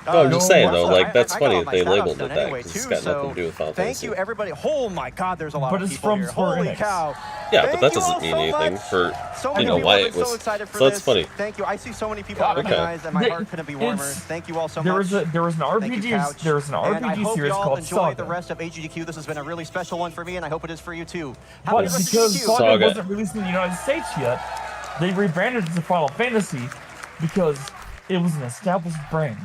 No, I'm just saying though, Also, like that's I got funny all that my they shout-outs labeled done it that anyway, because it's too, got so nothing to do with Final Thank Fantasy. you, everybody. Oh my God, there's a lot But of it's people from here. Square Holy Enix. cow! Yeah, Thank but that you all doesn't mean so anything much. for So many you know people why have it been was. so excited for So that's this. funny. Thank you. I see so many people I Okay. recognize, and my They- heart couldn't be warmer. it's- Thank you all so There much. was an Thank you, RPG. Couch. There was an And I RPG hope series y'all called enjoy Saga. the rest of AGDQ. This has been a really special one for me, and I hope it is for you too. Have a But good rest of because AGDQ. Saga wasn't released in the United States yet, they rebranded it to Final Fantasy because it was an established brand.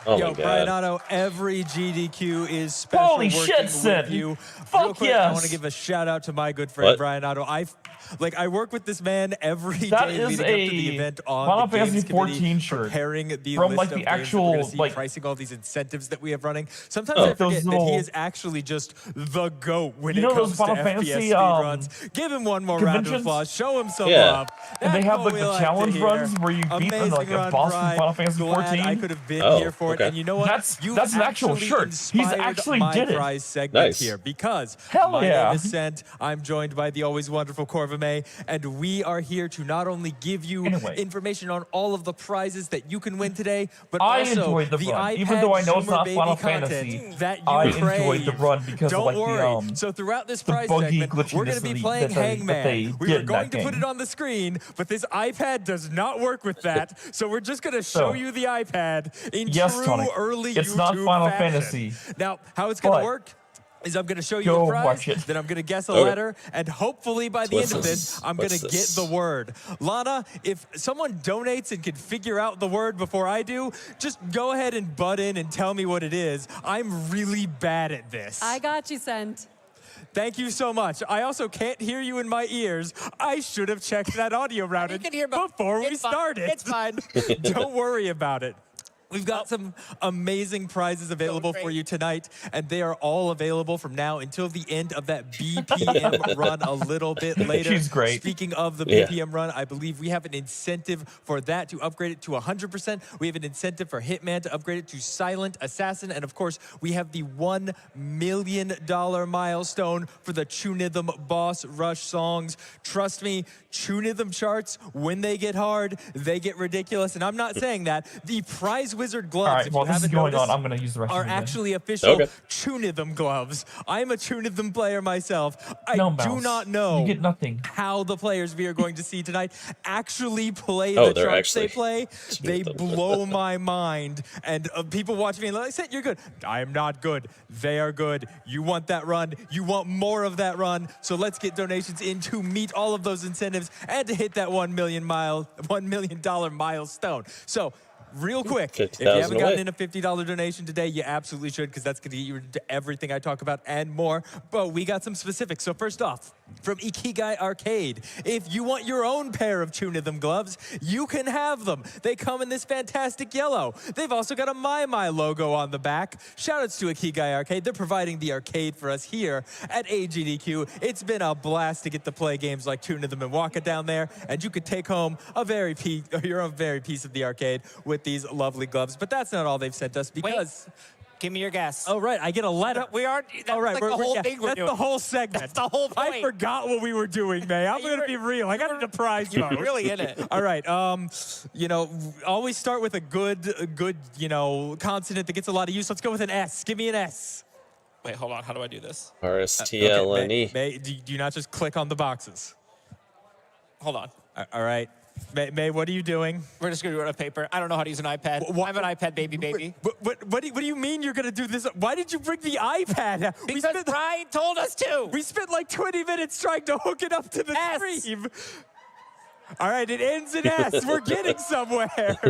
Oh Yo, my Brian god. Otto, every GDQ is special Holy working shit, with Sid. you. Fuck Real quick, I yes. want to give a shout out to my good friend What? Brian Otto. I work with this man every That day is leading up to the a event on Final the Games Fantasy Committee, 14 shirt preparing the from, list like, of the games that we're actual, gonna see, like- pricing all these incentives that we have running. Sometimes Oh. I forget Those that he little- is actually just the GOAT when You it know those comes to Final FPS Fantasy, speedruns. Give him one more round of conventions? applause. Show him some Yeah. love. And they That's have, what like, we the like to challenge hear. runs where you beat, Amazing like, a run, boss from Brian. Final Fantasy Glad 14. I could have been Oh, here for okay. it. And you know what? That's You've an actual actually shirt. He's inspired actually my did it. prize segment Nice. here because Hell my yeah. name is Sent. I'm joined by the always wonderful Corvame, and we are here to not only give you Anyway. information on all of the prizes that you can win today, but I also enjoyed the run. iPad Even though I know it's Zoomer not baby Final content Fantasy, that you I crave. enjoyed the run because Don't of, like, worry. the So throughout this the prize buggy segment, we're going glitchiness to be that playing they Hangman. We did were in going that to put game. it on the screen, but this iPad does not work with that. So we're just going to show So, you the iPad in yes, true Tony, early it's YouTube not Final fashion. Fantasy, Now, how it's going to but work is I'm going to show you go a prize, watch it. then I'm going to guess a Okay. letter, and hopefully by the What's end of this? this, I'm going What's to get this? the word. Lana, if someone donates and can figure out the word before I do, just go ahead and butt in and tell me what it is. I'm really bad at this. I got you, Sent. Thank you so much. I also can't hear you in my ears. I should have checked that audio routage before we started. It's fine. Don't worry about it. We've got some amazing prizes available for you tonight, and they are all available from now until the end of that BPM run a little bit later. She's great. Speaking of the Yeah. BPM run, I believe we have an incentive for that to upgrade it to 100%. We have an incentive for Hitman to upgrade it to Silent Assassin, and of course, we have the $1 million milestone for the Tunithm Boss Rush songs. Trust me, Tunithm charts, when they get hard, they get ridiculous, and I'm not saying that. The Prize Wizard gloves, All right, if while you this is haven't going noticed, on, I'm going to use the rest are of it. actually official Okay. Tunithm gloves. I'm a Tunithm player myself. I No, do Mouse. not know You get nothing. how the players we are going to see tonight actually play Oh, the they're charts they actually play. They them. blow my mind. And people watch me and like, "Sent, you're good." I am not good. They are good. You want that run. You want more of that run. So let's get donations in to meet all of those incentives and to hit that $1 million milestone. So real quick, if you 50,000 haven't gotten away. in a $50 donation today, you absolutely should, because that's going to get you into everything I talk about and more. But we got some specifics. So first off, from Ikigai Arcade. If you want your own pair of Tunithm gloves, you can have them. They come in this fantastic yellow. They've also got a My logo on the back. Shoutouts to Ikigai Arcade. They're providing the arcade for us here at AGDQ. It's been a blast to get to play games like Tunithm and Waka down there, and you could take home your own very piece of the arcade with these lovely gloves. But that's not all they've sent us because... Wait. Give me your guess. Oh, right. I get a letter. We are. That's all right. like the whole thing we're That's doing. the whole segment. That's the whole point. I forgot what we were doing, May. I'm going to be real. I got a surprise. You are really in it. All right. You know, always start with a good, you know, consonant that gets a lot of use. Let's go with an S. Give me an S. Wait, hold on. How do I do this? RSTLNE. May, do you not just click on the boxes? Hold on. All right. May, what are you doing? We're just going to do it on paper. I don't know how to use an iPad. I have an iPad, baby. What do you mean you're going to do this? Why did you bring the iPad? Because Brian told us to. We spent like 20 minutes trying to hook it up to the stream. All right, it ends in S. We're getting somewhere.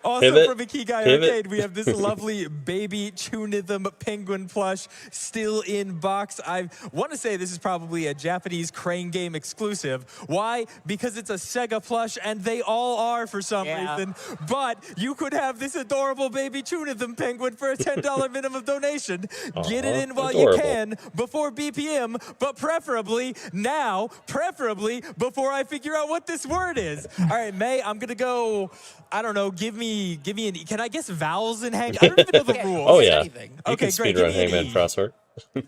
Also from Ikigai Arcade, we have this lovely baby Tunithm penguin plush still in box. I want to say this is probably a Japanese crane game exclusive. Why? Because it's a Sega plush, and they all are for some reason. But you could have this adorable baby Tunithm penguin for a $10 minimum donation. Get it in while you can before BPM, but preferably now, preferably before I figure out what this word is. All right, May, I'm going to go, I don't know, give me can I guess vowels in Hang? I don't even know the rules. Oh, yeah. Okay, You can great. speedrun Hangman crossword.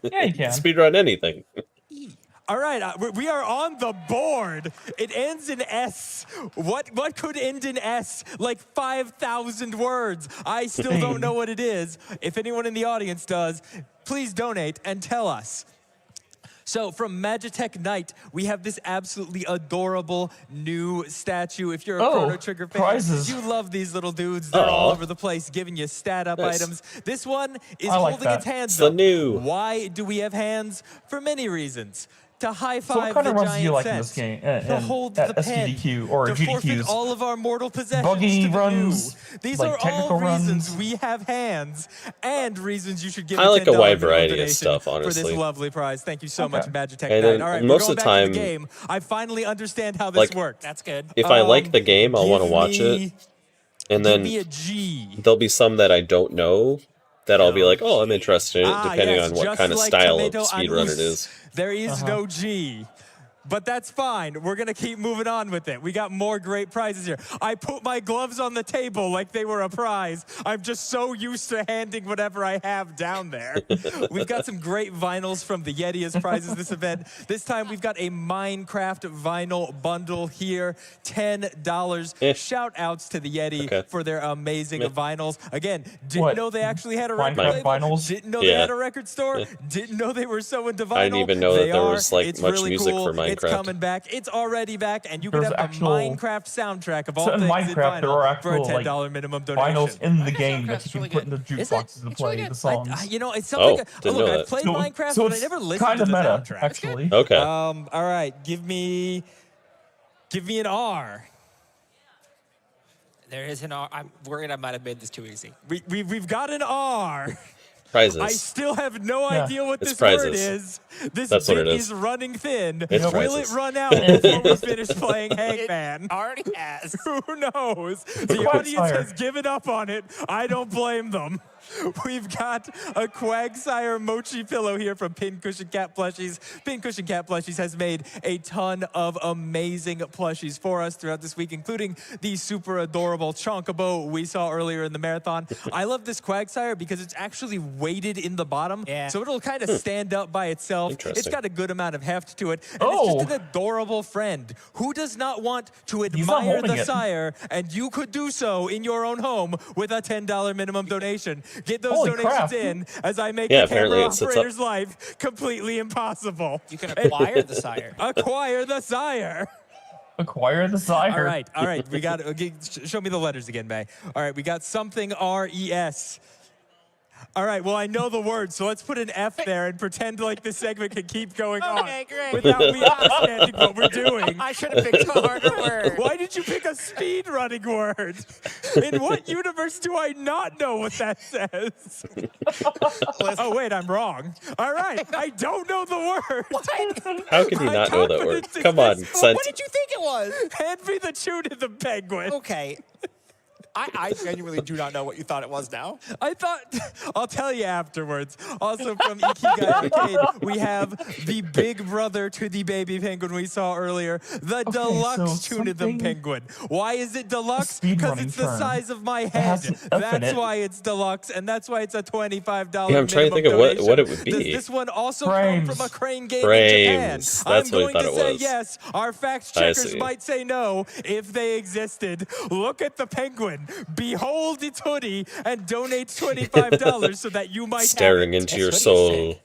Yeah, you can. Speedrun anything. All right, we are on the board. It ends in S. What could end in S? Like 5,000 words. I still don't know what it is. If anyone in the audience does, please donate and tell us. So from Magitech Knight, we have this absolutely adorable new statue. If you're a Chrono Trigger fan, prizes. you love these little dudes. They're all over the place giving you stat up items. This one is holding its hands up. Why do we have hands? For many reasons. To high-five the giant sense, to hold the pen, or to forfeit GDQs. all of our mortal possessions Buggy to the runs, new. These like are all technical reasons runs. we have hands and reasons you should give I like a $10 wide variety of donation stuff, for honestly. this lovely prize. Thank you so much, Magitech And Knight. All right, most we're of the going back to time, the game. I finally understand how this works. That's good. If I like the game, I'll want to watch it. And then me a G. there'll be some that I don't know that I'll be like, oh, I'm interested in it, depending on what kind of style of speedrun it is. There is no G. But that's fine. We're going to keep moving on with it. We got more great prizes here. I put my gloves on the table like they were a prize. I'm just so used to handing whatever I have down there. We've got some great vinyls from the Yeti as prizes this event. This time we've got a Minecraft vinyl bundle here. $10. Shout outs to the Yeti for their amazing vinyls. Again, didn't know they actually had a record label. Vinyls? Didn't know they had a record store. Didn't know they were so into vinyl. I didn't even know that there was like It's much really music cool. for Minecraft. It's coming back. It's already back, and you can have the actual- Minecraft soundtrack of all So in things Minecraft, in there are vinyl for a actual, $10 minimum donation. Vinyls in the game that you can put in the jukeboxes to play the songs. You know, it's something. didn't Look, know I've that. played So- Minecraft, so but I it's never listened kind to of the meta, soundtrack. actually. Okay. All right, give me an R. There is an R. I'm worried I might have made this too easy. We've got an R. Prizes. I still have no idea what It's this word prizes. is. This That's what bit it is. is running thin. It's Will prizes. it run out before we finish playing Hangman? Already has. Who knows? The Quagsire. audience has given up on it. I don't blame them. We've got a Quagsire Mochi pillow here from Pincushion Cat Plushies. Pincushion Cat Plushies has made a ton of amazing plushies for us throughout this week, including the super adorable Chonkabo we saw earlier in the marathon. I love this Quagsire because it's actually weighted in the bottom, so it'll kind of stand up by itself. It's got a good amount of heft to it, and it's just an adorable friend. Who does not want to admire the sire? And you could do so in your own home with a $10 minimum donation. Get those donations in as I make the camera operator's life completely impossible. You can acquire the sire. Acquire the sire. Acquire the sire. All right. We got. Show me the letters again, May. All right, we got something RES. All right, well, I know the word, so let's put an F there and pretend like this segment can keep going on great. without me understanding what we're doing. I should have picked a harder word. Why did you pick a speed running word? In what universe do I not know what that says? Oh, wait, I'm wrong. All right, I don't know the word. What? How can you not know that word? Come on, What did you think it was? Hand me the tune of the penguin. Okay. I genuinely do not know what you thought it was now. I thought, I'll tell you afterwards. Also from Ikigai Arcade, we have the big brother to the baby penguin we saw earlier, the deluxe tune of the penguin. Why is it deluxe? Because it's the size of my head. That's why it's deluxe, and that's why it's a $25 Yeah, I'm trying to think of what it would be. Does this one also come from a crane game in Japan? That's I'm what I going thought to it say was. yes. Our fact checkers might say no if they existed. Look at the penguin. Behold its hoodie and donate $25 so that you might staring have it. into your soul.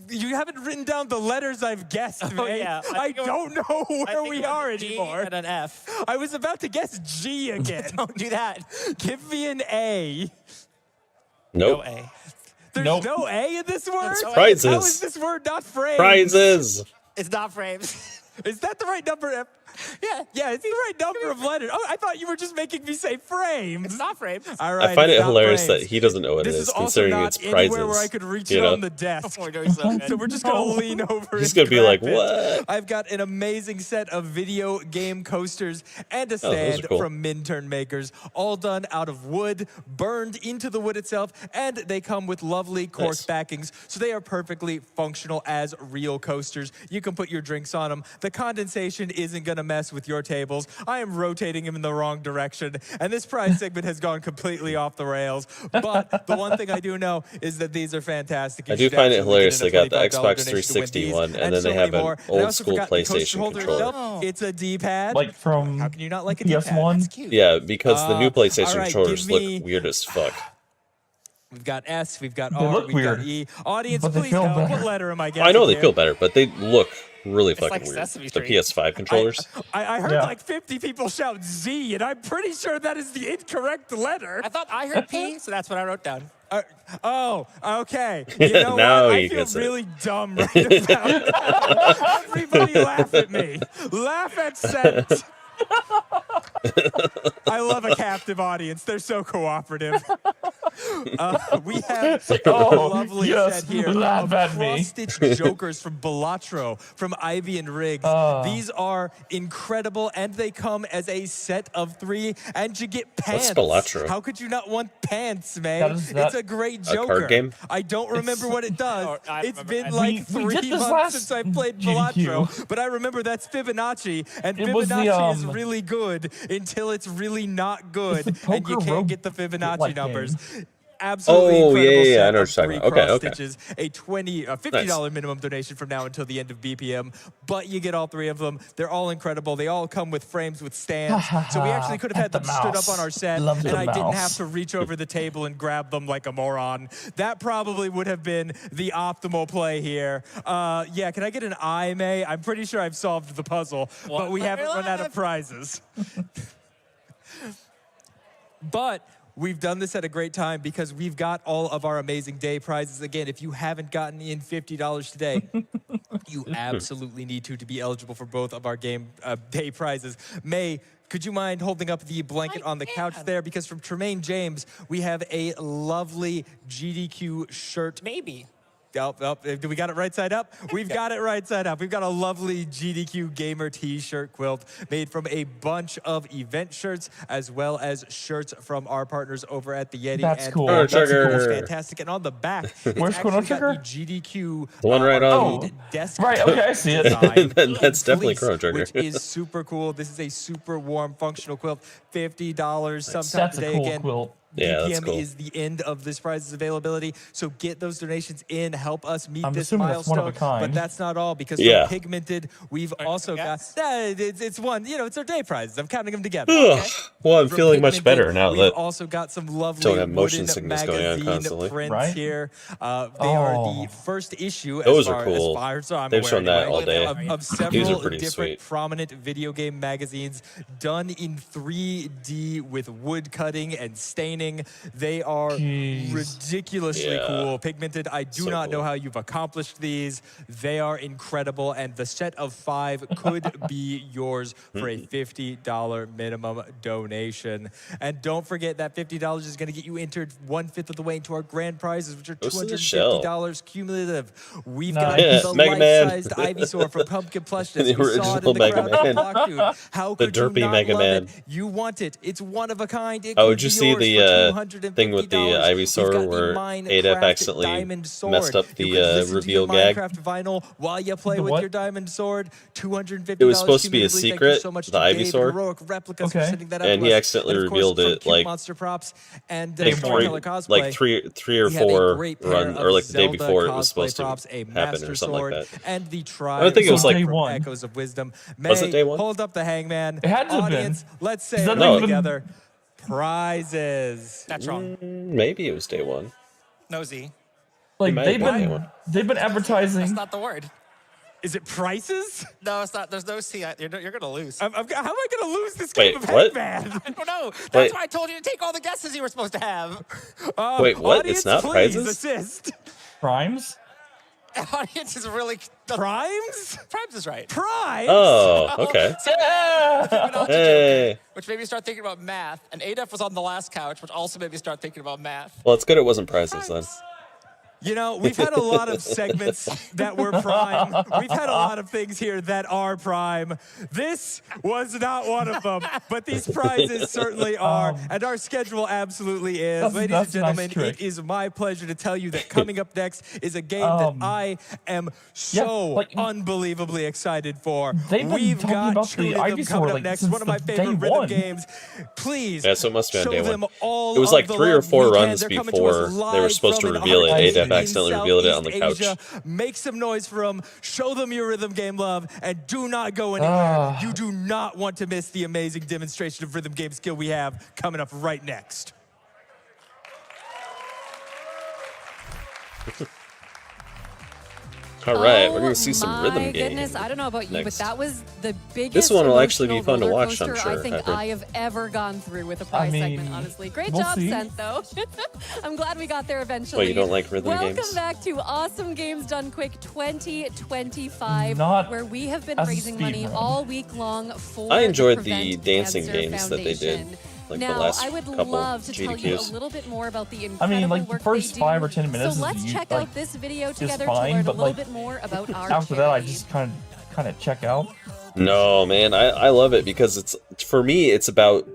You haven't written down the letters I've guessed, mate. Yeah, I don't know where we are anymore. And an F. I was about to guess G again. Don't do that. Give me an A. Nope. No A. There's no A in this word? Prizes. How is this word not framed? Prizes. It's not frames. Is that the right number? Yeah, it's the right number of letters. Oh, I thought you were just making me say frames. It's not frames. All right, I find it's it not hilarious frames. that he doesn't know what This it is is, also considering not it's prizes. anywhere where I could reach you it know? on the desk. We're doing so good. So we're just going to lean over. He's and gonna be like, grab it. what? I've got an amazing set of video game coasters and a those are stand cool. from Minturn Makers, all done out of wood, burned into the wood itself, and they come with lovely cork Nice. backings, so they are perfectly functional as real coasters. You can put your drinks on them. The condensation isn't going to mess with your tables. I am rotating them in the wrong direction, and this prize segment has gone completely off the rails. But the one thing I do know is that these are fantastic. You I do should find it absolutely hilarious get they in a got the $25 Xbox donation to win 360 these, one, and then so they many have more. an And I old also school forgot the coaster PlayStation holder controller. itself. It's a D-pad. Like from How can you not like a D-pad? PS1? That's cute. Yeah, because the new PlayStation all right, controllers give me- look weird as fuck. We've got S, we've got They R, look we've got weird, E. Audience, but they please feel help. better. What letter am I guessing I know they here? feel better, but they look really fucking like weird. Sesame The Street. PS5 controllers. I heard Yeah. like 50 people shout Z, and I'm pretty sure that is the incorrect letter. I thought I heard P, so that's what I wrote down. Oh, okay. You know Now what? he I feel gets it. really dumb right about Everybody laugh at me. Laugh at Sent. I love a captive audience. They're so cooperative. We have a lovely yes, set here laugh of at me. cross-stitch jokers from Balatro, from Ivy and Riggs. These are incredible, and they come as a set of 3, and you get pants. Balatro? How could you not want pants, man? It's a great a joker. card game? I don't remember what it does. Oh, I It's remember. been And like we 3 did this months last since I played GDQ. Balatro, but I remember that's Fibonacci, and It was the, Fibonacci is really good until it's really not good, It's the and you poker can't rogue get the Fibonacci like numbers. game. Absolutely Oh, incredible yeah, set I know of what you're 3 talking about. cross Okay, okay. stitches, a $50 minimum donation from now until the end of BPM, but you get all 3 of them. They're all incredible. They all come with frames with stands, so we actually could have had At them the stood up mouse. on our set, Love and the I didn't mouse. have to reach over the table and grab them like a moron. That probably would have been the optimal play here. Yeah, can I get an I, May? I'm pretty sure I've solved the puzzle, but we haven't run out of prizes. But we've done this at a great time because we've got all of our amazing day prizes. Again, if you haven't gotten in $50 today, you absolutely need to be eligible for both of our game day prizes. May, could you mind holding up the blanket on the couch there? Because from Tremaine James, we have a lovely GDQ shirt. Maybe. Do we got it right side up? We've got it right side up. We've got a lovely GDQ Gamer t-shirt quilt made from a bunch of event shirts, as well as shirts from our partners over at the Yeti. That's and cool. Chrono That's cool. Trigger. It's fantastic. And on the back, it's Where's Chrono actually got Trigger? the GDQ The one right on- arcade desk Right, okay, I see it. design That's in definitely fleece, Chrono Trigger. which is super cool. This is a super warm functional quilt. $50 sometime That's a today. cool Again, quilt. Yeah, that's BPM cool. is the end of this prizes availability, so get those donations in. Help us meet I'm this assuming that's milestone. one of a kind. But that's not all, because Yeah. from Pigmented, we've also got. yes. It's one. You know, it's our day prizes. I'm counting them together. Ugh. Well, I'm From feeling much Pigmented, better now we've that also got some lovely don't have motion wooden sickness going on magazine constantly. prints Right? here. They are Oh. the first issue. Those as are far, cool. As far as I'm They've aware shown that anyway, all day. Of These are several pretty different sweet. prominent video game magazines done in 3D with wood cutting and staining. shining. They are ridiculously cool. Pigmented, I do not know how you've accomplished these. They are incredible, and the set of 5 could be yours for a $50 minimum donation. And don't forget that $50 is going to get you entered 1/5 of the way into our grand prizes, which are $250 cumulative. We've got the life-sized Ivysaur from Pumpkin Plushness. The original Mega Man. How The could you derpy not Mega love Man. it? You want it. It's one of a kind. It Oh, could did you be see yours the for thing with the Ivysaur where ADEP accidentally messed up the reveal gag? Vinyl while you play with your diamond sword. $250. It was supposed to be a secret, so much the Ivysaur, and he accidentally revealed it like Monster Props and three or four run, or like the day before it was supposed to happen or something like that. And the I think it was like Echoes of Wisdom. Was it day 1? Hold up the hangman. It had to have been. Let's say it No. together. Prizes. That's wrong. Maybe it was day 1. No, Z. Like they've been advertising. That's not the word. Is it prices? No, it's not. There's no C. You're going to lose. How am I going to lose this game of what? Hangman? I don't know. That's why I told you to take all the guesses you were supposed to have. Wait, what? Audience, It's not please prizes? Assist. Primes? Audience is really... Primes? Primes is right. Primes? Oh, okay. Hey. Which made me start thinking about math. And ADEF was on the last couch, which also made me start thinking about math. Well, it's good it wasn't prizes then. You know, we've had a lot of segments that were prime. We've had a lot of things here that are prime. This was not one of them, but these prizes certainly are, and our schedule absolutely is. Ladies and gentlemen, it is my pleasure to tell you that coming up next is a game that I am so unbelievably excited for. We've got Tune coming up next, one of my favorite rhythm games. Please so it must be on day 1. All it was like of the 3 or love 4 we can. runs They're coming to before us they were live supposed to from reveal it. AGDQ ADEP accidentally revealed it on the couch. Asia. Make some noise for them. Show them your rhythm game love, and do not go anywhere. You do not want to miss the amazing demonstration of rhythm game skill we have coming up right next. All right, we're gonna see some rhythm My games. goodness, I don't know about you, but next. that was the biggest. This one will actually be fun to roller watch, I'm coaster sure, I think I've heard. I have ever gone through with a prize segment. Honestly, great we'll job, see. Sent though. I'm glad we got there eventually. Wait, you don't like rhythm games? Welcome back to Awesome Games Done Quick 2025, Not where we have been as a raising money speedrun. all week long for I enjoyed the the Prevent dancing Cancer games that they did, Foundation. like now, the last I would couple love to tell you a GDQs. little bit more about the incredible I mean, like the work first they 5 do. or 10 minutes. So let's check out this video together to fine, learn a but, little like, bit more about our after that, I charity. just kind of check out. No, man, I love it because it's, for me, it's about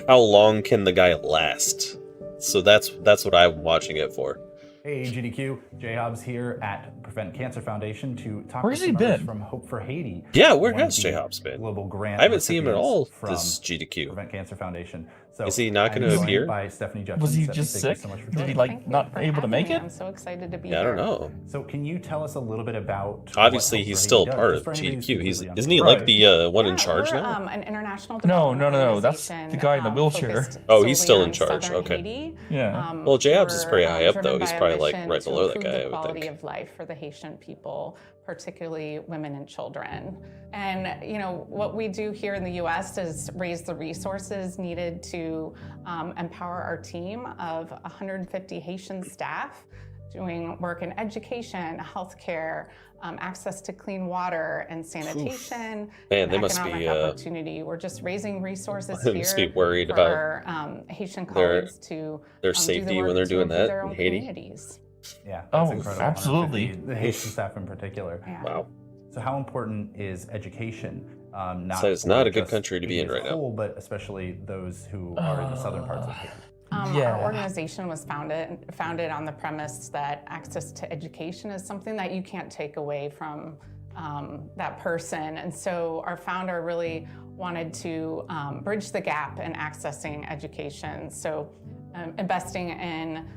how long can the guy last. So that's what I'm watching it for. Hey, AGDQ, J Hobbs here at Prevent Cancer Foundation to talk Where's with he some members been? from Hope for Haiti. Yeah, where one of has the J Hobbs been? Global grant I haven't seen him at all recipients this GDQ. Prevent Cancer Foundation. So Is he not I'm going to joined appear? by Stephanie Judson. Was he Stephanie, just thank sick? you so much for Did he joining. like not able to make it? I'm so excited to be Yeah, I here. don't know. So can you tell us a little bit about Obviously, what Hope he's for still Haiti part does, of just for anybody who's GDQ. He's completely isn't he unaware? like the one in Yeah, charge we're, now? an international No. That's the organization, guy in the wheelchair. focused Oh, he's solely still on in charge. Southern Okay. Haiti. Yeah. Well, J-Hobbs is we're, pretty high up, driven though. He's by a probably like mission right to below that improve guy, the I would quality think. of life for the Haitian people, particularly women and children. And you know what we do here in the U.S. is raise the resources needed to empower our team of 150 Haitian staff doing work in education, healthcare, access to clean water and sanitation, Man, they and must economic be, opportunity. We're just raising resources they here must be worried for about our Haitian their colleagues to their do the safety work when they're to doing improve that their in own Haiti. communities. Yeah, that's Oh, incredible. absolutely. 150, the Haitian staff in particular. Yeah. Wow. So how important is education? Not So it's for not a good just country to be Haiti in as a right now. whole, but especially those who are in the southern parts of Haiti. Yeah. Our organization was founded on the premise that access to education is something that you can't take away from that person. And so our founder really wanted to bridge the gap in accessing education. So investing in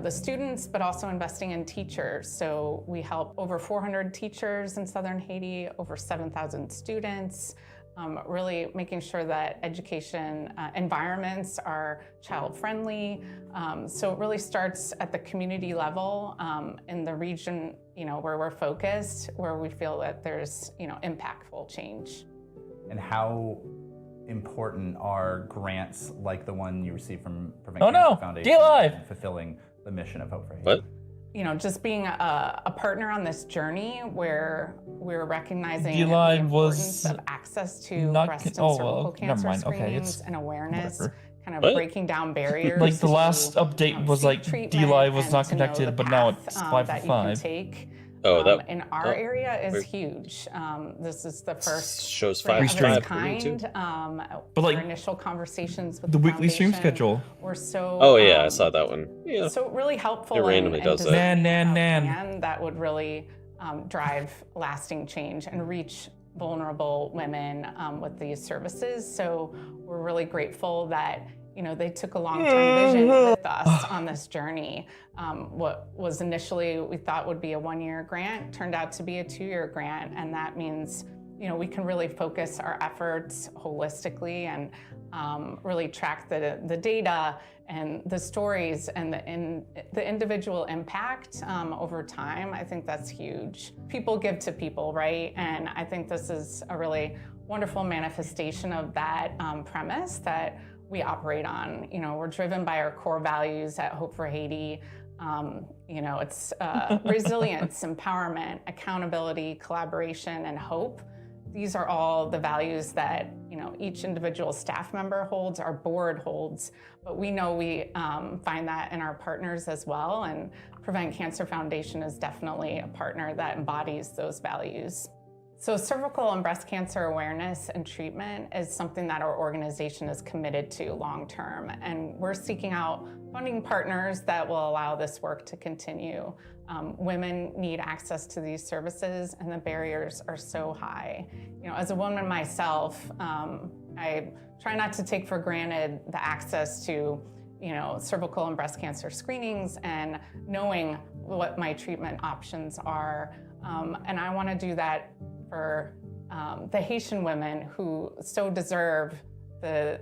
the students, but also investing in teachers. So we help over 400 teachers in Southern Haiti, over 7,000 students, really making sure that education environments are child-friendly. So it really starts at the community level in the region, where we're focused, where we feel that there's, impactful change. And how important are grants like the one you received from Prevent Oh, Cancer no. Foundation D-Live. in fulfilling the mission of Hope for Haiti? What? You know, just being a partner on this journey where we're recognizing the D-Live importance was of access to not breast and oh, cervical well, cancer never mind. Okay, screenings it's and awareness, whatever. kind of What? breaking down barriers. Like the to, last update was seek like treatment D-Live was and not to know the connected, but now path, it's 5 that for you can 5. take. Oh, that In our area is weird. huge. This is the first Shows grant 5 of its 5 for me too. kind. But, like, our initial conversations with the weekly stream foundation schedule. were so. Oh yeah, I saw that one. Yeah. So really helpful. It randomly in does that. designing a Nan. plan that would really drive lasting change and reach vulnerable women with these services. So we're really grateful that they took a long-term vision with us on this journey. What was initially we thought would be a 1-year grant turned out to be a 2-year grant, and that means we can really focus our efforts holistically and really track the data and the stories and the individual impact over time. I think that's huge. People give to people, right? And I think this is a really wonderful manifestation of that premise that we operate on. We're driven by our core values at Hope for Haiti. It's resilience, empowerment, accountability, collaboration, and hope. These are all the values that each individual staff member holds, our board holds, but we know we find that in our partners as well, and Prevent Cancer Foundation is definitely a partner that embodies those values. So cervical and breast cancer awareness and treatment is something that our organization is committed to long term, and we're seeking out funding partners that will allow this work to continue. Women need access to these services, and the barriers are so high. As a woman myself, I try not to take for granted the access to cervical and breast cancer screenings and knowing what my treatment options are. And I want to do that for the Haitian women who so deserve the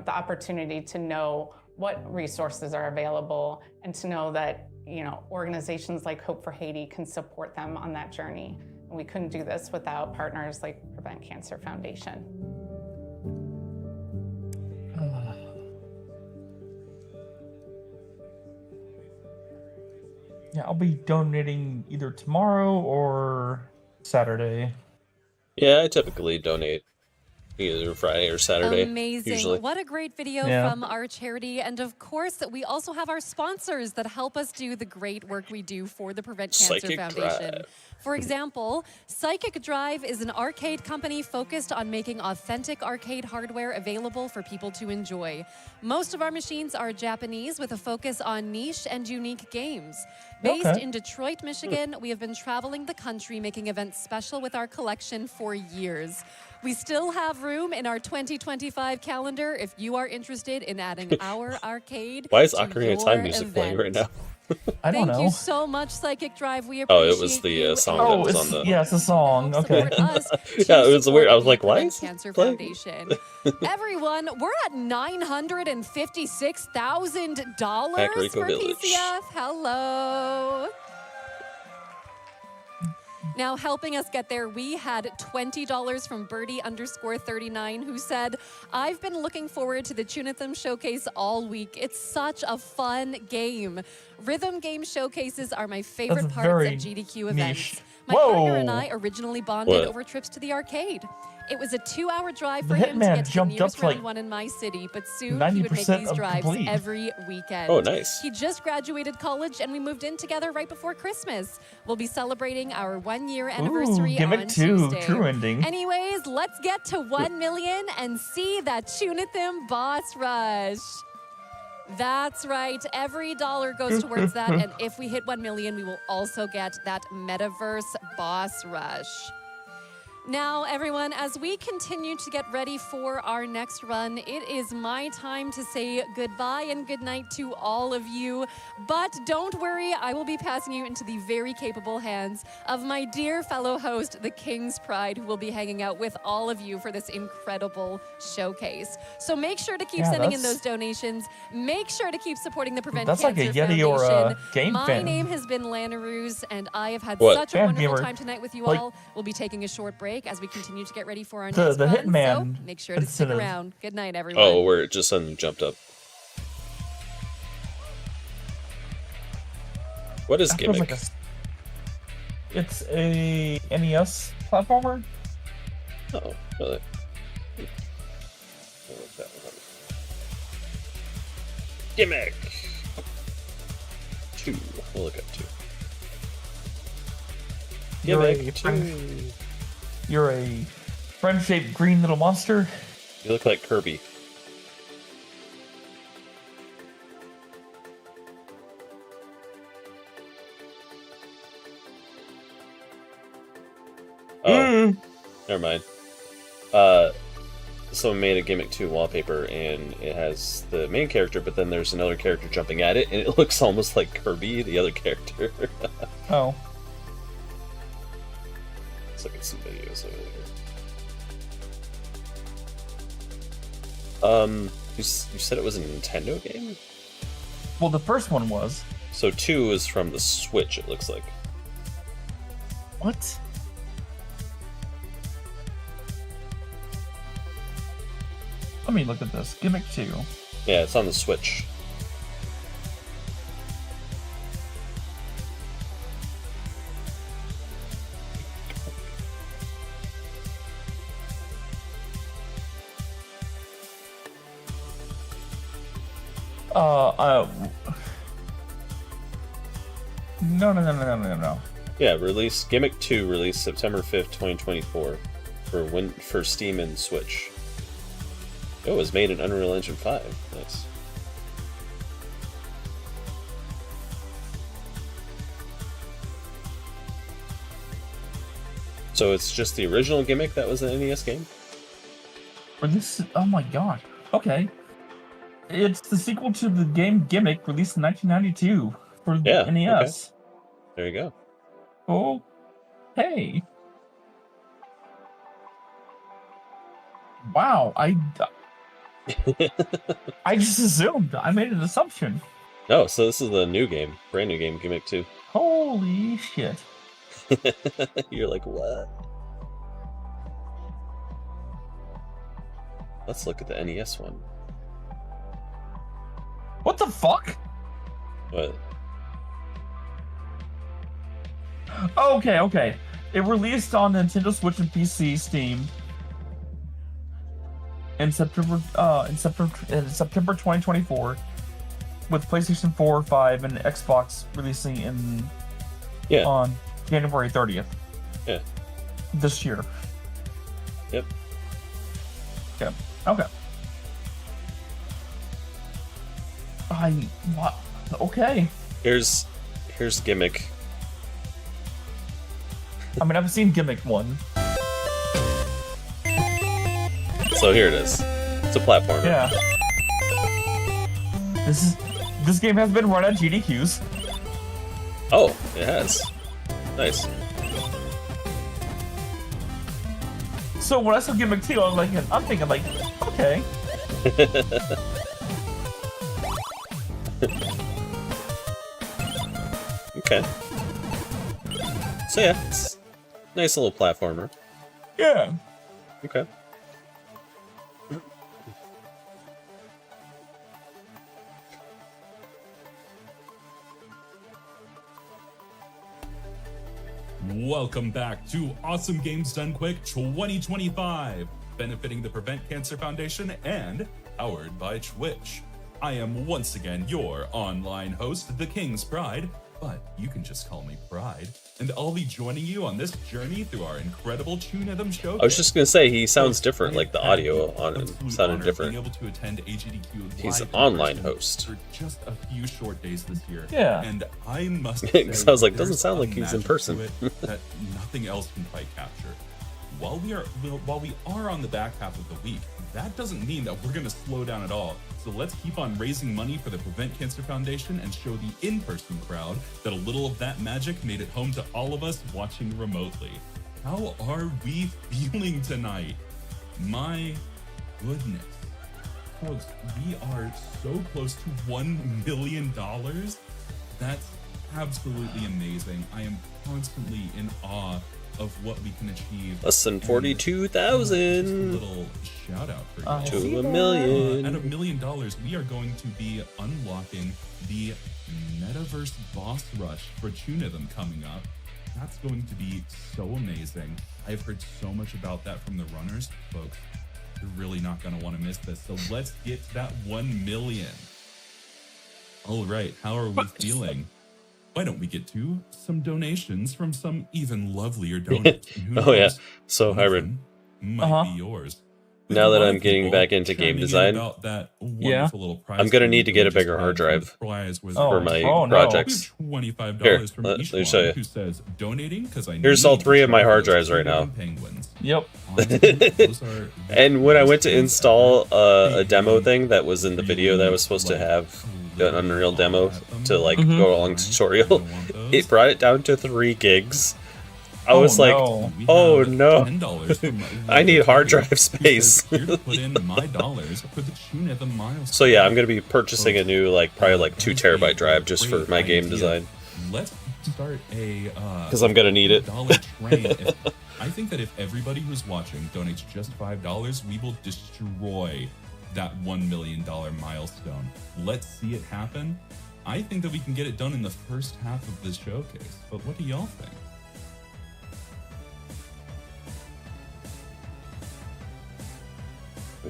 opportunity to know what resources are available and to know that organizations like Hope for Haiti can support them on that journey. And we couldn't do this without partners like Prevent Cancer Foundation. Yeah, I'll be donating either tomorrow or Saturday. Yeah, I typically donate either Friday or Saturday. Amazing. Usually. What a great video from our charity. And of course, we also have our sponsors that help us do the great work we do for the Prevent Cancer Psychic Foundation. Drive. For example, Psychic Drive is an arcade company focused on making authentic arcade hardware available for people to enjoy. Most of our machines are Japanese with a focus on niche and unique games. Based in Detroit, Michigan, we have been traveling the country making events special with our collection for years. We still have room in our 2025 calendar if you are interested in adding our arcade. Why is to Ocarina of your Time music event. playing right now? I don't know. Thank you so much, Psychic Drive. We appreciate Oh, it was the song that was on the... Yeah, it's a song. Okay. Yeah, it was weird. I was like, why is Cancer this playing? Foundation. Everyone, we're at $956,000 Hackerico for Village. PCF. Hello. Now, helping us get there, we had $20 from Birdie_39, who said, I've been looking forward to the Tunitham Showcase all week. It's such a fun game. Rhythm game showcases are my favorite parts of GDQ events. My partner and I originally bonded over trips to the arcade. It was a 2-hour drive for him to get to the nearest round one in my city, but soon he would make these drives every weekend. Oh, nice. He just graduated college and we moved in together right before Christmas. We'll be celebrating our 1-year anniversary on Tuesday. True ending. Anyways, let's get to 1 million and see that Tunitham boss rush. That's right. Every dollar goes towards that. And if we hit 1 million, we will also get that metaverse boss rush. Now, everyone, as we continue to get ready for our next run, it is my time to say goodbye and goodnight to all of you. But don't worry, I will be passing you into the very capable hands of my dear fellow host, the King's Pride, who will be hanging out with all of you for this incredible showcase. So make sure to keep sending in those donations. Make sure to keep supporting the Prevent Cancer Foundation. That's like a Yeti or a game My fan. name has been Lana Ruse, and I have had What? such a wonderful time tonight with you all. We'll be taking a short break. break as we continue to get ready for our The next one. Hitman So make sure to stick incentive. around. Good night, everyone. Oh, where it just suddenly jumped up. What is That feels Gimmick? like it's a NES platformer. Oh, really? I'll look that one up. Gimmick 2. We'll look up 2. Gimmick 2. You're a friend-shaped green little monster. You look like Kirby. Oh, never mind. Someone made a Gimmick 2 wallpaper, and it has the main character, but then there's another character jumping at it, and it looks almost like Kirby, the other character. Oh. Let's look at some videos over there. You said it was a Nintendo game? Well, the first one was. So 2 is from the Switch, it looks like. What? Let me look at this. Gimmick 2. Yeah, it's on the Switch. No. Yeah, Gimmick 2 released September 5th, 2024 for Steam and Switch. It was made in Unreal Engine 5. Nice. So it's just the original Gimmick that was an NES game? Oh my god. Okay. It's the sequel to the game Gimmick, released in 1992 for the NES. Okay. There you go. Oh, hey. Wow, I just assumed. I made an assumption. No, so this is the new game. Brand new game, Gimmick 2. Holy shit. You're like, what? Let's look at the NES one. What the fuck? What? Okay. It released on Nintendo Switch and PC, Steam in September 2024, with PlayStation 4, 5, and Xbox releasing on January 30th. Yeah. This year. Yep. Okay. Okay. Here's Gimmick. I mean, I've seen Gimmick 1. So here it is. It's a platformer. Yeah. This game has been run at GDQs. Oh, it has. Nice. So when I saw Gimmick 2, I'm thinking like, okay. Okay. So yeah, it's a nice little platformer. Yeah. Okay. Welcome back to Awesome Games Done Quick 2025, benefiting the Prevent Cancer Foundation and powered by Twitch. I am once again your online host, The King's Pride, but you can just call me Pride, and I'll be joining you on this journey through our incredible Tune Rhythm show. I was just gonna say, he sounds different, like the audio on him sounded different. Being able to attend AGDQ He's live an online host. for just a few short days this year. Yeah. And I must say, Because I was like, doesn't there's sound a like he's in magic person. to it that nothing else can quite capture. While we are on the back half of the week, that doesn't mean that we're going to slow down at all. So let's keep on raising money for the Prevent Cancer Foundation and show the in-person crowd that a little of that magic made it home to all of us watching remotely. How are we feeling tonight? My goodness. Folks, we are so close to $1 million. That's absolutely amazing. I am constantly in awe of what we can achieve. Less than 42,000. Little shout out for you. To $1 million. At $1 million, we are going to be unlocking the Metaverse Boss Rush for Tunithm coming up. That's going to be so amazing. I've heard so much about that from the runners. Folks, you're really not going to want to miss this. So let's get to that 1 million. All right, how are we feeling? Why don't we get to some donations from some even lovelier donors? Oh yeah, so Hybrid. Might be yours. Now that I'm getting back into game design, I'm gonna need to get a bigger hard drive for my projects. Here, let me show you. Here's all 3 of my hard drives right now. Yep. And when I went to install a demo thing that was in the video that I was supposed to have, an Unreal demo to like go along tutorial, it brought it down to 3 gigs. I was like, oh no, I need hard drive space. So yeah, I'm gonna be purchasing a new probably 2 terabyte drive just for my game design. Let's start a because I'm gonna need it. I think that if everybody who's watching donates just $5, we will destroy that $1 million milestone. Let's see it happen. I think that we can get it done in the first half of this showcase. But what do y'all think?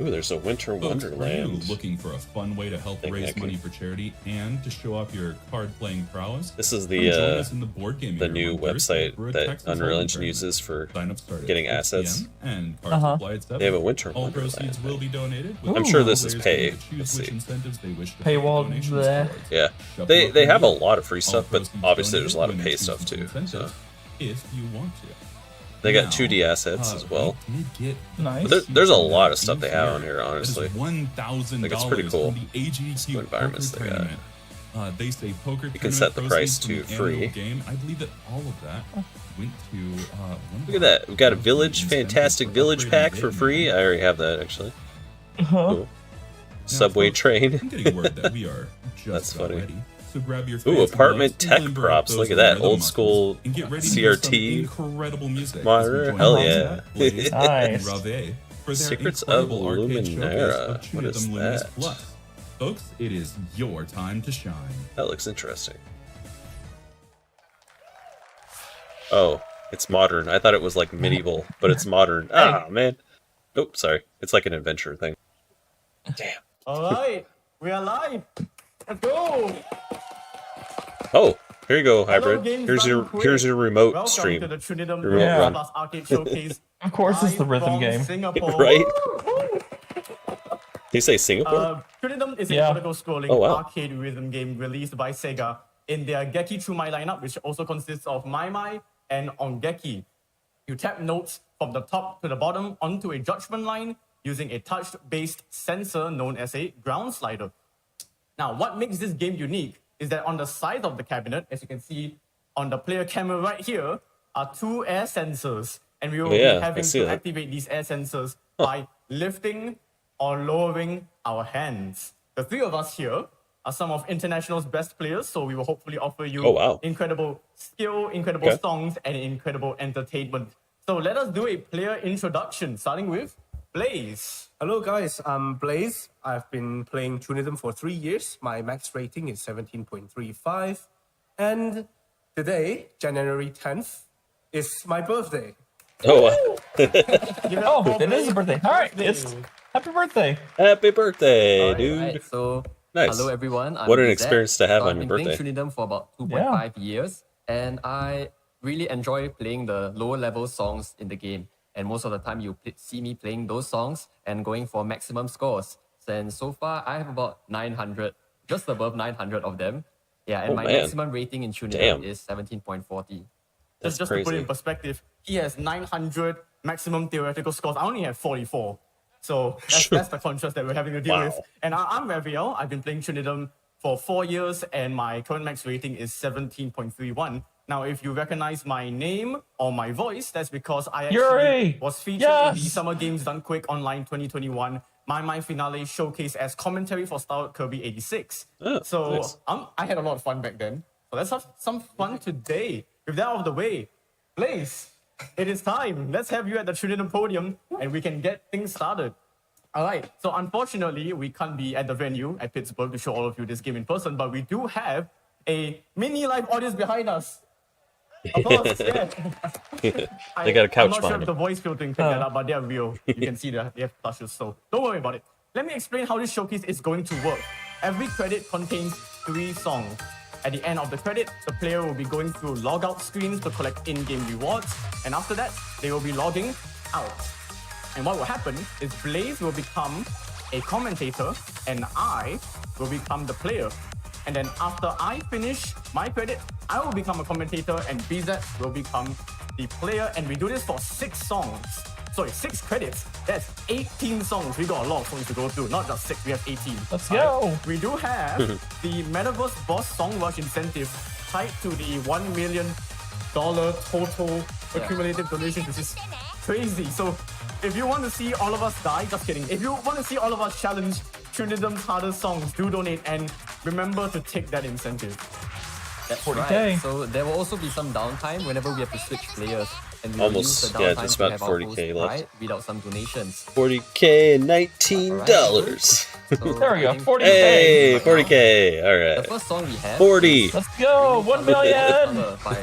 Ooh, there's a Winter Wonderland. Are you looking for a fun way to help raise money for charity and to show off your card-playing prowess? This is the new website that Unreal Engine uses for getting assets. And they have a Winter Wonderland. Will be donated. I'm sure this is pay. Let's see. Paywall there. Yeah, they have a lot of free stuff, but obviously there's a lot of pay stuff too. So. If you want to. They got 2D assets as well. Nice. There's a lot of stuff they have on here, honestly. $1,000 it's pretty cool. From the AGDQ environments they got. They say poker. You can set the price to free. Game. I believe that all of that went to. Look at that. We got a village, fantastic village pack for free. I already have that actually. Cool. Subway train. I'm getting word that we are just That's funny. Ready. So grab your apartment tech props. Look at that old school CRT incredible music monitor. Hell yeah! Nice. Secrets of Luminera. What is that? Folks, it is your time to shine. That looks interesting. Oh, it's modern. I thought it was like medieval, but it's modern. Ah, man. Oh, sorry. It's like an adventure thing. Damn. All right, we are live. Let's go. Oh, here you go, Hybrid. Here's your remote Welcome stream. To the Trinidad remote run. Arcade Showcase. Of course, it's the rhythm game, right? Did you say Singapore? Trinidad is a vertical scrolling arcade rhythm game released by Sega in their Geki Through My lineup, which also consists of Mai and Ongeki. You tap notes from the top to the bottom onto a judgment line using a touch-based sensor known as a ground slider. Now, what makes this game unique is that on the side of the cabinet, as you can see on the player camera right here, are 2 air sensors. And we will be having to activate these air sensors by lifting or lowering our hands. The 3 of us here are some of International's best players, so we will hopefully offer you incredible skill, incredible songs, and incredible entertainment. So let us do a player introduction, starting with Blaze. Hello guys, I'm Blaze. I've been playing Tunithm for 3 years. My max rating is 17.35. And today, January 10th, is my birthday. Oh, wow. It is a birthday. All right, it's happy birthday. Happy birthday, dude. Right, so, nice. Hello everyone. What an experience to have on your birthday. I've been playing Tunithm for about 2.5 years, and I really enjoy playing the lower level songs in the game. And most of the time, you see me playing those songs and going for maximum scores. And so far, I have about 900, just above 900 of them. Yeah, and my maximum rating in Tunithm is 17.40. Just to put it in perspective, he has 900 maximum theoretical scores. I only have 44. So that's the contrast that we're having to deal with. And I'm Raviel. I've been playing Tunithm for 4 years, and my current max rating is 17.31. Now, if you recognize my name or my voice, that's because I actually was featured in the Summer Games Done Quick Online 2021 My Finale showcase as commentary for Star Wars Kirby 86. Oh, so nice. I had a lot of fun back then. So let's have some fun today. With that out of the way, Blaze, it is time. Let's have you at the Trinidad podium and we can get things started. All right, so unfortunately, we can't be at the venue at Pittsburgh to show all of you this game in person, but we do have a mini live audience behind us. Applause, yeah. They got a couch I'm not sure behind if the voice filtering picked that up, but they're real. You can see that they have plushes, so don't worry about it. Let me explain how this showcase is going to work. Every credit contains 3 songs. At the end of the credit, the player will be going through logout screens to collect in-game rewards, and after that, they will be logging out. And what will happen is Blaze will become a commentator, and I will become the player. And then after I finish my credit, I will become a commentator, and BZ will become the player, and we do this for 6 songs. Sorry, 6 credits. That's 18 songs. We got a lot of songs to go through, not just 6, we have 18. Let's go. We do have the Metaverse Boss Song Rush incentive tied to the $1 million total accumulated donation, which is crazy. So if you want to see all of us die, just kidding. If you want to see all of us challenge Trinidad's hardest songs, do donate and remember to take that incentive. That's 40K. right. So there will also be some downtime whenever we have to switch players. And we will use Almost, the yeah, downtime just to about have our 40K host left. ride without some donations. 40K and $19. So There we go, 40K. Hey, 40K. All right. The first song we have 40. Let's go. 1 million. by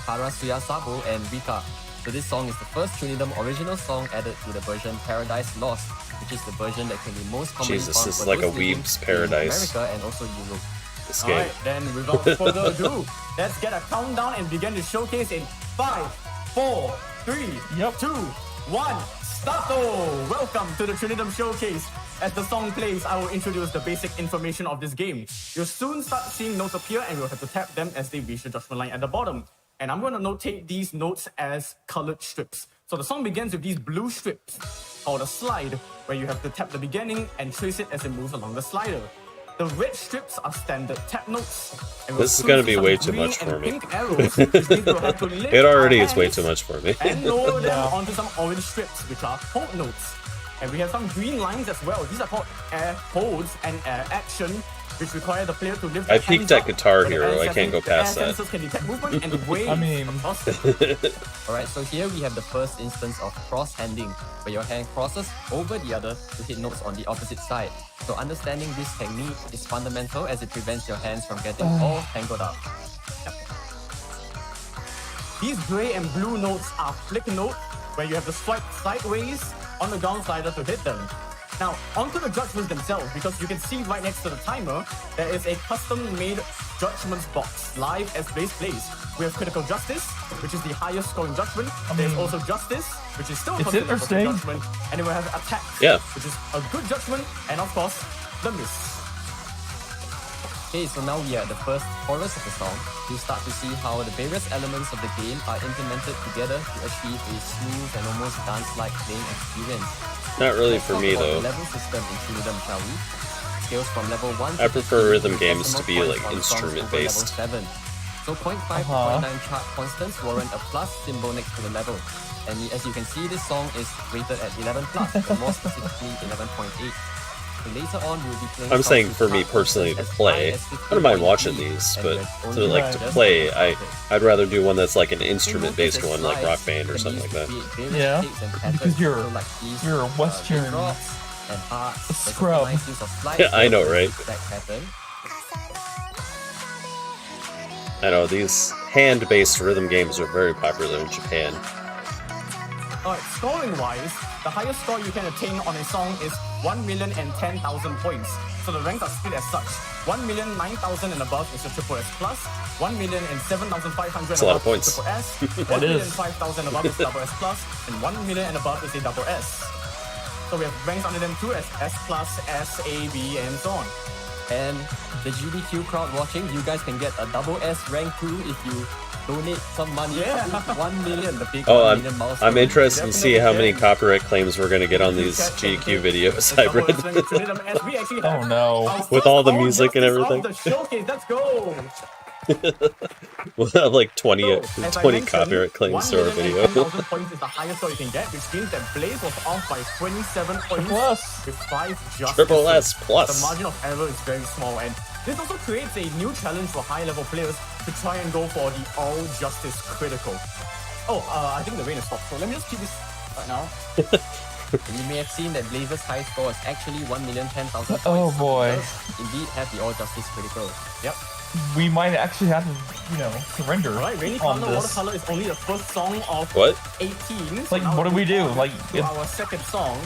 Parasuya Sabo and Rika. So this song is the first Trinidad original song added to the version Paradise Lost, which is the version that can be most commonly Jesus, found this is for like those a living weeb's in paradise. America and also Europe. This All game. right, then without further ado, let's get a countdown and begin the showcase in 5, 4, 3, 2, 1, start! Welcome to the Trinidad Showcase. As the song plays, I will introduce the basic information of this game. You'll soon start seeing notes appear and you'll have to tap them as they reach the judgment line at the bottom. And I'm going to notate these notes as colored strips. So the song begins with these blue strips, called a slide, where you have to tap the beginning and trace it as it moves along the slider. The red strips are standard tap notes. And This is going to be way too much for me. It It already is way too much for me. and lower them onto some orange strips, which are hold notes. And we have some green lines as well. These are called air holds and air action, which require the player to lift I their peaked hands at up Guitar when the Hero. air I can't go past the air that. sensors can detect movement and waves I mean, across it. Alright, so here we have the first instance of cross-handing, where your hand crosses over the other to hit notes on the opposite side. So understanding this technique is fundamental as it prevents your hands from getting all tangled up. These gray and blue notes are flick notes, where you have to swipe sideways on the ground slider to hit them. Now, onto the judgments themselves, because you can see right next to the timer, there is a custom-made judgments box, live as Blaze plays. We have Critical Justice, which is the highest scoring judgment. There's also Justice, which is still It's considered a good interesting. judgment. And then we have Attack, which is a good judgment. And of course, the Miss. Okay, so now we are at the first chorus of the song. You start to see how the various elements of the game are implemented together to achieve a smooth and almost dance-like playing experience. Not really Let's for talk me, about though. the level system in Trinidad, shall we? Scales from level 1 I to prefer 15 rhythm with games decimal to be, points like, on songs over instrument-based. level 7. So 0.5 to 0.9 chart constants warrant a plus symbol next to the level. And as you can see, this song is rated at 11+, and more specifically 11.8. So later on, we'll be playing I'm songs saying with for me chart personally to constants as play, high as I don't mind 15.3, watching these, and but with to only like to just play, one I'd rather do one that's like an You'll instrument-based notice one, that like Rock slides Band or can something be like used that. to create various Yeah, shapes and patterns. because you're So like these, you're a Western raindrops and hearts. There's also scrub. nice use of slides Yeah, I know, for right? that pattern. I know these hand-based rhythm games are very popular in Japan. Alright, scoring-wise, the highest score you can attain on a song is 1,010,000 points. So the ranks are split as such. 1,009,000 and above is a triple S plus, 1,007,500 That's a lot of above is points. triple S, That is. 1,005,000 above is double S plus, and 1,000,000 and above is a double S. So we have ranks under them too as S plus, S, A, B, and so on. And the GDQ crowd watching, you guys can get a double S rank too if you donate some money. Yeah. 1 million, the big Oh, 1 million milestone. I'm interested to see how many can. copyright claims we're gonna get on these GQ videos I read. Oh no. With all the music and everything. The showcase, let's go! We'll have like 20 So, as I 20 mentioned, copyright claims to our video. 1,010,000 points is the highest score you can get, which means that Blaze was off by 27 points with 5 justices. Triple S plus. The margin of error is very small, and this also creates a new challenge for high-level players to try and go for the all justice critical. Oh, I think the rain has stopped. So let me just keep this right now. You may have seen that Blazer's high score is actually 1,010,000 points. Oh boy. Does indeed have the all justice critical. Yep. We might actually have to, surrender. Alright, Rainy on Thunder, this. Watercolor is only the first song of What? 18. Like, what do we do? Like, to our second song.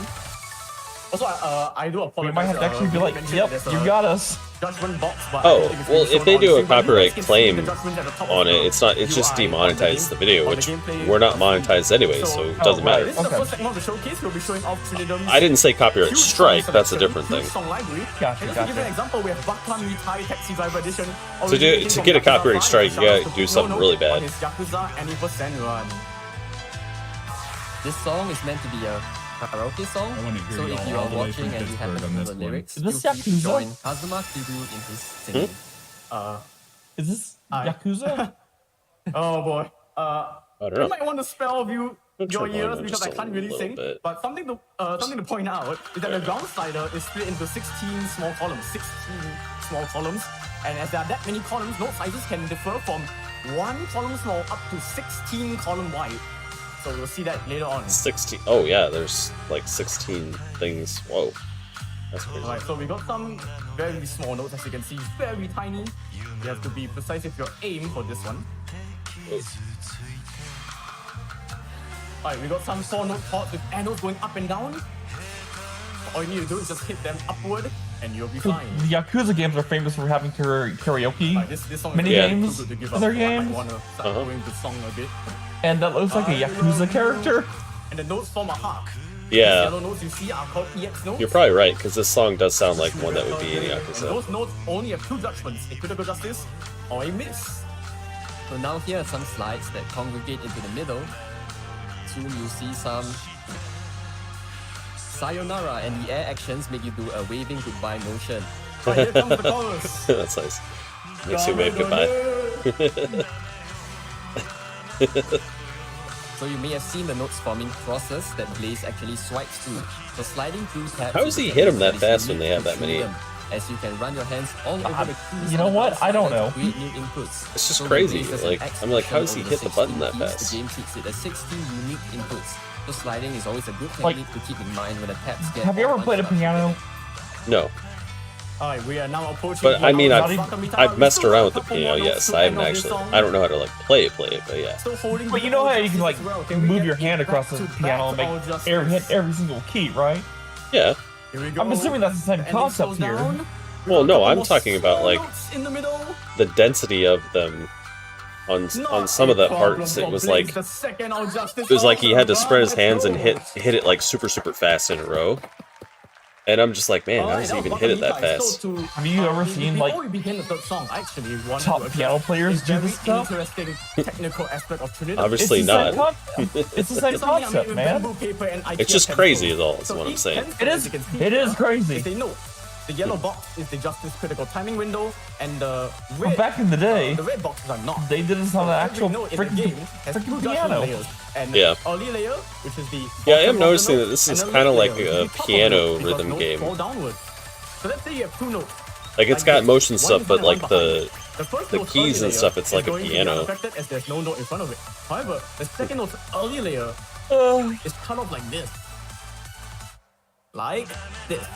Also, I do apologize. we might have to actually be like, mentioned yep, that there's you a got us. Judgment box, but I Oh, don't think it's well, gonna be if they shown do on a the screen, but you copyright guys can see claim the judgment at the top on of it, the it's just UI demonetized the video, on the which gameplay we're not monetized anyway, so it doesn't matter. This is the first segment of the showcase. We'll be showing off Trinidad's I didn't say copyright huge strike, song that's a selection, different huge thing. Song library. Gotcha, And just to give you an gotcha. example, we have Bakan Mitai Taxi Driver Edition. To get a copyright strike, you gotta do something really bad. Yakuza Anniversary Run. This song is meant to be a karaoke song, so if you are watching and you happen to know the lyrics, Is this feel free to Yakuza? join Kazuma Kiru in his singing. Is this Yakuza? Oh boy. I don't You know. might want to spell your try ears mine because just I a can't really little sing. bit. But something to point out is that the ground slider is split into 16 small columns. 16 small columns. And as there are that many columns, note sizes can differ from 1 column small up to 16 column wide. So we'll see that later on. 16. Oh yeah, there's like 16 things. Whoa, that's crazy. Alright, so we got some very small notes, as you can see, very tiny. You have to be precise with your aim for this one. Alright, we got some 4-note chords with arrows going up and down. All you need to do is just hit them upward, and you'll be fine. The Yakuza games are famous for having karaoke Alright, this song mini is games too good to give in up, their so I might games. wanna start going the song a bit. And that looks like a Yakuza character. And the notes form a harp. These Yeah, yellow notes you see are called EX notes. you're probably right because this song does sound like one that would be in And Yakuza. those notes only have 2 judgments, a critical justice or a miss. So now here are some slides that congregate into the middle. Soon you'll see some sayonara, and the air actions make you do a waving goodbye motion. Right, here comes the chorus. That's nice. Makes you wave goodbye. So you may have seen the notes forming crosses that Blaze actually swipes through. So sliding through tabs... How does he hit 'em that fast when they have that many? As you can run your hands all over the keys. You know what? I don't know. Create new inputs. It's just So crazy. Blaze has an Like, X I'm like, how does he function hit the over button 16 that keys. fast? The game treats it as 16 unique inputs. So sliding is always a good Like- technique to keep in mind when the tabs get... Have you ever all played a bunched up. piano? No, Alright, we are now approaching. but I mean, Not I've messed around with the piano. Yes, I haven't actually. I don't know how to like play it, but yeah. But you know how you can like move your hand across the piano and hit every single key, right? Yeah. I'm assuming that's the same concept here. Well, no, I'm talking about like in the middle. the density of them on some of the parts. It was like he had to spread his hands and hit it like super fast in a row. And I'm just like, man, how does he even hit it that fast? Have you ever seen like Before we begin the third song, I actually want top to piano players do this stuff? interesting technical aspect of Trinidad. Obviously It's the not. same it's the same concept, man. It's just crazy is all, is what I'm saying. It is crazy. They know the yellow box is the justice critical timing window, and the Well, red, back in the day, the red boxes are not. they did this on an actual Every note in the game has 2 freaking judgment piano. layers. And Yeah. early layer, which is the Yeah, I am bottom of noticing the that this note, is and kind of left like layer, a which is the top of the piano note, because rhythm notes game. fall downward. So let's say you have 2 notes. Like it's like got this. motion One stuff, in but front, one like behind. the first the note's keys early and layer stuff, it's is like a going to be piano. unaffected as there's no note in front of it. However, the second note's early layer is cut off like this. Like this.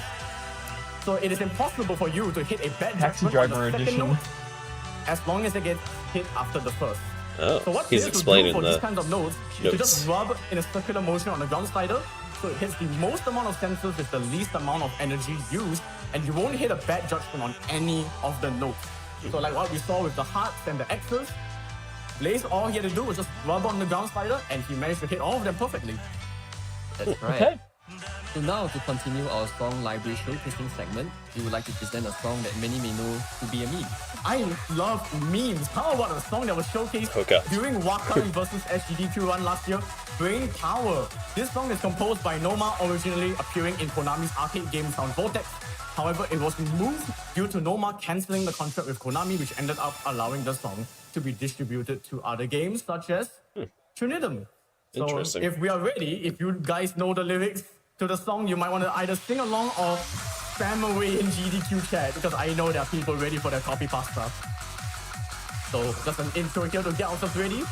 So it is impossible for you to hit a bad Taxi judgment on Driver the second edition. note as long as it gets hit after the first. Oh, So what he's players will do explaining for these the kinds of notes is to just rub in a circular motion on the ground slider, so it hits the most amount of sensors with the least amount of energy used, and you won't hit a bad judgment on any of the notes. So like what we saw with the hearts and the X's, Blaze, all he had to do was just rub on the ground slider, and he managed to hit all of them perfectly. That's right. Okay. So now, to continue our song library showcasing segment, we would like to present a song that many may know to be a meme. I love memes. How about a song that was showcased Okay. during Waka versus AGDQ run last year? Brain Power. This song is composed by Noma, originally appearing in Konami's arcade game Sound Vortex. However, it was removed due to Noma cancelling the contract with Konami, which ended up allowing the song to be distributed to other games such as Trinidad. So Interesting. if we are ready, if you guys know the lyrics to the song, you might want to either sing along or spam away in GDQ chat, because I know there are people ready for their copy pasta. So just an intro here to get ourselves ready.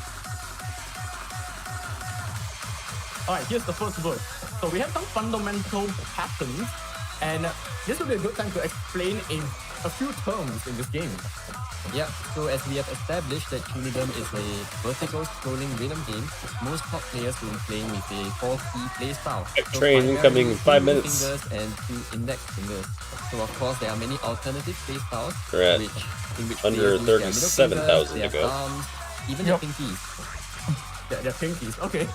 Alright, here's the first verse. So we have some fundamental patterns, and this will be a good time to explain a few terms in this game. Yeah, so as we have established that Tunedom is a vertical scrolling rhythm game, most top players will be playing with a 4-key playstyle. So Train incoming in 5 minutes. Fingers and 2 index fingers. So of course there are many alternative playstyles, We're at in which under players use their middle 37,000 fingers, to their go. thumbs, even their pinkies. They're pinkies, okay.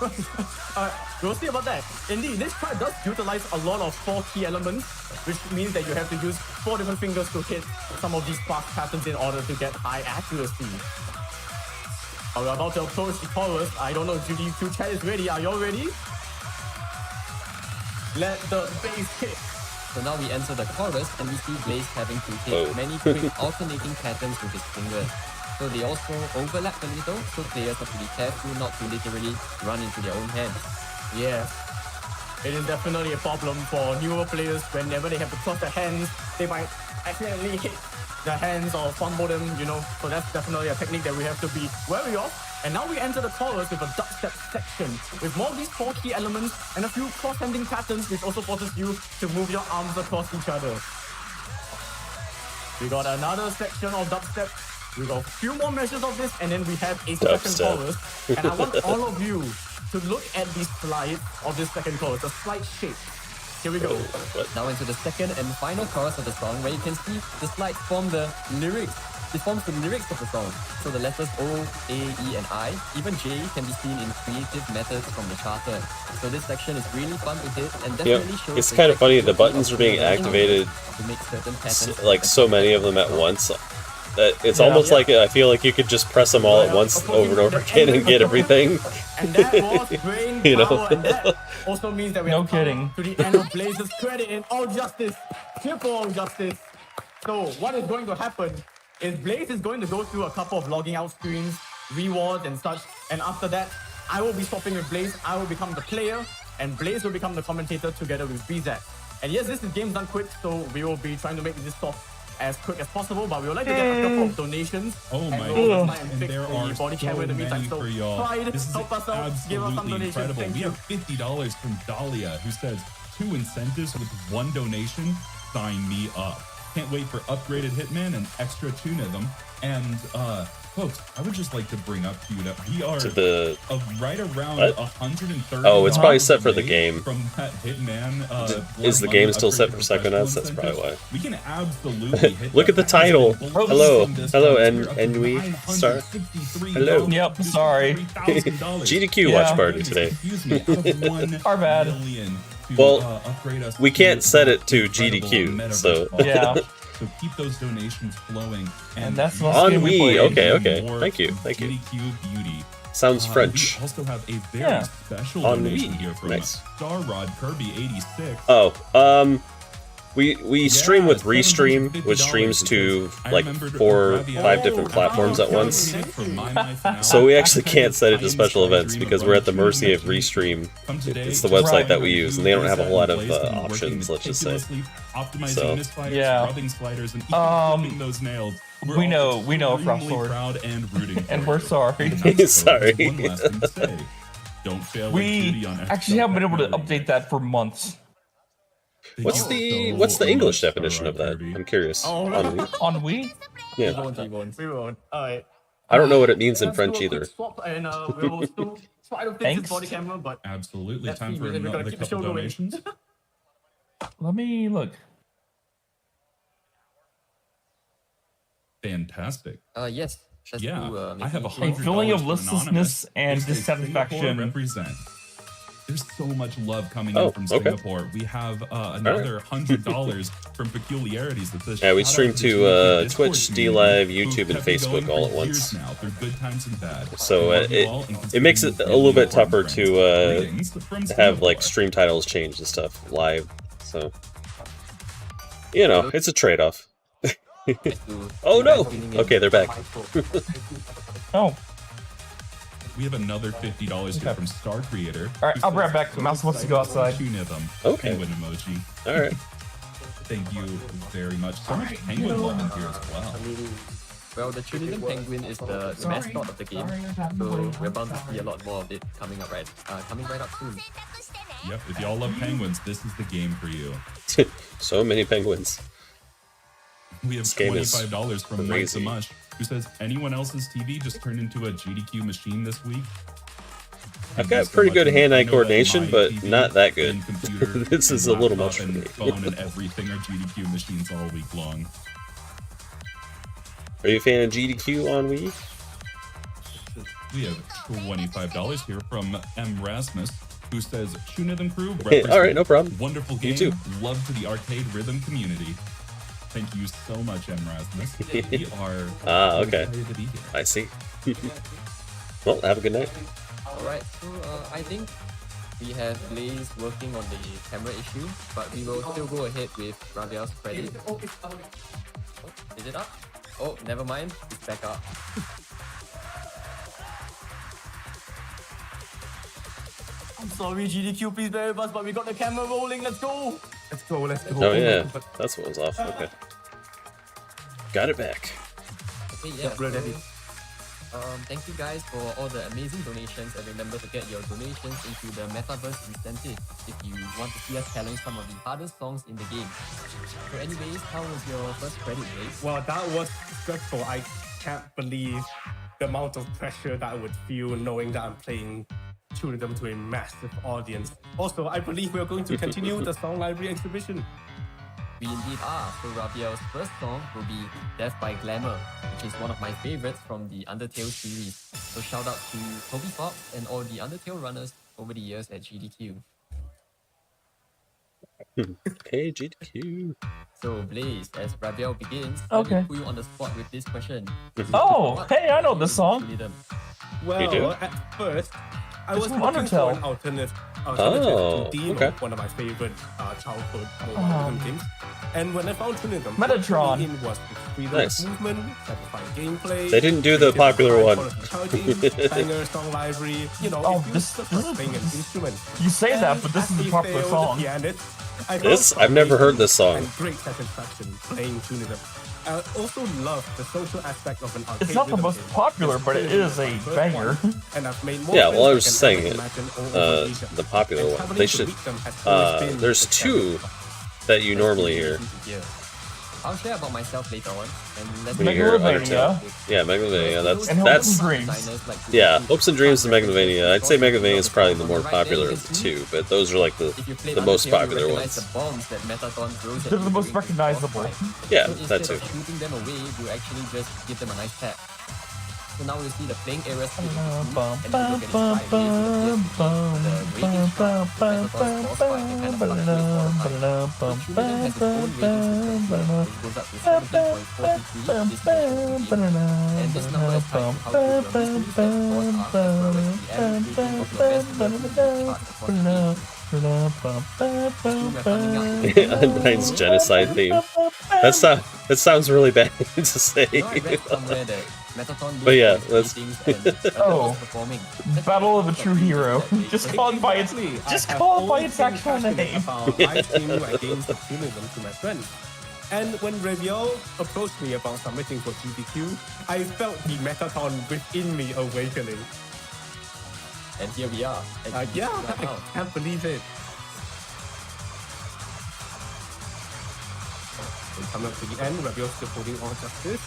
We'll see about that. Indeed, this card does utilize a lot of 4-key elements, which means that you have to use 4 different fingers to hit some of these fast patterns in order to get high accuracy. We're about to approach the chorus. I don't know if AGDQ chat is ready. Are y'all ready? Let the bass hit. So now we enter the chorus and we see Blaze having to hit many quick alternating patterns with his fingers. So they also overlap a little, so players have to be careful not to literally run into their own hands. Yeah, it is definitely a problem for newer players. Whenever they have to cross their hands, they might accidentally hit their hands or fumble them, you know. So that's definitely a technique that we have to be wary of. And now we enter the chorus with a dubstep section with more of these 4-key elements and a few cross-handing patterns, which also forces you to move your arms across each other. We got another section of dubstep. We got a few more measures of this, and then we have a second chorus. And I want all of you to look at the slide of this second chorus, the slide shape. Here we go. Now into the second and final chorus of the song, where you can see the slides form the lyrics. It forms the lyrics of the song. So the letters O, A, E, and I, even J, can be seen in creative methods from the charter. So this section is really fun to hit and definitely shows. It's kind of funny. The buttons are being activated, like so many of them at once. It's almost like I feel like you could just press them all at once over and over again and get everything. And that was brain You know? power, and that also means that we have come to the end of Blaze's credit in All Justice, triple All Justice. So what is going to happen is Blaze is going to go through a couple of logging out screens, rewards and such, and after that, I will be swapping with Blaze, I will become the player, and Blaze will become the commentator together with BZAC. And yes, this is game's done quick, so we will be trying to make this off as quick as possible, but we would like to get a couple of donations. Oh my god! and there are body so camera in the meantime. many So for y'all. Pride, This is help us out, give us some absolutely donations. incredible. Thank We you. have $50 from Dahlia, who says 2 incentives with 1 donation. Sign me up. Can't wait for upgraded Hitman and extra Tunedom. And folks, I would just like to bring up to you that we are right around $130. Oh, it's probably set for the game. From that Hitman. Is the game still set for Psychonauts? That's probably why. We can absolutely hit Look at the title. Hello, and we start. Hello. Yep. Sorry. GDQ watch party today. Our bad. Well, we can't set it to GDQ, so yeah. So keep those donations flowing. And that's on Wii. Okay. Thank you. GDQ Beauty. Sounds French. We also have a very special on donation Wii. here from Nice. Star Rod Kirby 86. Oh, we stream with Restream, which streams to like 4 or 5 different platforms at once. So we actually can't set it to special events because we're at the mercy of Restream. It's the website that we use, and they don't have a whole lot of options. Let's just say. So yeah. Those nails. We know, Frostword. Proud and rooting and we're sorry. Sorry. One last thing to say. Don't fail we actually haven't been able to update that for months. What's the English definition of that? I'm curious. On Wii? On Wii? Yeah. We won't. Alright. I don't know what it means in French either. Swap and we will still try to fix his body camera, but absolutely time for we're gonna another keep the couple show going. donations. Let me look. Fantastic. Yes. Yeah, I have a feeling of listlessness and dissatisfaction. Represent. There's so much love coming in from Singapore. We have another $100 from Peculiarities that says. Yeah, we stream to Twitch, D-Live, YouTube, and Facebook all at once. Now, through good times and bad. So it makes it a little bit tougher to have like stream titles change and stuff live. So you know, it's a trade-off. Oh no! Okay, they're back. Oh. We have another $50 here from Star Creator. All right, I'll be right back. Mouse wants to go outside. Okay. Penguin emoji. All right. Thank you very much. So much penguin love in here as well. Well, the Trinidad penguin is the mascot of the game, so we're bound to see a lot more of it coming up coming right up soon. Yep, if y'all love penguins, this is the game for you. So many penguins. We have $25 from Mike the Mush, who says, anyone else's TV just turned into a GDQ machine this week? I've got pretty good hand-eye coordination, but not that good. This is a little much for me. Phone and everything are GDQ machines all week long. Are you a fan of GDQ on Wii? We have $25 here from M. Rasmus, who says, Shunithm Crew, all right, no problem. Wonderful game. You too. Love to the arcade rhythm community. Thank you so much, M. Rasmus. We are okay. excited to be here. I see. Well, have a good night. Alright, so I think we have Blaze working on the camera issue, but we will still go ahead with Raviel's credit. Oh, is it up? Oh, never mind. It's back up. I'm sorry, GDQ, please bear with us, but we got the camera rolling. Let's go. Let's go, let's go. Oh yeah, that's what was off. Okay. Got it back. Okay, yeah. Thank you guys for all the amazing donations, and remember to get your donations into the Metaverse incentive if you want to see us challenge some of the hardest songs in the game. So anyways, how was your first credit, Blaze? Well, that was stressful. I can't believe the amount of pressure that I would feel knowing that I'm playing Trinidad to a massive audience. Also, I believe we're going to continue the Song Library exhibition. We indeed are. So Rabiel's first song will be Death by Glamour, which is one of my favorites from the Undertale series. So shout out to Toby Fox and all the Undertale runners over the years at GDQ. Hey, GDQ. So Blaze, as Rabiel begins, Okay. let me put you on the spot with this question. Oh, hey, I know this song. Well, at first, I was from looking for Undertale. an alternative Oh, to Demo, okay. one of my favorite childhood mobile games. And when I found Trinidad, Metatron. it was freedom Nice. of movement, satisfying gameplay. They didn't do the popular one. Banger song library, you know, Oh, if you this just like playing an instrument. You say And that, but this as is a a popular failed song. pianist, I This? found I've never heard this song. and great satisfaction playing Trinidad. I also love the social aspect of an arcade It's not the rhythm most game. popular, but it is a banger. And I've made more Yeah, well, I was friends just than I saying can it. ever imagine all over Asia. The popular And one. traveling They to should. meet them has always been There's a two that you normally hear. I'll share about myself later on. And let's When you hear Megalovania. Undertale. Yeah, Megalovania. And That's Hopes and Dreams. yeah. Hopes and Dreams and Megalovania. I'd say Megalovania is probably the more popular of the two, but those are like the most popular ones. They're the most recognizable. Yeah, so that instead too. of shooting them away, we'll actually just give them a nice tap. So now we'll see the playing areas split into two, and if you look at it and this number is tied to how good your mystery scores are, as well as the average rating of your best players across the game. Undyne's genocide theme. That sounds really bad to say. But yeah, let's. Oh, Battle of the True Hero. Just call it by its actual name. I stream my games of Trinidad to my friends. And when Raviel approached me about submitting for GDQ, I felt the Metaton within me awakening. And here we are. Yeah, I can't believe it. We come up to the end, Raviel's still holding on justice.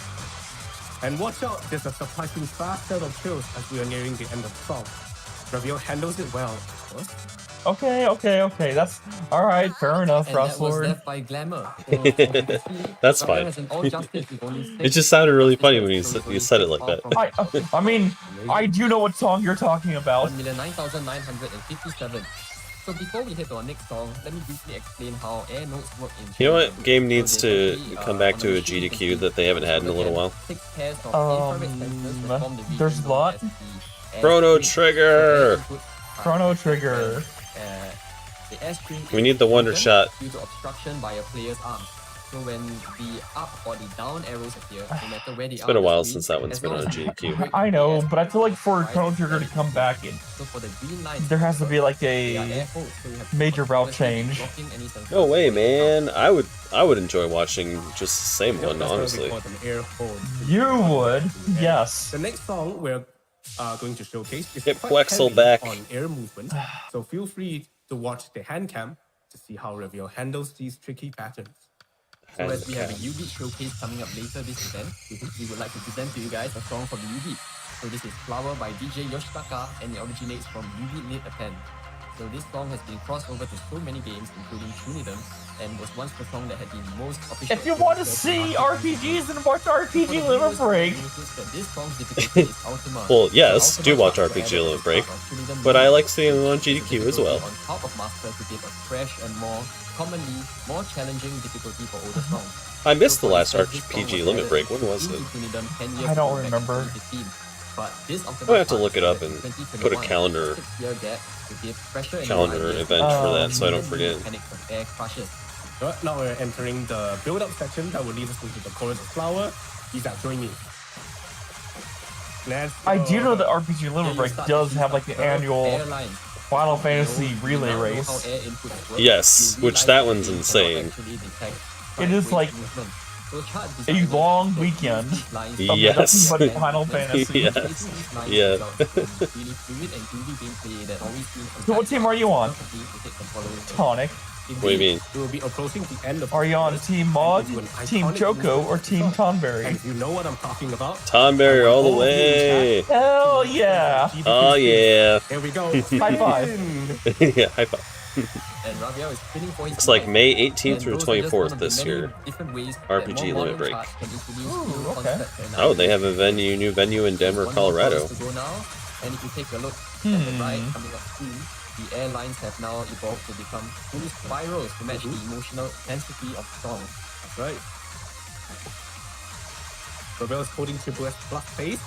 And watch out, there's a surprising fast set of kills as we are nearing the end of the song. Raviel handles it well, of course. Okay. That's all right. Fair enough, And that was Rosslord. Death by Glamour. That's fine. It just sounded really funny when you said it like that. I mean, I do know what song you're talking about. 1,0957. So before we hit to our next song, let me briefly explain how air notes work in You know what game needs to come back to a GDQ that they haven't had in a little while? There's a lot. Chrono Trigger. Chrono Trigger. The airstream We need the Wonder Shot. due to obstruction by a player's arm. So when the up or the down arrows appear, no matter where they It's are been a on the while screen, since that one's as been long on as you AGDQ. I know, but I feel like for Chrono Trigger to come back, So for the green lines, there has to be like they are a air holes, so you have to major route continuously change. blocking any sense No of way, going down. man. I would enjoy watching just the same one, honestly. You would, yes. The next song we're going to showcase is Get quite Quexel heavy back. on air movement, so feel free to watch the hand cam to see how Reveal handles these tricky patterns. So as we have a UBeat showcase coming up later this event, we would like to present to you guys a song from UBeat. So this is Flower by DJ Yoshitaka, and it originates from UBeat Mid Japan. So this song has been crossed over to so many games, including Shunidom, and was once the song that had the most official. If you want to see RPGs, then watch RPG Limit Break. This song's difficulty is Ultima. Well, yes, do watch RPG Limit Break, but I like seeing them on GDQ as well. On top of Master to give a fresh and commonly more challenging difficulty for older songs. I missed the last RPG Limit Break. When was it? I don't remember. But this I have to look it up and put a calendar event for that so I don't forget. But now we're entering the build-up section that will lead us into the chorus of Flower. Please join me. I do know that RPG Limit Break does have like the annual Final Fantasy relay race. Yes, which that one's insane. It is like a long weekend of yes. nothing but Final Fantasy. Yes. Yeah. So what team are you on? Tonic. What do you mean? We will be approaching the end of. Are you on Team Mod, Team Choco, or Team Tonberry? And you know what I'm talking about. Tonberry all the way. Hell yeah! Oh yeah. Here we go. High five. Yeah, high five. It's like May 18th through 24th this year. RPG Limit Break. Ooh, okay. Oh, they have a new venue in Denver, Colorado. And if you take a look at the ride coming up soon, the airlines have now evolved to become full spirals to match the emotional intensity of the song. That's right. Reveal is holding Triple S plus pace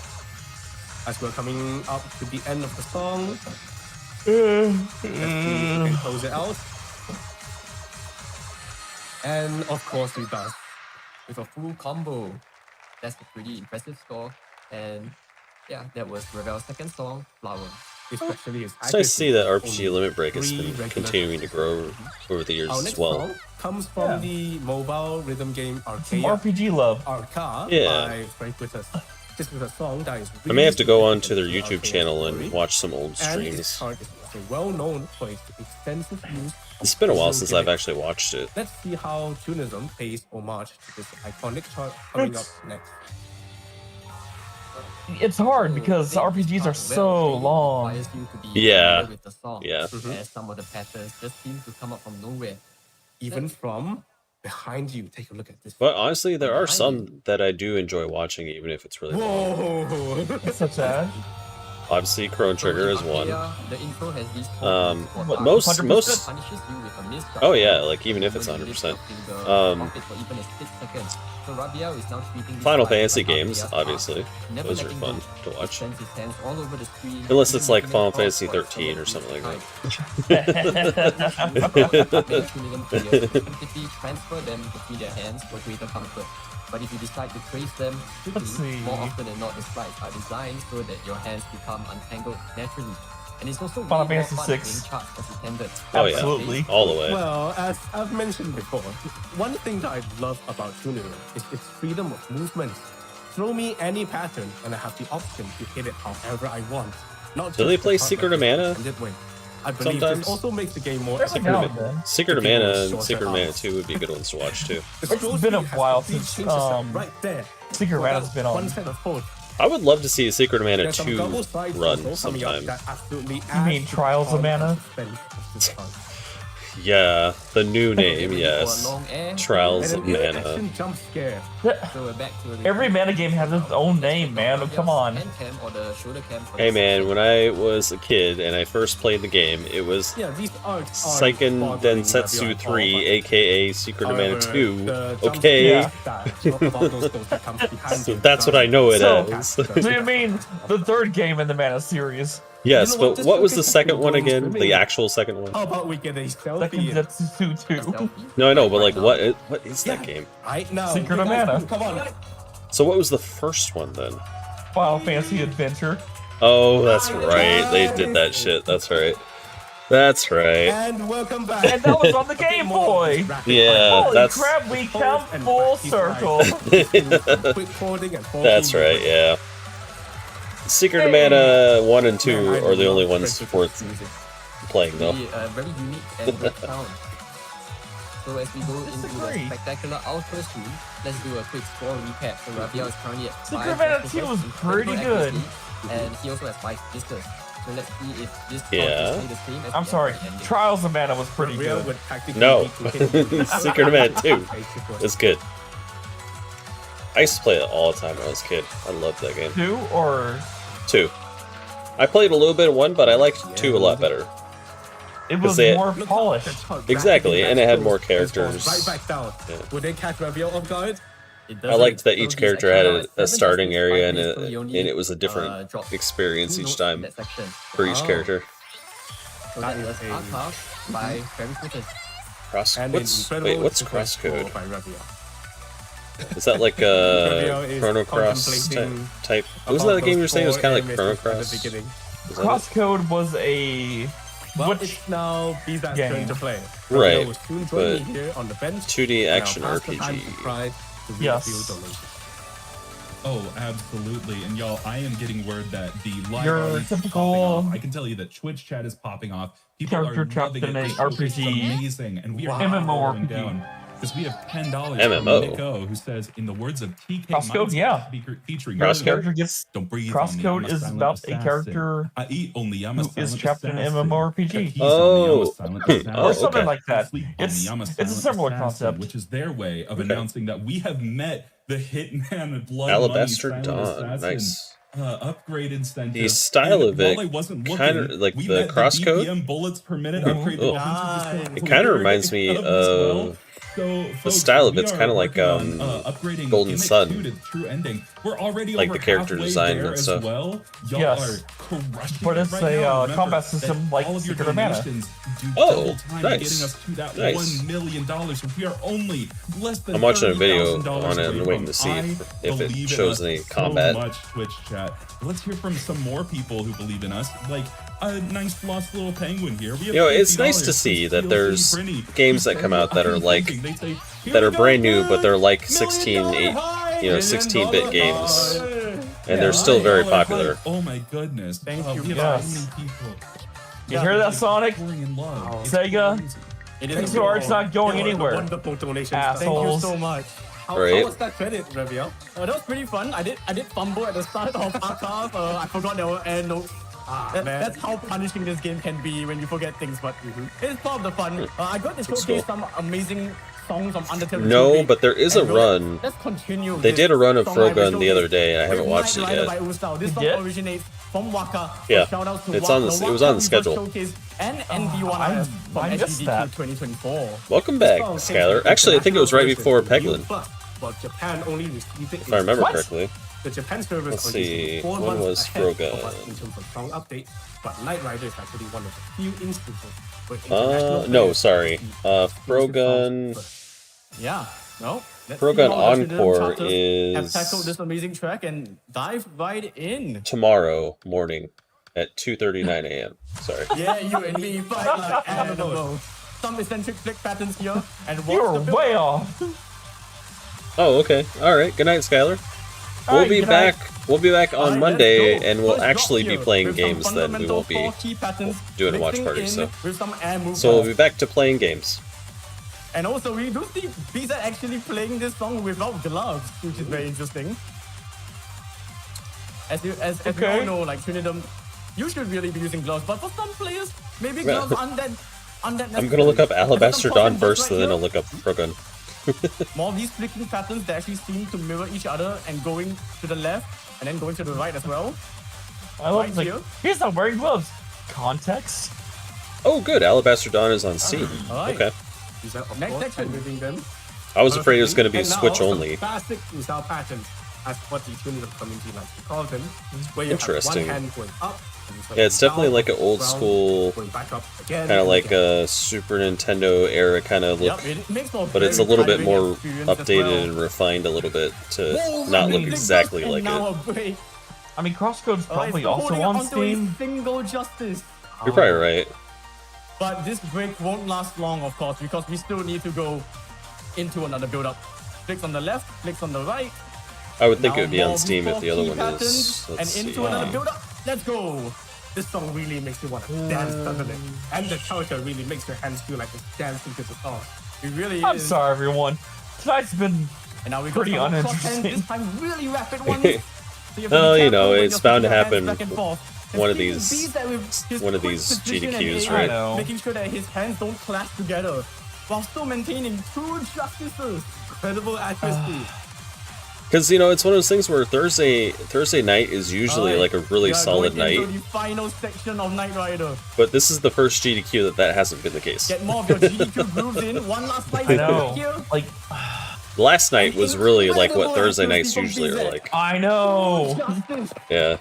as we're coming up to the end of the song. And close it out. And of course he does. With a full combo. That's a pretty impressive score. And yeah, that was Revel's second song, Flower. Especially his It's nice to see that RPG Limit Break has been continuing to grow over the years as well. Song comes from the mobile rhythm game Arcade. RPG love. Arca Yeah. by Frank Witters. This is a song that is I may have to go on to their YouTube channel and watch some old and streams. it's well known for its extensive use. It's been a while since I've actually watched it. Let's see how Tunism pays homage to this iconic chart coming up next. It's hard because RPGs are so long. Yeah. Yeah. As some of the patterns just seem to come up from nowhere. Even from behind you, take a look at this. But honestly, there are some that I do enjoy watching, even if it's really long. Whoa! Such as? Obviously, Chrono Trigger is one. The intro has these Most. 100% punishes you with a missed Oh yeah, like even if it's 100%. So Rabia is now treating Final Fantasy games, obviously, those are fun to watch. Sends his hands all over the screen. Unless it's like Final Fantasy 13 or something like Simply transfer them between their hands for greater comfort. But if you decide to trace them quickly, more often than not, the sprites are designed so that your hands become untangled naturally. And it's also Final way more Fantasy fun VI. being charged as intended. Oh yeah, Absolutely. all the way. Well, as I've mentioned before, one thing that I love about Tunism is its freedom of movement. Throw me any pattern and I have the option to hit it however I want. Not Do they play Secret of Mana? I believe Sometimes? this also makes the game more Secret of Mana and Secret of Mana 2 would be good ones to watch too. It's been a while since right there. Secret Mana's been on. One set of four. I would love to see a Secret of Mana There's some 2 double sides run also coming up sometime. that absolutely You mean Trials of Mana? Yeah, the new name, yes. Trials of Mana. Jump scare. Every mana game has its own name, man. Oh, come on. Hey man, when I was a kid and I first played the game, it was Seiken Densetsu 3, aka Secret of Mana 2. Okay. Yeah. So that's what I know it as. So you mean the third game in the Mana series? Yes, but what was the second one again? The actual second one? How about we get a selfie? No, I know, but like, what is that game? Right now. Secret of Mana. Come on. So what was the first one then? Final Fantasy Adventure. Oh, that's right. They did that shit. That's right. That's right. And welcome back. And that was on the Game Boy. Yeah, Holy that's. crap, we come full circle. That's right. Yeah. Secret of Mana 1 and 2 are the only ones worth playing, though. Very unique and great sound. So as we go into the spectacular outro soon, let's do a quick score recap. So Rafael is currently at 5. Secret of Mana 2 was pretty good. And he also has 5 visitors. So let's see if this Yeah. the same as I'm sorry, Trials of Mana was pretty good. No. Secret of Mana 2 is good. I used to play it all the time when I was a kid. I loved that game. 2 or 2. I played a little bit of 1, but I liked 2 a lot better. it was more polished. Exactly, and it had more characters. Right back down. Yeah. Would they catch Raviel off guard? I liked that each character had a starting area and it was a different experience each time for each character. So that was Archive by Very Footed. What's Crosscode? Is that like a Chrono Cross type? Wasn't that the game you were saying? It was kind of like Chrono Cross. Crosscode was a it's now Bizat's turn to play. Right, Will soon join but me here on the bench. 2D action Now pass the time RPG. to try to Yes. refill donations. Oh, absolutely. And y'all, I am getting word that the live Your audience is typical popping off. I can tell you that Twitch chat is popping off. People character are trapped loving in it. a This show is RPG. amazing. And we are MMORPG. down. Because we have $10 MMO. from Nick O, who says, in the words of TK Crosscode, Mindset, yeah. featuring Your character gets Don't breathe on me, I'm Crosscode a is silent about a assassin. character I eat only, I'm a who is silent trapped in an assassin. MMORPG. Keys on me, I'm a silent assassin. Or something okay. like that. Sleep on It's me, I'm a a silent similar assassin, concept. which is their way of announcing that we have met the Hitman Blood Alabaster Money Dawn, Silent Assassin, nice. Upgrade incentive. The style And of it while I wasn't kind of looking, like we the met Crosscode. BPM bullets per minute upgrade to Oh. 100%. It kind of reminds me as well. of So, the folks, style of we it's are kind of like working on, upgrading Golden Gimmick Sun. 2 to the true ending. We're already Like over the character halfway design there and as stuff. well. Y'all Yes. are crushing But it it's right a, now. Remember combat that system like all of your Secret of Mana. donations do Oh, double time nice. getting us to that Nice. $1 million. So we are only less than I'm watching a video $30,000 on it and away waiting from to see if I it believe in shows us any so combat. much, Twitch chat. Let's hear from some more people who believe in us. Like a nice lost little penguin here. We have It's nice $50 to see from that there's CLC Prinny. games that come out that are like They say, that are "Here we brand go, new, but they're like $1 16, million high, 16-bit games, and they're Yeah, still very $1 popular. Oh my goodness! Thank you. We have Yes. so many people. You hear that, Sonic? pouring in love. It's Sega? crazy. Pixar Art's not going anywhere. Wonderful donations. Assholes. Thank you so much. How Right. was that credit, Raviel? That was pretty fun. I did fumble at the start of Archive. I forgot there were end notes. That's how punishing this game can be when you forget things, but it's part of the fun. I got to showcase some amazing songs from Undertale. No, but there is a run. Let's continue. They this did a run of song I Frogun the showcased other day, and I haven't with watched it Night Rider yet. by Usao. This song did? originates from Waka. Yeah. Shout out to It's Waka. on it was on the Waka schedule. Showcase and NV1 from I missed AGDQ that. 2024. Welcome back, Skylar. Actually, I think it was right before Peglin, But Japan only received it if I remember What? correctly. The Japan service Let's released see, 4 when months was ahead Frogun? of us in terms of song update, but Knight Rider is actually one of the few instances where international No, players sorry. receive exclusive Frogun. songs first. Yeah, no. Let's Frogun see how the Encore Trinidad Charters have is- tackled this amazing track and dive right in. Tomorrow morning at 2:39 a.m. Sorry. Yeah, you and me fight like animals. Some eccentric flick patterns here, and watch You're the build. way off. Oh, okay. All right. Good night, Skylar. All We'll right, be good night. back. We'll be back on Alright, Monday, let's go. and we'll First drop actually be here playing with some games. Then we fundamental won't be 4 key patterns, doing a watch mixing party. in So, with some air movement. so we'll be back to playing games. And also, we do see BZ actually playing this song without gloves, which is very interesting. As we Okay. all know, like Trinidad, you should really be using gloves, but for some players, maybe Yeah. gloves aren't that I'm gonna look up Alabaster Dawn first, right and then here. I'll look up Frogun. More of these flicking patterns that actually seem to mirror each other and going to the left and then going to the right as well. I love Right like, here. he's not wearing gloves. Context? Oh, good. Alabaster Dawn is on Steam. Alright. Okay. Is that of Next course section. removing them? I was afraid it was gonna be And now Switch some only. Classic Usao patterns. as what the tunism community likes to call them, where you Interesting. have one hand going up. Yeah, it's definitely like an old school, going back up again, kind of like a Super Nintendo era kind of look, but it's a little bit more updated and refined a little bit to not look exactly like it. I mean, Crosscode's probably also on Steam. Single justice. You're probably right. But this break won't last long, of course, because we still need to go into another build-up. Clicks on the left, clicks on the right. I would think it would be on Steam if the other one is. And into another build-up. Let's go. This song really makes you want to dance, doesn't it? And the character really makes your hands feel like it's dancing to the song. It really I'm sorry, everyone. Tonight's been and now we pretty got uninteresting. This time really rapid ones. Oh, you know, it's bound to happen. One of these GDQs, right? Making sure that his hands don't clash together while still maintaining two justices. Incredible accuracy. Because, you know, it's one of those things where Thursday night is usually like a really solid night. The final section of Knight Rider. But this is the first GDQ that hasn't been the case. Get more of your GDQ grooves in. One last fight. I know. Like, last night was really like what Thursday nights usually are like. I know. Yeah.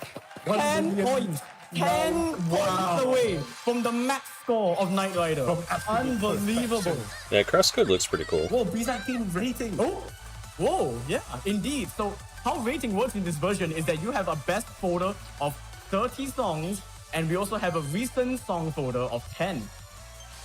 10 points. 10 points away from the max score of Knight Rider. Unbelievable. Yeah, Crosscode looks pretty cool. Whoa, BZAC team rating. Oh. Whoa, yeah, indeed. So how rating works in this version is that you have a best folder of 30 songs, and we also have a recent song folder of 10.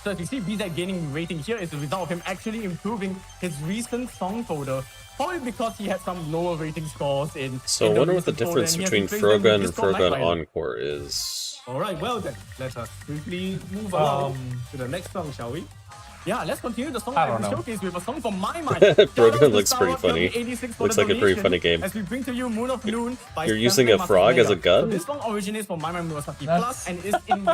So if you see BZAC gaining rating here, is the result of him actually improving his recent song folder, probably because he had some lower rating scores in. So I wonder what the difference between Frogun and Frogun Encore is. Alright, well then, let us quickly move along to the next song, shall we? Yeah, let's continue the song showcase with a song from my mind. Frogun looks pretty funny. Looks like a pretty funny game. As we bring to you Moon of Noon by You're using a frog as a gun? So this song originates from My Man Murasaki Plus and is in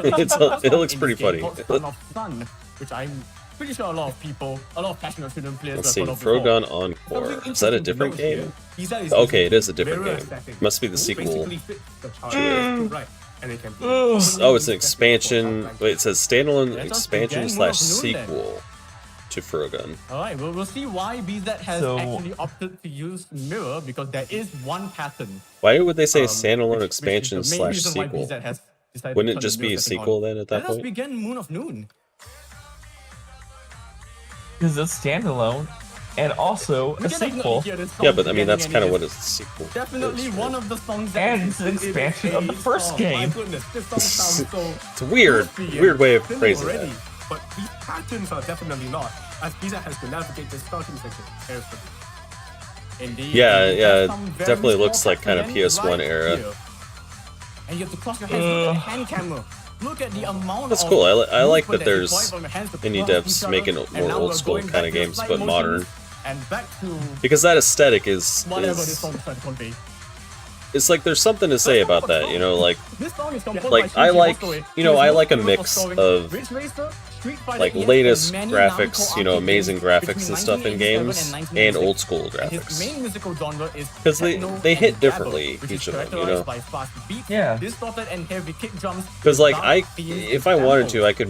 it looks pretty funny. Son of Sun, which I'm pretty sure a lot of passionate children players Let's see, have heard of Frogun Encore. Is that a different game? Okay, it is a different game. Must be the sequel. Oh, it's an expansion. Wait, it says standalone expansion / sequel to Frogun. Alright, we'll see why BZ has actually opted to use Mirror, because there is one pattern. Why would they say standalone expansion / sequel? Wouldn't it just be a sequel then at that point? Let us begin Moon of Noon. Because it's standalone and also a sequel. Yeah, but I mean, that's kind of what a sequel Definitely is, one of the songs that and it's an expansion of the first game. My goodness, this song sounds so it's a weird way of phrasing that. But these patterns are definitely not, as BZ has to navigate this starting section carefully. Indeed. Yeah, it definitely looks like kind of PS1 era. Here. And you have to cross your hands with the hand camera. Look at the amount. That's cool. I like that there's indie devs making more old school kind of games, but modern. And back to because that aesthetic is whatever this song is trying to convey. It's like there's something to say about that, you know, like I like, you know, I like a mix of like latest graphics, you know, amazing graphics and stuff in games, and old school graphics. Because they hit differently, each of them, you know. Yeah. Because like if I wanted to, I could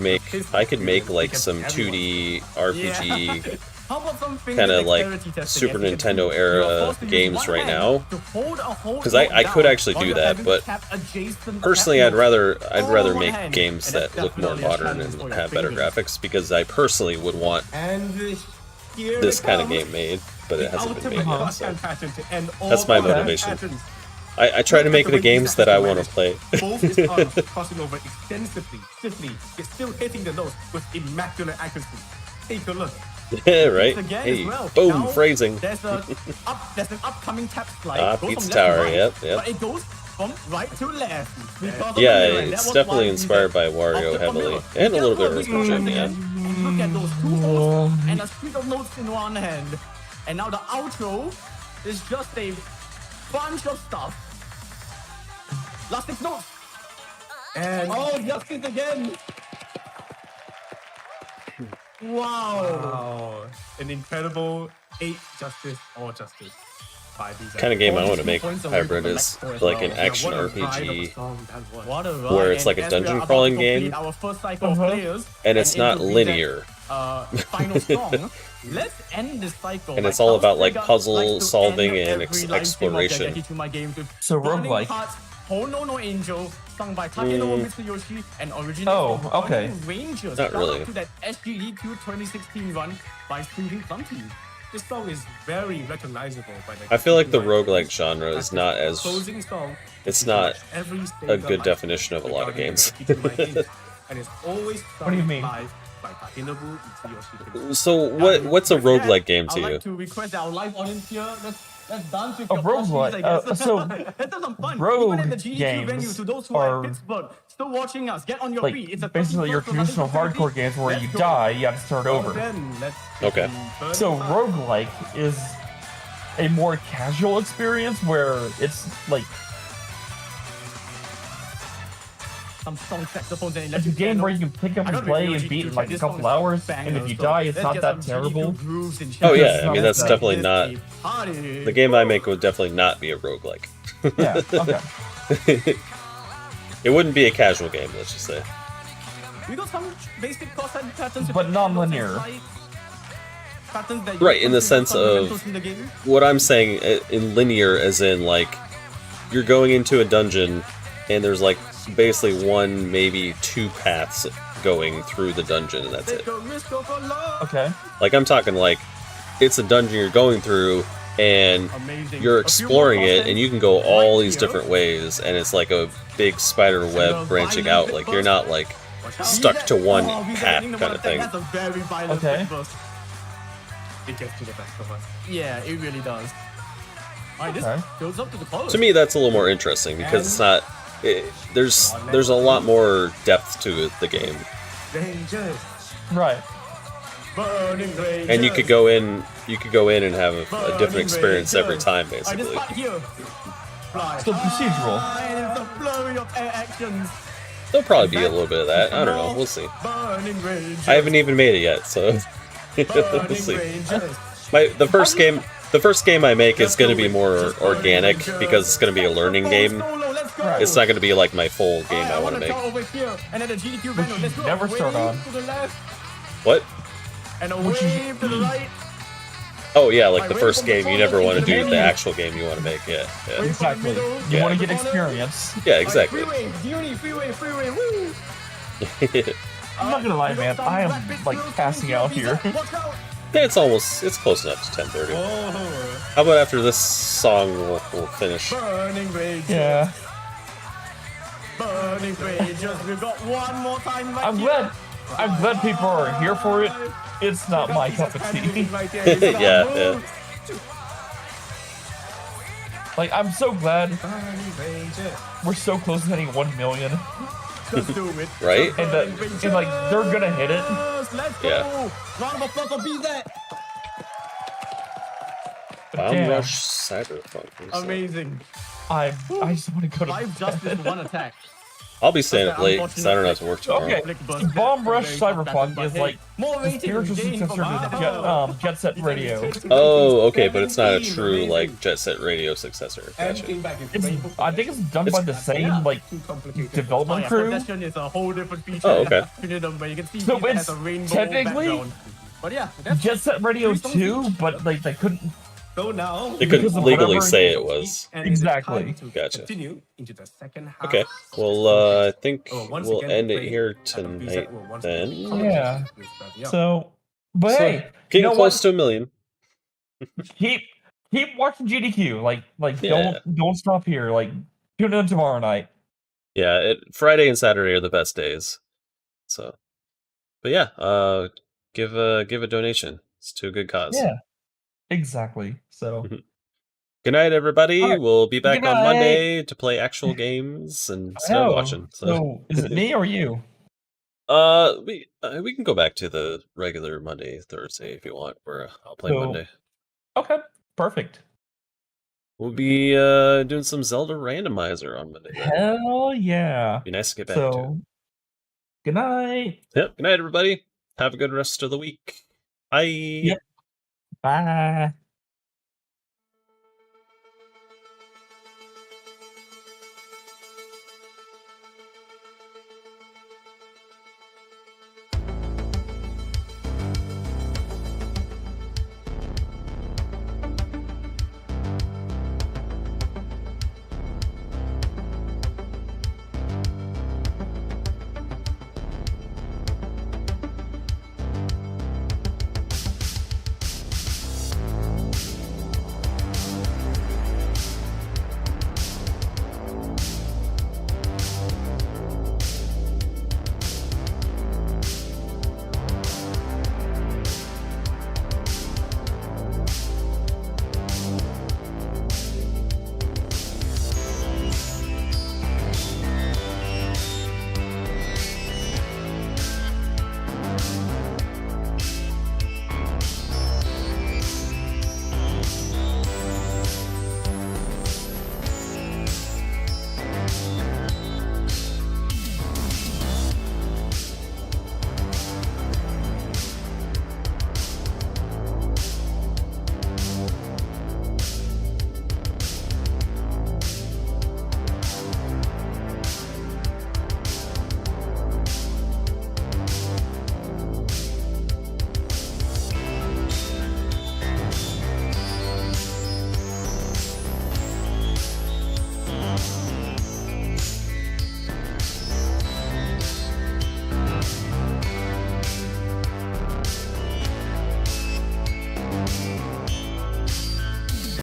make like some 2D RPG kind of like Super Nintendo era games right now, because I could actually do that, but personally I'd rather make games that look more modern and have better graphics, because I personally would want this kind of game made, but it hasn't been made yet, so that's my motivation. I try to make the games that I want to play. Both his arms crossing over extensively, swiftly, yet still hitting the notes with immaculate accuracy. Take a look. Yeah, right? Hey, boom, now, phrasing. There's an upcoming tap slide. Pizza Tower, yep. But it goes from right to left. Yeah, it's definitely inspired by Wario heavily. And a little bit of Rhythm at the end. Look at those two holes and a streak of notes in one hand. And now the outro is just a bunch of stuff. Last 6 notes. And justice again. Wow. An incredible 8 justice, all justice. Kind of game I want to make hybrid is like an action RPG where it's like a dungeon crawling game and it's not linear. final song, let's end this cycle. And it's all about like puzzle solving and exploration. So roguelike. Hono no Angel, sung by Takenobu Mitsuyoshi and originally from okay. Rangers. Not really. To that SGDQ 2016 run by Student Clumsy. This song is very recognizable by the I feel like the roguelike genre is not as... closing song. It's not a good definition of a lot of games. And it's always what do you mean? By Takenobu Mitsuyoshi. So what's a roguelike game to I'd you? like to request our live audience here. Let's dance with A your roguelike. So let's have some fun. rogue Even at the GDQ venue, to those who are in Pittsburgh, still watching us, get on your feet. It's a basically your traditional hardcore games where you die, you have to start over. Okay. So roguelike is a more casual experience where it's like some strong saxophones and it's a game where you can pick up and play and beat in like a couple hours, and if you die, it's not that terrible. Oh yeah, I mean that's definitely not... The game I make would definitely not be a roguelike. Yeah, okay. It wouldn't be a casual game, let's just say. We got some basic patterns, but non-linear. Right, in the sense of what I'm saying in linear, as in like you're going into a dungeon and there's like basically one, maybe two paths going through the dungeon, and that's it. Okay. Like I'm talking like it's a dungeon you're going through and you're exploring it, and you can go all these different ways, and it's like a big spider web branching out. Like you're not like stuck to one path kind of thing. Okay. It gets to the best of us. Yeah, it really does. Alright, this builds up to the close. To me, that's a little more interesting because it's not. There's a lot more depth to the game. Right. And you could go in and have a different experience every time, basically. Still procedural. There'll probably be a little bit of that. I don't know. We'll see. I haven't even made it yet, so we'll see. The first game I make is going to be more organic because it's going to be a learning game. It's not going to be like my full game I want to make. Which you never start on. What? And a wave to the right. Oh yeah, like the first game, you never want to do the actual game you want to make. Yeah. Exactly. You want to get experience. Yeah, exactly. Freeway, woo! I'm not gonna lie, man. I am like passing out here. Yeah, it's close enough to 10:30. How about after this song we'll finish? Yeah. Burning Rangers, we've got one more time left. I'm glad people are here for it. It's not my cup of tea. Yeah. Like, I'm so glad we're so close to hitting 1 million. Just do it. Right? And like, they're gonna hit it. Let's go. Yeah. Round of applause for Be That. Bomb Rush Cyberpunk. Amazing. I just want to go to Live Justice one attack. I'll be staying up late because I don't have to work tomorrow. Okay, Bomb Rush Cyberpunk is like the spiritual successor to Jet Set Radio. Oh, okay, but it's not a true like Jet Set Radio successor. Gotcha. I think it's done by the same like development crew. Is a whole different feature. Oh, okay. So it's technically Jet Set Radio 2, but like they couldn't. So now they couldn't legally say it was. Exactly. Gotcha. Continue into the second half. Okay. Well, I think we'll end it here tonight then. Yeah. So, but hey, getting close to 1 million. keep watching GDQ. Like Yeah. don't stop here. Like tune in tomorrow night. Yeah, Friday and Saturday are the best days. So, but yeah, give a donation. It's to a good cause. Yeah. Exactly. So. Good night, everybody. Right. We'll be back Good on night. Monday to play actual games and start watching. So is it me or you? We can go back to the regular Monday, Thursday if you want, where I'll play Monday. Okay, perfect. We'll be doing some Zelda randomizer on Monday. Hell yeah. Be nice to get back to. Good night. Yep. Good night, everybody. Have a good rest of the week. Bye. Yep. Bye.